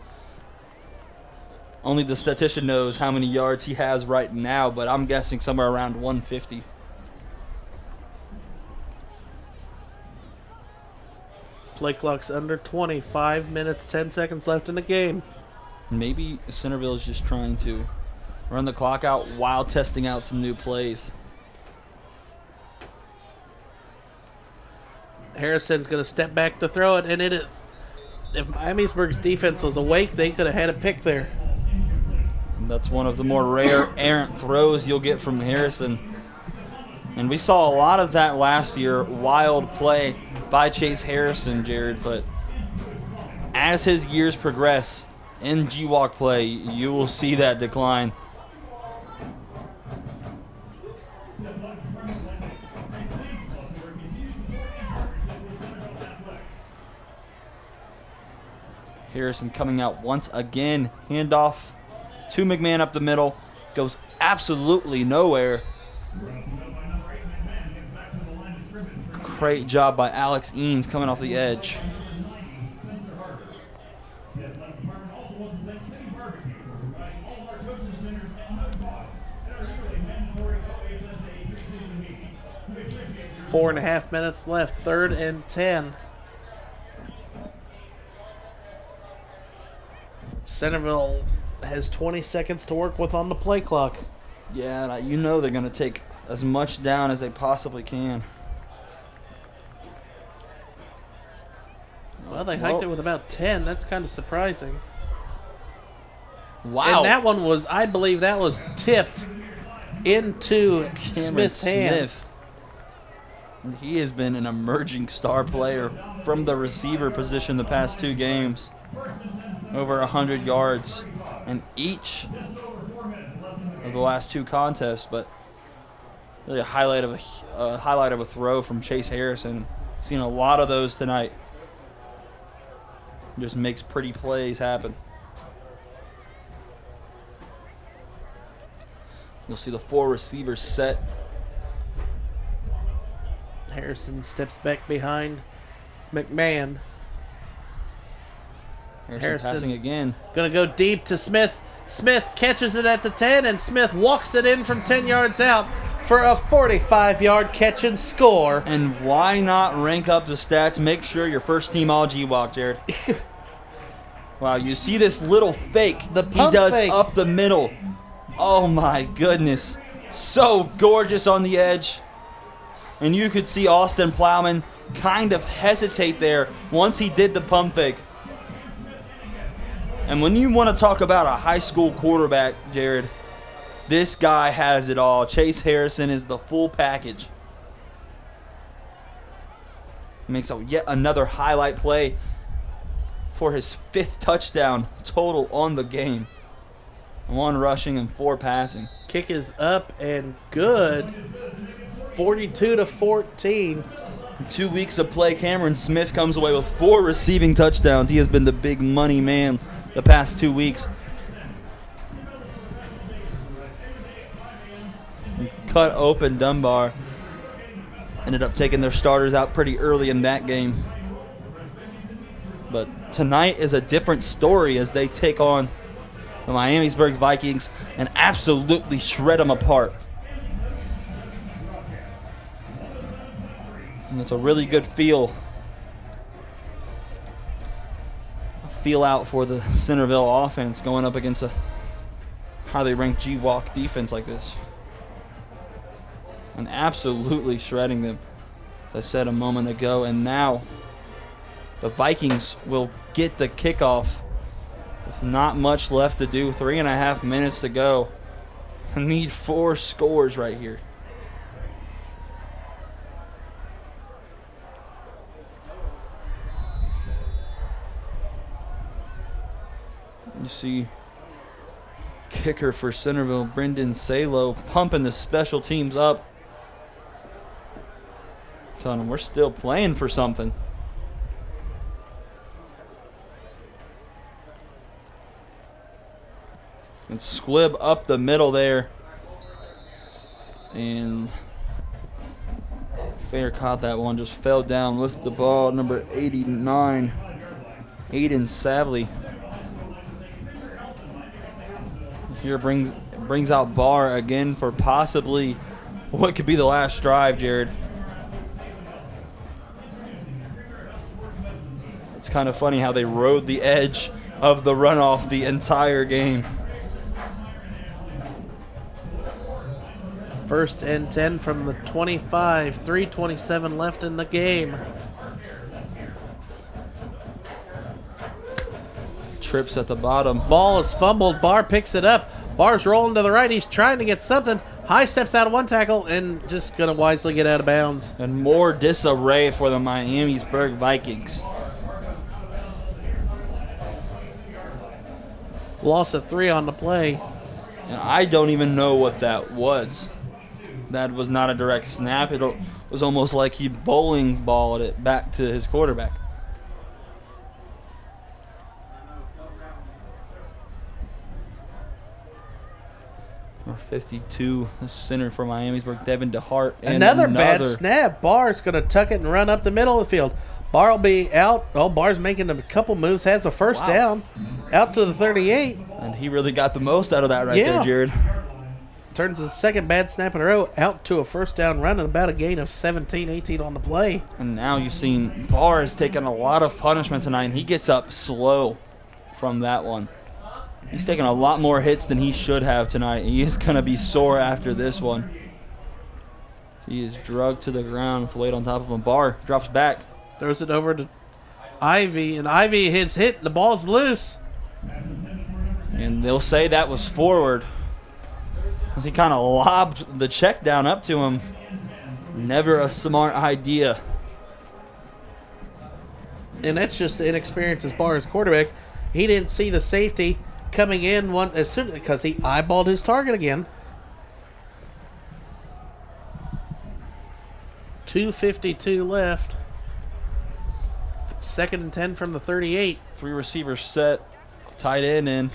Speaker 4: only the statistician knows how many yards he has right now, but I'm guessing somewhere around 150.
Speaker 3: Play clock's under 20. 5 minutes, 10 seconds left in the game.
Speaker 4: Maybe Centerville is just trying to run the clock out while testing out some new plays.
Speaker 3: Harrison's going to step back to throw it, and it is. If Miamisburg's defense was awake, they could have had a pick there.
Speaker 4: And that's one of the more rare errant throws you'll get from Harrison. And we saw a lot of that last year, wild play by Chase Harrison, Jared. But as his years progress in GWalk play, you will see that decline. Harrison coming out once again. Handoff to McMahon up the middle. Goes absolutely nowhere. Great job by Alex Eanes coming off the edge.
Speaker 3: 4.5 minutes left. 3rd and 10. Centerville has 20 seconds to work with on the play clock.
Speaker 4: Yeah, you know they're going to take as much down as they possibly can.
Speaker 3: Well, they hiked it with about 10. That's kind of surprising.
Speaker 4: Wow.
Speaker 3: And that one was, I believe that was tipped into Smith's hands.
Speaker 4: He has been an emerging star player from the receiver position the past 2 games. Over 100 yards in each of the last 2 contests, but really a highlight of a throw from Chase Harrison. Seen a lot of those tonight. Just makes pretty plays happen. You'll see the 4 receivers set.
Speaker 3: Harrison steps back behind McMahon.
Speaker 4: Harrison passing again.
Speaker 3: Going to go deep to Smith. Smith catches it at the 10, and Smith walks it in from 10 yards out for a 45-yard catch and score.
Speaker 4: And why not rank up the stats? Make sure you're first team all GWalk, Jared. Wow, you see this little fake
Speaker 3: The
Speaker 4: he
Speaker 3: pump
Speaker 4: does
Speaker 3: fake.
Speaker 4: up the middle. Oh my goodness. So gorgeous on the edge. And you could see Austin Plowman kind of hesitate there once he did the pump fake. And when you want to talk about a high school quarterback, Jared, this guy has it all. Chase Harrison is the full package. Makes yet another highlight play for his 5th touchdown total on the game. 1 rushing and 4 passing.
Speaker 3: Kick is up and good. 42-14.
Speaker 4: 2 weeks of play, Cameron Smith comes away with 4 receiving touchdowns. He has been the big money man the past 2 weeks. Cut open Dunbar. Ended up taking their starters out pretty early in that game. But tonight is a different story as they take on the Miamisburg Vikings and absolutely shred them apart. And it's a really good feel out for the Centerville offense going up against a highly ranked G-Walk defense like this. And absolutely shredding them, as I said a moment ago. And now the Vikings will get the kickoff with not much left to do. 3.5 minutes to go. I need 4 scores right here. You see kicker for Centerville, Brendan Salo, pumping the special teams up. Telling them we're still playing for something. And squib up the middle there. And Fair caught that one, just fell down with the ball. Number 89, Aiden Savley. Here brings out Barr again for possibly what could be the last drive, Jared. It's kind of funny how they rode the edge of the runoff the entire game.
Speaker 3: 1st and 10 from the 25. 3:27 left in the game.
Speaker 4: Trips at the bottom.
Speaker 3: Ball is fumbled. Barr picks it up. Barr's rolling to the right. He's trying to get something. High steps out of one tackle and just going to wisely get out of bounds.
Speaker 4: And more disarray for the Miamisburg Vikings.
Speaker 3: Loss of 3 on the play.
Speaker 4: And I don't even know what that was. That was not a direct snap. It was almost like he bowling balled it back to his quarterback. Number 52, the center for Miamisburg, Devin DeHart. And
Speaker 3: another bad snap. Barr's going to tuck it and run up the middle of the field. Barr will be out. Oh, Barr's making a couple moves, has the first down, out to the 38.
Speaker 4: And he really got the most out of that there, Jared.
Speaker 3: Turns the second bad snap in a row, out to a first down run and about a gain of 17, 18 on the play.
Speaker 4: And now you've seen Barr has taken a lot of punishment tonight, and he gets up slow from that one. He's taken a lot more hits than he should have tonight. He is going to be sore after this one. He is drugged to the ground with weight on top of him. Barr drops back.
Speaker 3: Throws it over to Ivy, and Ivy hits hit, and the ball's loose.
Speaker 4: And they'll say that was forward. He kind of lobbed the check down up to him. Never a smart idea.
Speaker 3: And that's just the inexperience as Barr as quarterback. He didn't see the safety coming in as soon because he eyeballed his target again. 2:52 left. 2nd and 10 from the 38.
Speaker 4: 3 receivers set. Tight end in.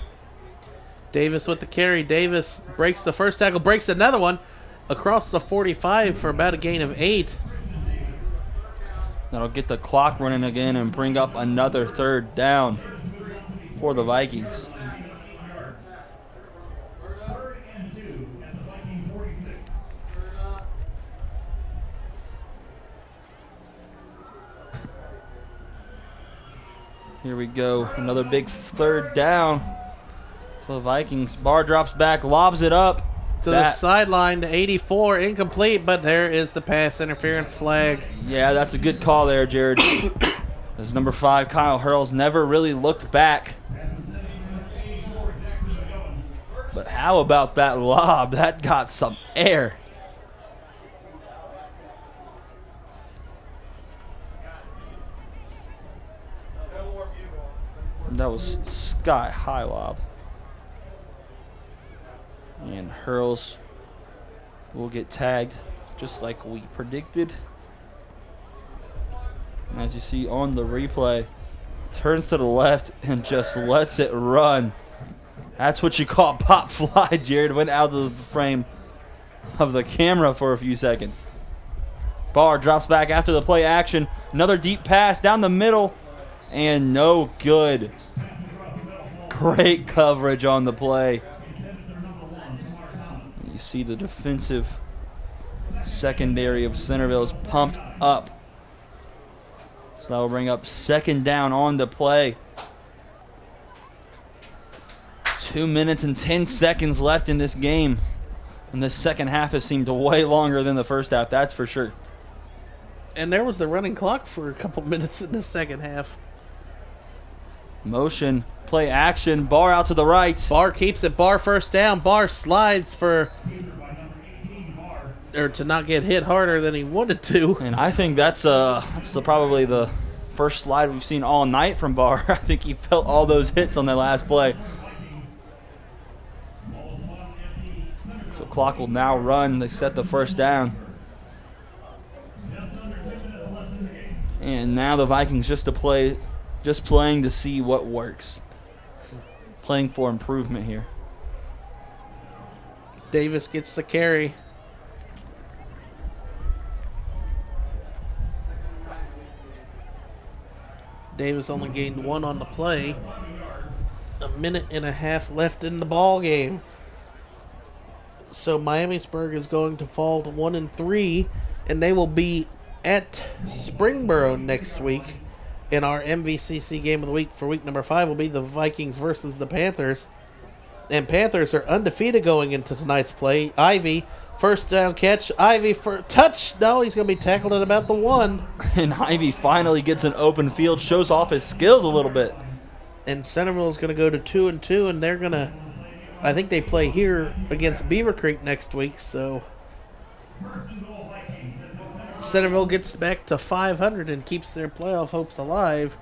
Speaker 3: Davis with the carry. Davis breaks the first tackle, breaks another one across the 45 for about a gain of 8.
Speaker 4: That'll get the clock running again and bring up another 3rd down for the Vikings. Here we go. Another big 3rd down for the Vikings. Barr drops back, lobs it up.
Speaker 3: To the sideline to 84, incomplete, but there is the pass interference flag.
Speaker 4: Yeah, that's a good call there, Jared. As number 5, Kyle Hurls, never really looked back. But how about that lob? That got some air. That was sky high lob. And Hurls will get tagged just like we predicted. And as you see on the replay, turns to the left and just lets it run. That's what you call pop fly, Jared. Went out of the frame of the camera for a few seconds. Barr drops back after the play action. Another deep pass down the middle. And no good. Great coverage on the play. You see the defensive secondary of Centerville is pumped up. So that will bring up 2nd down on the play. 2 minutes and 10 seconds left in this game. And the second half has seemed way longer than the first half, that's for sure.
Speaker 3: And there was the running clock for a couple minutes in the second half.
Speaker 4: Motion, play action, Barr out to the right.
Speaker 3: Barr keeps it, Barr first down. Barr slides to not get hit harder than he wanted to.
Speaker 4: And I think that's probably the first slide we've seen all night from Barr. I think he felt all those hits on that last play. So clock will now run. They set the first down. And now the Vikings just playing to see what works. Playing for improvement here.
Speaker 3: Davis gets the carry. Davis only gained 1 on the play. A minute and a half left in the ball game. So Miamisburg is going to fall to 1-3, and they will be at Springboro next week. In our MVCC game of the week for week number 5 will be the Vikings versus the Panthers. And Panthers are undefeated going into tonight's play. Ivy, first down catch. Ivy for touch. No, he's going to be tackled at about the 1.
Speaker 4: And Ivy finally gets an open field, shows off his skills a little bit.
Speaker 3: And Centerville is going to go to 2-2, and they're going to, I think they play here against Beaver Creek next week, so Centerville gets back to 500 and keeps their playoff hopes alive.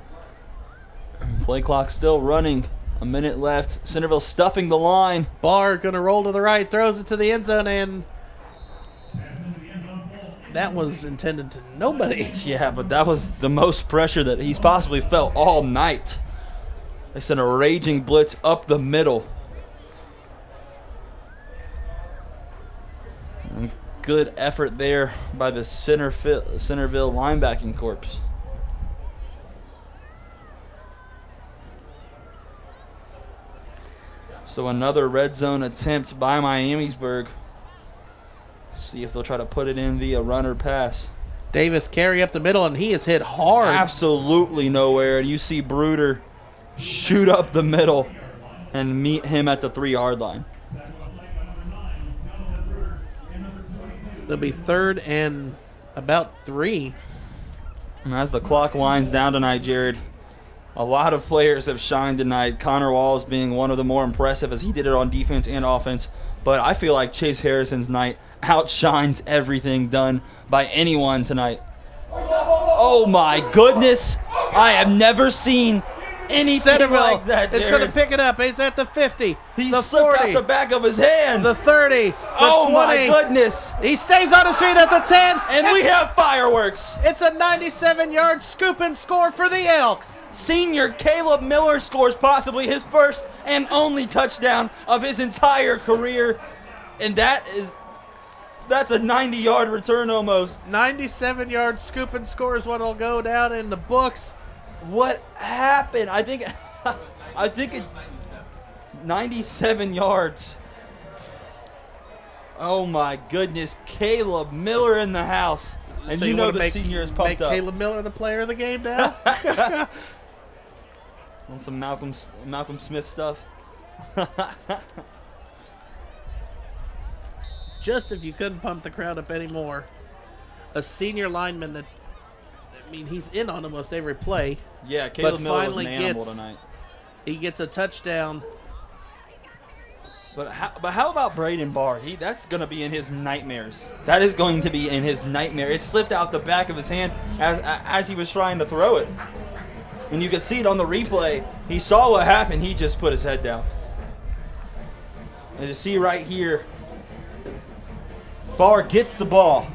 Speaker 4: Play clock still running. A minute left. Centerville stuffing the line.
Speaker 3: Barr going to roll to the right, throws it to the end zone, and that was intended to nobody.
Speaker 4: Yeah, but that was the most pressure that he's possibly felt all night. They sent a raging blitz up the middle. And good effort there by the Centerville linebacking corps. So another red zone attempt by Miamisburg. See if they'll try to put it in via run or pass.
Speaker 3: Davis carry up the middle, and he is hit hard.
Speaker 4: Absolutely nowhere. And you see Bruder shoot up the middle and meet him at the 3-yard line.
Speaker 3: It'll be 3rd and about 3.
Speaker 4: And as the clock winds down tonight, Jared, a lot of players have shined tonight. Connor Walls being one of the more impressive as he did it on defense and offense. But I feel like Chase Harrison's night outshines everything done by anyone tonight. Oh my goodness. I have never seen anything
Speaker 3: Centerville
Speaker 4: like that,
Speaker 3: is
Speaker 4: Jared.
Speaker 3: going to pick it up. He's at the 50,
Speaker 4: He
Speaker 3: the
Speaker 4: slipped
Speaker 3: 40,
Speaker 4: out the back of his hand.
Speaker 3: the 30, the
Speaker 4: Oh
Speaker 3: 20.
Speaker 4: my goodness.
Speaker 3: He stays on his feet at the 10.
Speaker 4: And we have fireworks.
Speaker 3: It's a 97-yard scoop and score for the Elks.
Speaker 4: Senior Caleb Miller scores possibly his first and only touchdown of his entire career. And that's a 90-yard return almost.
Speaker 3: 97-yard scoop and score is what will go down in the books.
Speaker 4: What happened? I think it's 97 yards. Oh my goodness, Caleb Miller in the house. And
Speaker 3: So
Speaker 4: you know
Speaker 3: wanna
Speaker 4: the senior is pumped
Speaker 3: make
Speaker 4: up.
Speaker 3: Caleb Miller the player of the game now?
Speaker 4: On some Malcolm Smith stuff.
Speaker 3: just if you couldn't pump the crowd up anymore, a senior lineman that, I mean, he's in on almost every play.
Speaker 4: Yeah, Caleb Miller was an
Speaker 3: finally
Speaker 4: animal tonight.
Speaker 3: He gets a touchdown.
Speaker 4: But how about Braden Barr? That's going to be in his nightmares. That is going to be in his nightmare. It slipped out the back of his hand as he was trying to throw it. And you could see it on the replay. He saw what happened. He just put his head down. And you see right here, Barr gets the ball,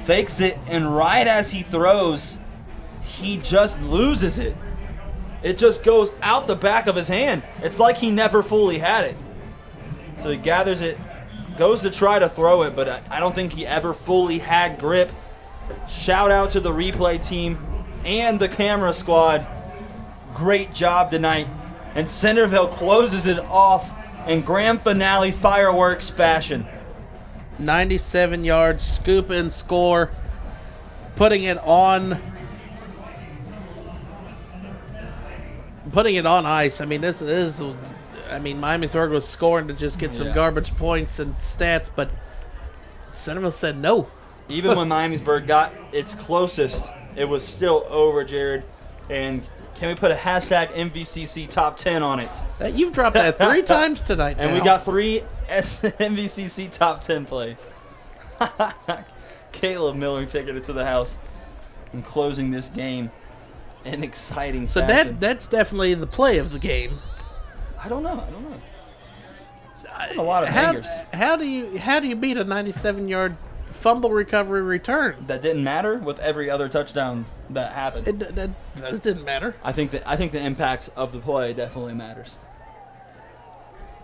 Speaker 4: fakes it, and right as he throws, he just loses it. It just goes out the back of his hand. It's like he never fully had it. So he gathers it, goes to try to throw it, but I don't think he ever fully had grip. Shout out to the replay team and the camera squad. Great job tonight. And Centerville closes it off in grand finale fireworks fashion.
Speaker 3: 97 yards, scoop and score, putting it on ice. I mean, Miamisburg was scoring to just get some garbage points and stats, but Centerville said no.
Speaker 4: Even when Miamisburg got its closest, it was still over, Jared. And can we put a hashtag MVCC top 10 on it?
Speaker 3: You've dropped that 3 times tonight
Speaker 4: And
Speaker 3: now.
Speaker 4: we got 3 MVCC top 10 plays. Caleb Miller taking it to the house and closing this game in exciting fashion.
Speaker 3: That's definitely the play of the game.
Speaker 4: I don't know. It's been a lot of bangers.
Speaker 3: How do you beat a 97-yard fumble recovery return?
Speaker 4: That didn't matter with every other touchdown that happened.
Speaker 3: That didn't matter.
Speaker 4: I think the impact of the play definitely matters.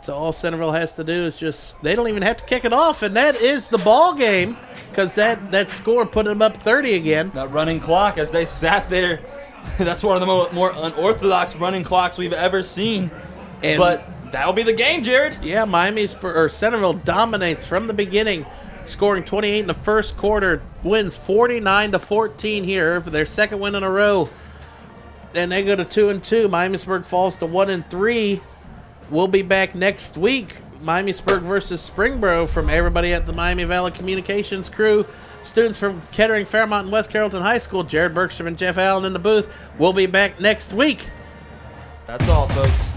Speaker 3: So all Centerville has to do is they don't even have to kick it off, and that is the ball game, because that score put them up 30 again.
Speaker 4: That running clock as they sat there, that's one of the more unorthodox running clocks we've ever seen. But that'll be the game, Jared.
Speaker 3: Yeah, Centerville dominates from the beginning, scoring 28 in the first quarter, wins 49-14 here for their second win in a row. And they go to 2-2. Miamisburg falls to 1-3. We'll be back next week. Miamisburg versus Springboro from everybody at the Miami Valley Communications crew. Students from Kettering, Fairmont, and West Carrollton High School. Jared Bergstrom and Jeff Allen in the booth. We'll be back next week.
Speaker 4: That's all, folks.